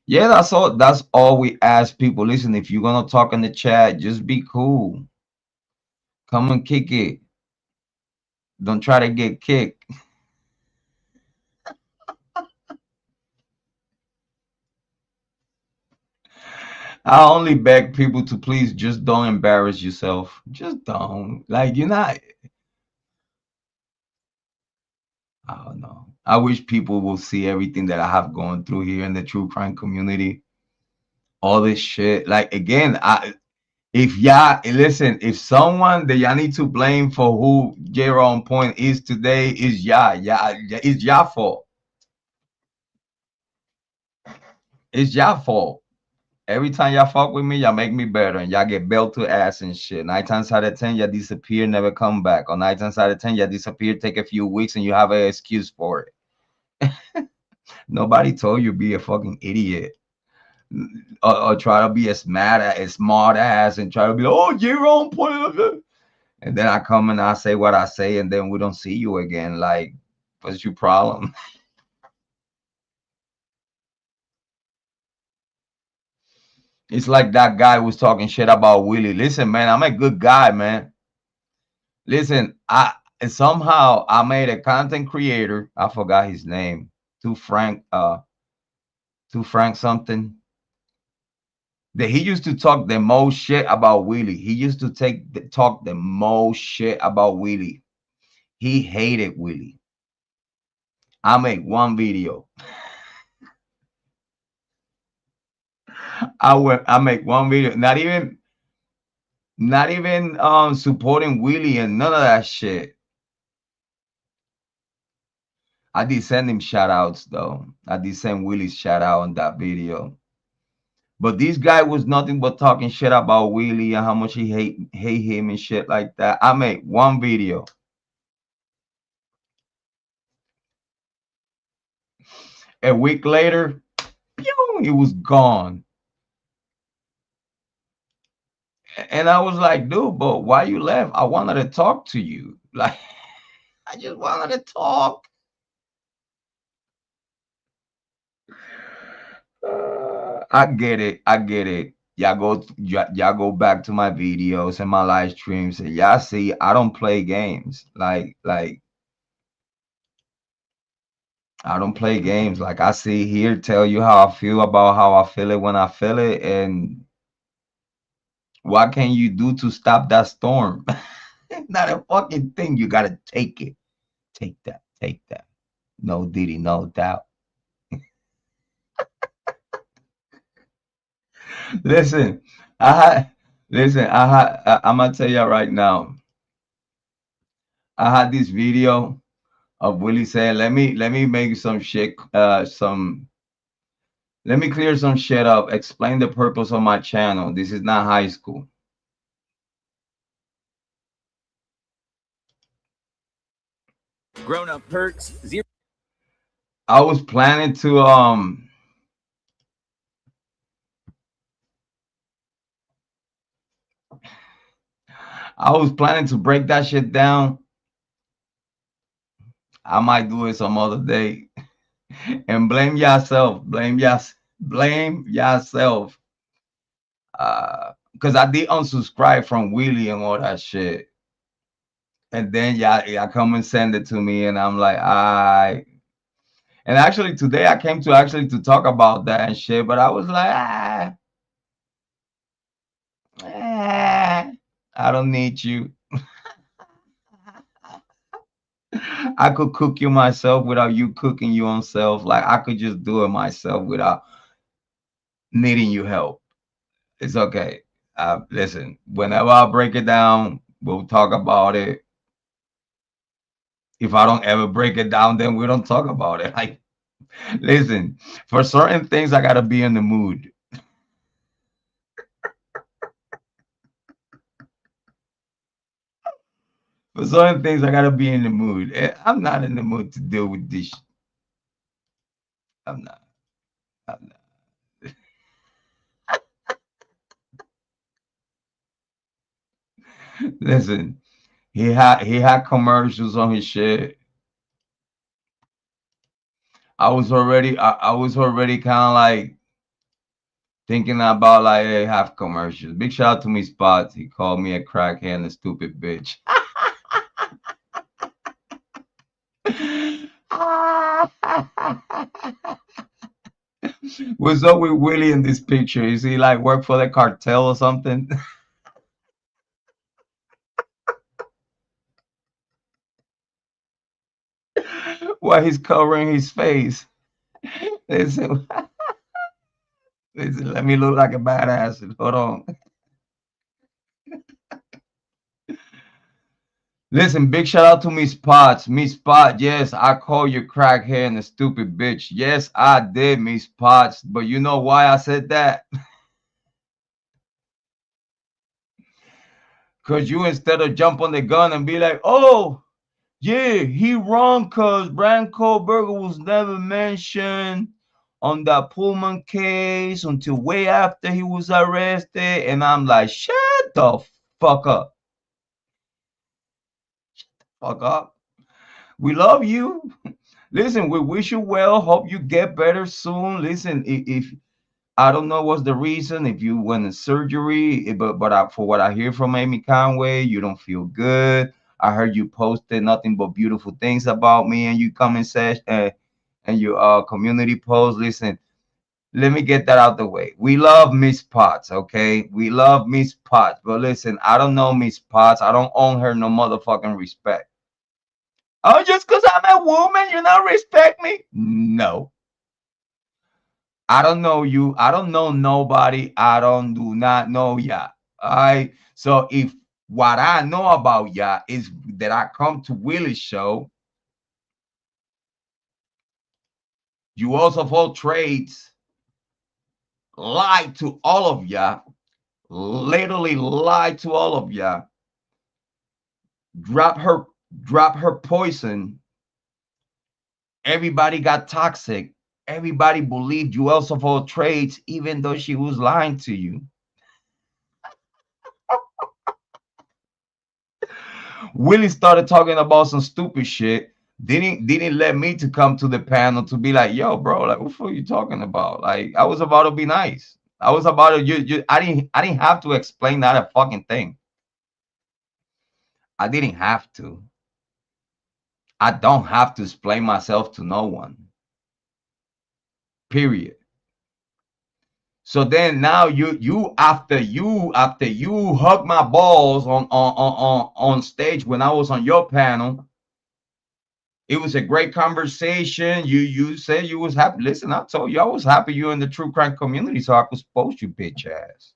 Yeah, that's all we ask people. Listen, if you're gonna talk in the chat, just be cool. Come and kick it. Don't try to get kicked. I only beg people to please just don't embarrass yourself. Just don't. Like, you're not. I don't know. I wish people will see everything that I have gone through here in the true crime community. All this shit. Like again, if y'all listen, if someone that y'all need to blame for who J-Ro on point is today is y'all, it's y'all fault. It's y'all fault. Every time y'all fuck with me, y'all make me better, and y'all get belt to ass and shit. 9 times out of 10, y'all disappear, never come back. Or 9 times out of 10, y'all disappear, take a few weeks, and you have an excuse for it. Nobody told you be a fucking idiot. Or try to be a smart ass and try to be, oh, you're on point. And then I come and I say what I say, and then we don't see you again. Like, what's your problem? It's like that guy was talking shit about Willie. Listen, man, I'm a good guy, man. Listen, I somehow I made a content creator. I forgot his name. To Frank something. That he used to talk the most shit about Willie. He used to talk the most shit about Willie. He hated Willie. I made one video. I make one video, not even supporting Willie and none of that shit. I did send him shout outs though. I did send Willie's shout out on that video. But this guy was nothing but talking shit about Willie and how much he hate him and shit like that. I made one video. A week later, pew, it was gone. And I was like, dude, but why you left? I wanted to talk to you. Like, I just wanted to talk. I get it. I get it. Y'all go back to my videos and my live streams, and y'all see I don't play games. Like I don't play games. Like I see here, tell you how I feel about how I feel it when I feel it, and what can you do to stop that storm? Not a fucking thing. You gotta take it. Take that. Take that. No Diddy, no doubt. Listen, I'm gonna tell you right now. I had this video of Willie saying, let me make some shit, let me clear some shit up, explain the purpose of my channel. This is not high school. Grown up perks, zero. I was planning to break that shit down. I might do it some other day. And blame yourself. Blame yourself. Because I did unsubscribe from Willie and all that shit. And then y'all come and send it to me, and I'm like, and actually today I came to talk about that and shit, but I was like, I don't need you. I could cook you myself without you cooking your own self. Like I could just do it myself without needing your help. It's okay. Listen, whenever I break it down, we'll talk about it. If I don't ever break it down, then we don't talk about it. Like, listen, for certain things, I gotta be in the mood. For certain things, I gotta be in the mood. I'm not in the mood to deal with this. I'm not. Listen, he had commercials on his shit. I was already kind of like thinking about like, hey, have commercials. Big shout out to me Spots. He called me a crackhead and a stupid bitch. What's up with Willie in this picture? Is he like work for the cartel or something? while he's covering his face. Listen, listen, let me look like a badass. Hold on. Listen, big shout out to Miss Potts. Miss Potts, yes, I call you crackhead and a stupid bitch. Yes, I did, Miss Potts. But you know why I said that? Because you, instead of jump on the gun and be like, oh, yeah, he wrong because Brian Kohlberger was never mentioned on that Pullman case until way after he was arrested. And I'm like, shut the fuck up. Fuck up. We love you. Listen, we wish you well. Hope you get better soon. Listen, if I don't know what's the reason, if you went in surgery, but for what I hear from Amy Conway, you don't feel good. I heard you posted nothing but beautiful things about me, and you comment section and your community post. Listen, let me get that out the way. We love Miss Potts, okay? We love Miss Potts, but listen, I don't know Miss Potts. I don't own her no motherfucking respect. Oh, just because I'm a woman, you don't respect me? No. I don't know you. I don't know nobody. I do not know ya. All right. So if what I know about ya is that I come to Willy'S show, you also for trades, lie to all of ya, literally lie to all of ya, drop her poison. Everybody got toxic. Everybody believed Juelz of all trades, even though she was lying to you. Willie started talking about some stupid shit. Didn't let me to come to the panel to be like, yo, bro, like, what the fuck are you talking about? Like, I was about to be nice. I was about to I didn't have to explain that a fucking thing. I didn't have to. I don't have to explain myself to no one. Period. So then now you after you hug my balls on stage when I was on your panel, it was a great conversation. You said you was happy. Listen, I told you I was happy you're in the true crime community, so I could post you, bitch ass.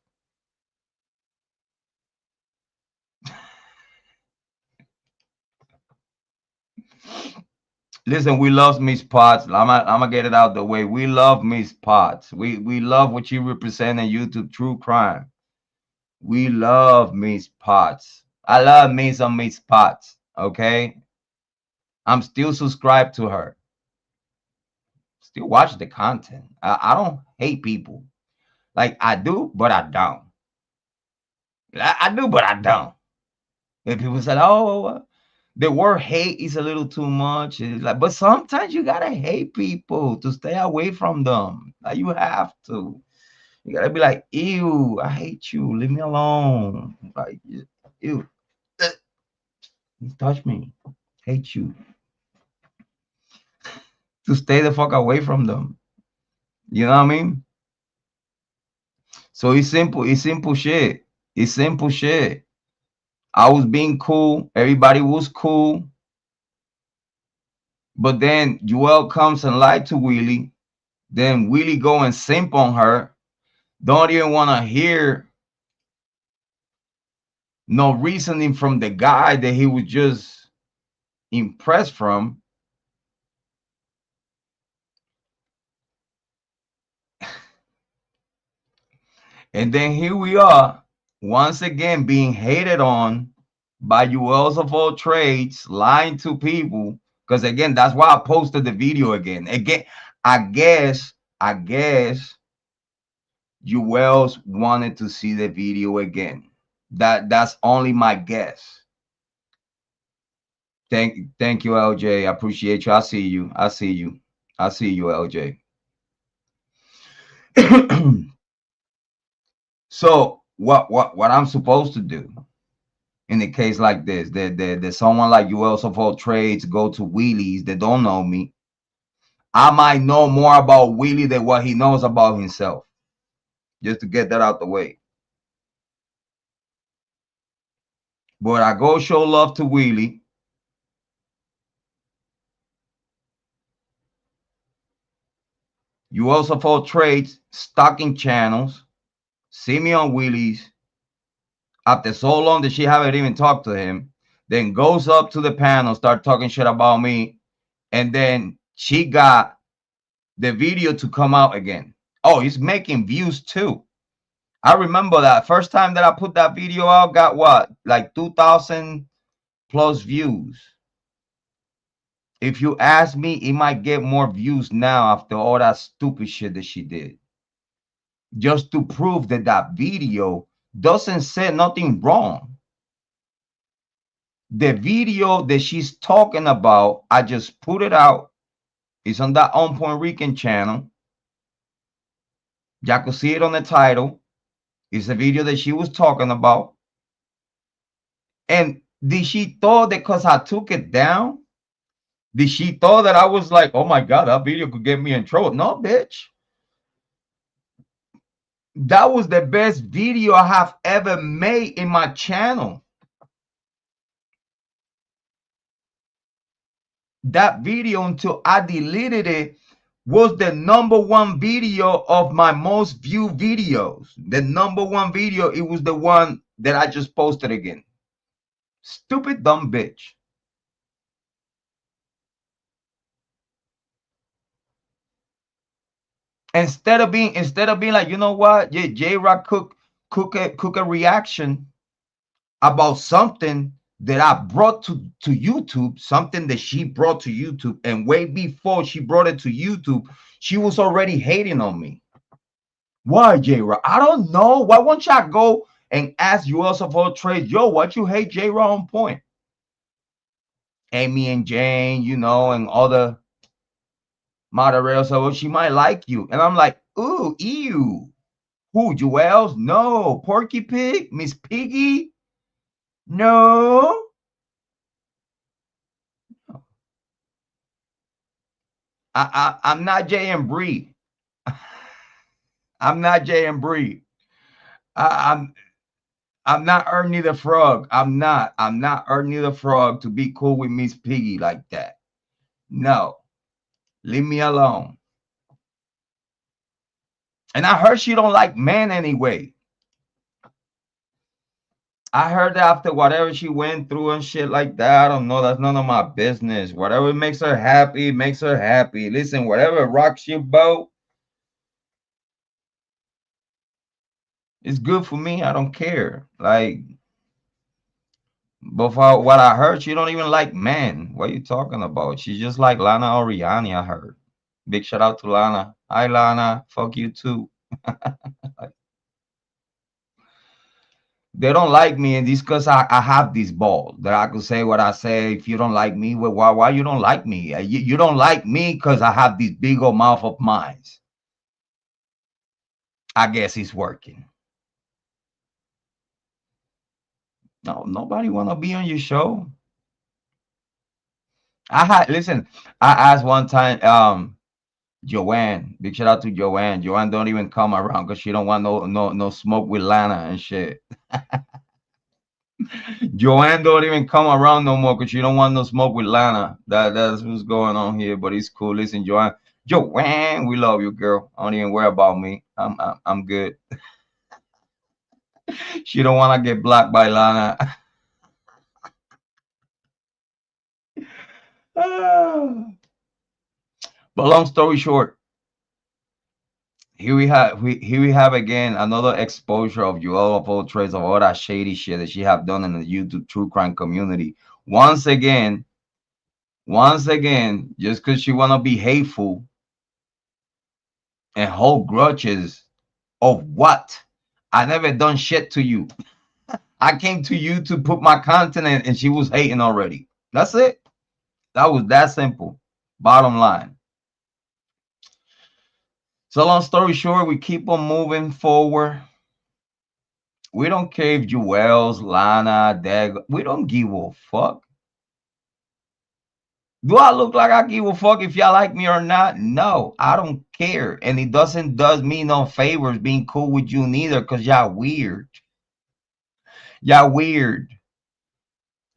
Listen, we love Miss Potts. I'm gonna get it out the way. We love Miss Potts. We love what you represent in YouTube true crime. We love Miss Potts. I love me some Miss Potts. Okay, I'm still subscribed to her. Still watch the content. I don't hate people. Like I do, but I don't. I do, but I don't. If people say, "Oh, the word hate is a little too much," it's like, but sometimes you gotta hate people to stay away from them. Like you have to. You gotta be like, "Ew, I hate you. Leave me alone." Like, ew, touch me. Hate you. To stay the fuck away from them. You know what I mean? So it's simple. It's simple shit. It's simple shit. I was being cool. Everybody was cool. But then Juelz comes and lied to Willie. Then Willie go and simp on her. Don't even want to hear no reasoning from the guy that he was just impressed from. And then here we are, once again being hated on by Juelz of all trades, lying to people. Because again, that's why I posted the video again. Again, I guess Juelz wanted to see the video again. That's only my guess. Thank you, LJ. I appreciate you. I see you, LJ. So what I'm supposed to do in a case like this, that someone like Juelz of all trades go to Willy'S that don't know me, I might know more about Willie than what he knows about himself. Just to get that out the way. But I go show love to Willie. You also follow trades, stocking channels, see me on Willy'S. After so long that she haven't even talked to him, then goes up to the panel, start talking shit about me, and then she got the video to come out again. Oh, he's making views too. I remember that first time that I put that video out, got what, like 2,000 plus views. If you ask me, it might get more views now after all that stupid shit that she did. Just to prove that that video doesn't say nothing wrong. The video that she's talking about, I just put it out. It's on that On Point Rican channel. Y'all could see it on the title. It's a video that she was talking about. And did she thought that because I took it down, did she thought that I was like, oh my God, that video could get me in trouble? No, bitch. That was the best video I have ever made in my channel. That video, until I deleted it, was the #1 video of my most viewed videos. The #1 video, it was the one that I just posted again. Stupid dumb bitch. Instead of being like, you know what, yeah, J-Rock cook a reaction about something that I brought to YouTube, something that she brought to YouTube, and way before she brought it to YouTube, she was already hating on me. Why, J-Rock? I don't know. Why won't y'all go and ask Juelz of all trades, yo, what you hate J-Rock on point? Amy and Jane, you know, and other moderators, so she might like you. And I'm like, ooh, ew. Who, Juelz? No. Porky Pig? Miss Piggy? No. I'm not Jay and Bree. I'm not Jay and Bree. I'm not Ernie the Frog. I'm not Ernie the Frog to be cool with Miss Piggy like that. No. Leave me alone. And I heard she don't like men anyway. I heard that after whatever she went through and shit like that. I don't know. That's none of my business. Whatever makes her happy, makes her happy. Listen, whatever rocks your boat, it's good for me. I don't care. Like, but for what I heard, she don't even like men. What are you talking about? She just like Lana Oriani, I heard. Big shout out to Lana. Hi, Lana. Fuck you too. They don't like me, and this because I have this ball that I could say what I say. If you don't like me, well, why you don't like me? You don't like me because I have this big old mouth of mine. I guess it's working. No, nobody want to be on your show. Listen, I asked one time, Joanne, big shout out to Joanne. Joanne don't even come around because she don't want no smoke with Lana and shit. Joanne don't even come around no more because she don't want no smoke with Lana. That's what's going on here. But it's cool. Listen, Joanne, we love you, girl. Don't even worry about me. I'm good. She don't want to get blocked by Lana. But long story short, here we have again another exposure of Juelz of all trades, of all that shady shit that she have done in the YouTube true crime community. Once again, just because she wanna be hateful and hold grudges of what? I never done shit to you. I came to you to put my content in, and she was hating already. That's it. That was that simple. Bottom line. So long story short, we keep on moving forward. We don't care if Juelz, Lana, Dag. We don't give a fuck. Do I look like I give a fuck if y'all like me or not? No, I don't care. And it does me no favors being cool with you neither, because y'all weird. Y'all weird.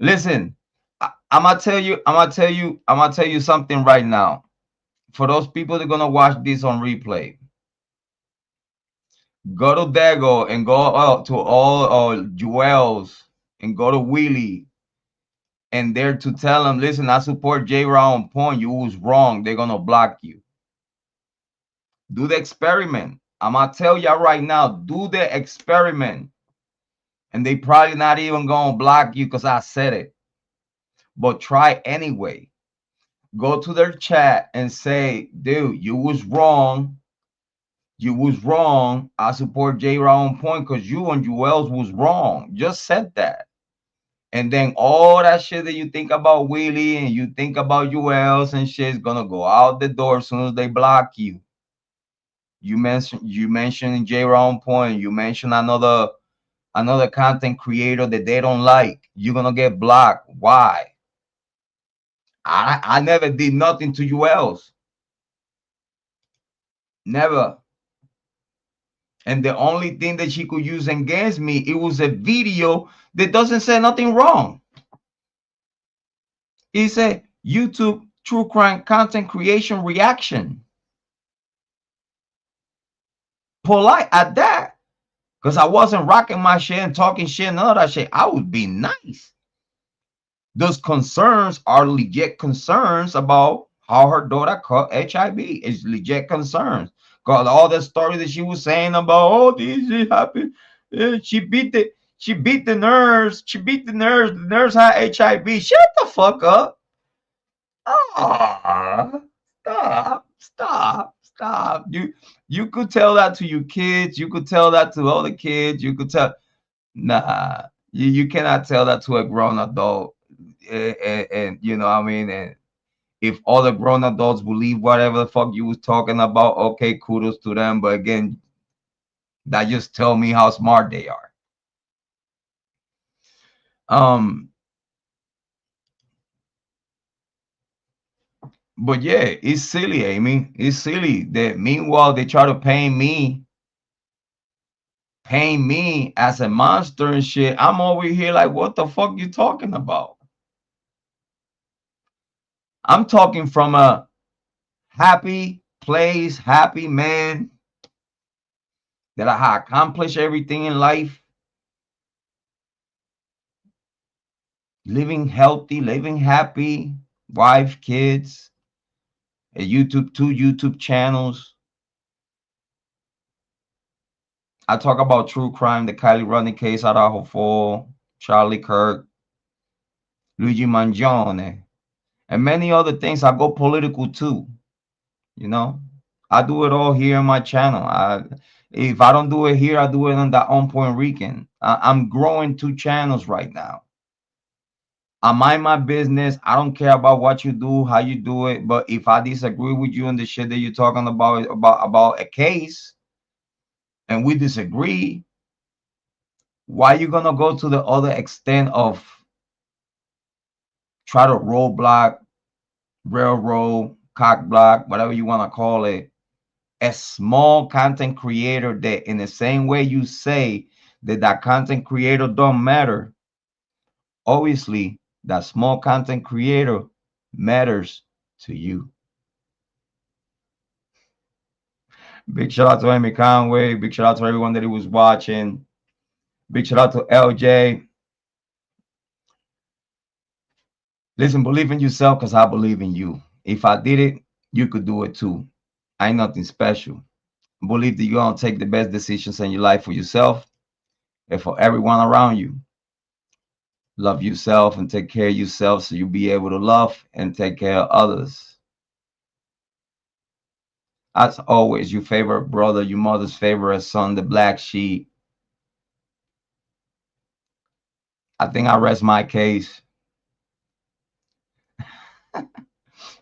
Listen, I'm gonna tell you something right now. for those people that are gonna watch this on replay, go to Dago and go to all Juelz and go to Willy, and there to tell them, listen, I support J-Rod on point. You was wrong. They're gonna block you. Do the experiment. I'm gonna tell y'all right now, do the experiment. And they probably not even gonna block you because I said it. But try anyway. Go to their chat and say, dude, you was wrong. You was wrong. I support J-Rod on point because you and Juelz was wrong. Just said that. And then all that shit that you think about Willy and you think about Juelz and shit is gonna go out the door as soon as they block you. You mentioned J-Rod on point. You mentioned another content creator that they don't like. You're gonna get blocked. Why? I never did nothing to Juelz. Never. And the only thing that she could use against me, it was a video that doesn't say nothing wrong. It said YouTube true crime content creation reaction. Polite at that. Because I wasn't rocking my shit and talking shit and all that shit. I would be nice. Those concerns are legit concerns about how her daughter caught HIV. It's legit concerns. Because all the story that she was saying about, oh, this is happened. She beat the nurse. She beat the nurse. The nurse had HIV. Shut the fuck up. Ah, stop. You could tell that to your kids. You could tell that to other kids. You could tell. Nah, you cannot tell that to a grown adult. And you know what I mean? And if other grown adults believe whatever the fuck you was talking about, okay, kudos to them. But again, that just tell me how smart they are. But yeah, it's silly, Amy. It's silly that meanwhile they try to paint me as a monster and shit. I'm over here like, what the fuck you talking about? I'm talking from a happy place, happy man, that I have accomplished everything in life. Living healthy, living happy, wife, kids, two YouTube channels. I talk about true crime, the Kylie Rodney case, Idaho 4, Charlie Kirk, Luigi Mangione, and many other things. I go political too. You know, I do it all here on my channel. If I don't do it here, I do it on that On Point Rican. I'm growing 2 channels right now. I mind my business. I don't care about what you do, how you do it. But if I disagree with you and the shit that you're talking about a case, and we disagree, why you gonna go to the other extent of try to roadblock, railroad, cock block, whatever you want to call it, a small content creator that in the same way you say that content creator don't matter, obviously that small content creator matters to you. Big shout out to Amy Conway. Big shout out to everyone that was watching. Big shout out to LJ. Listen, believe in yourself because I believe in you. If I did it, you could do it too. I ain't nothing special. Believe that you're going to take the best decisions in your life for yourself and for everyone around you. Love yourself and take care of yourself so you'll be able to love and take care of others. As always, your favorite brother, your mother's favorite son, the black sheep. I think I rest my case.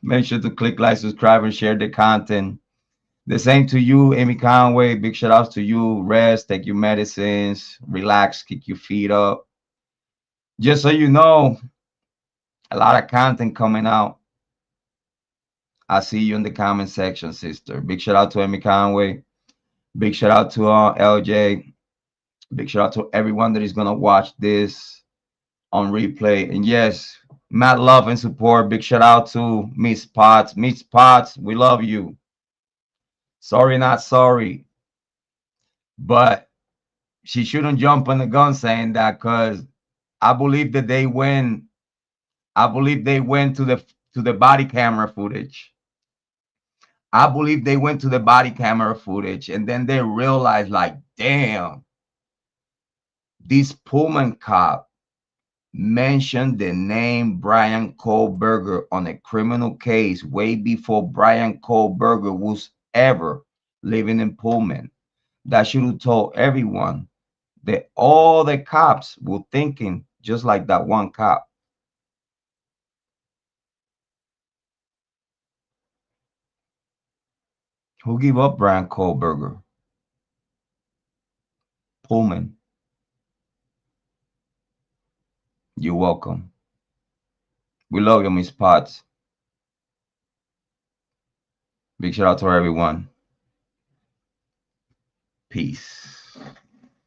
Make sure to click like, subscribe, and share the content. The same to you, Amy Conway. Big shout outs to you. Rest, take your medicines, relax, kick your feet up. Just so you know, a lot of content coming out. I see you in the comment section, sister. Big shout out to Amy Conway. Big shout out to LJ. Big shout out to everyone that is going to watch this on replay. And yes, Mad love and support. Big shout out to Miss Potts. Miss Potts, we love you. Sorry, not sorry. But she shouldn't jump on the gun saying that, because I believe that they went. I believe they went to the body camera footage. I believe they went to the body camera footage, and then they realized, like, damn, this Pullman cop mentioned the name Brian Kohlberger on a criminal case way before Brian Kohlberger was ever living in Pullman. That should have told everyone that all the cops were thinking just like that one cop. Who gave up Brian Kohlberger? Pullman. You're welcome. We love you, Miss Potts. Big shout out to everyone. Peace.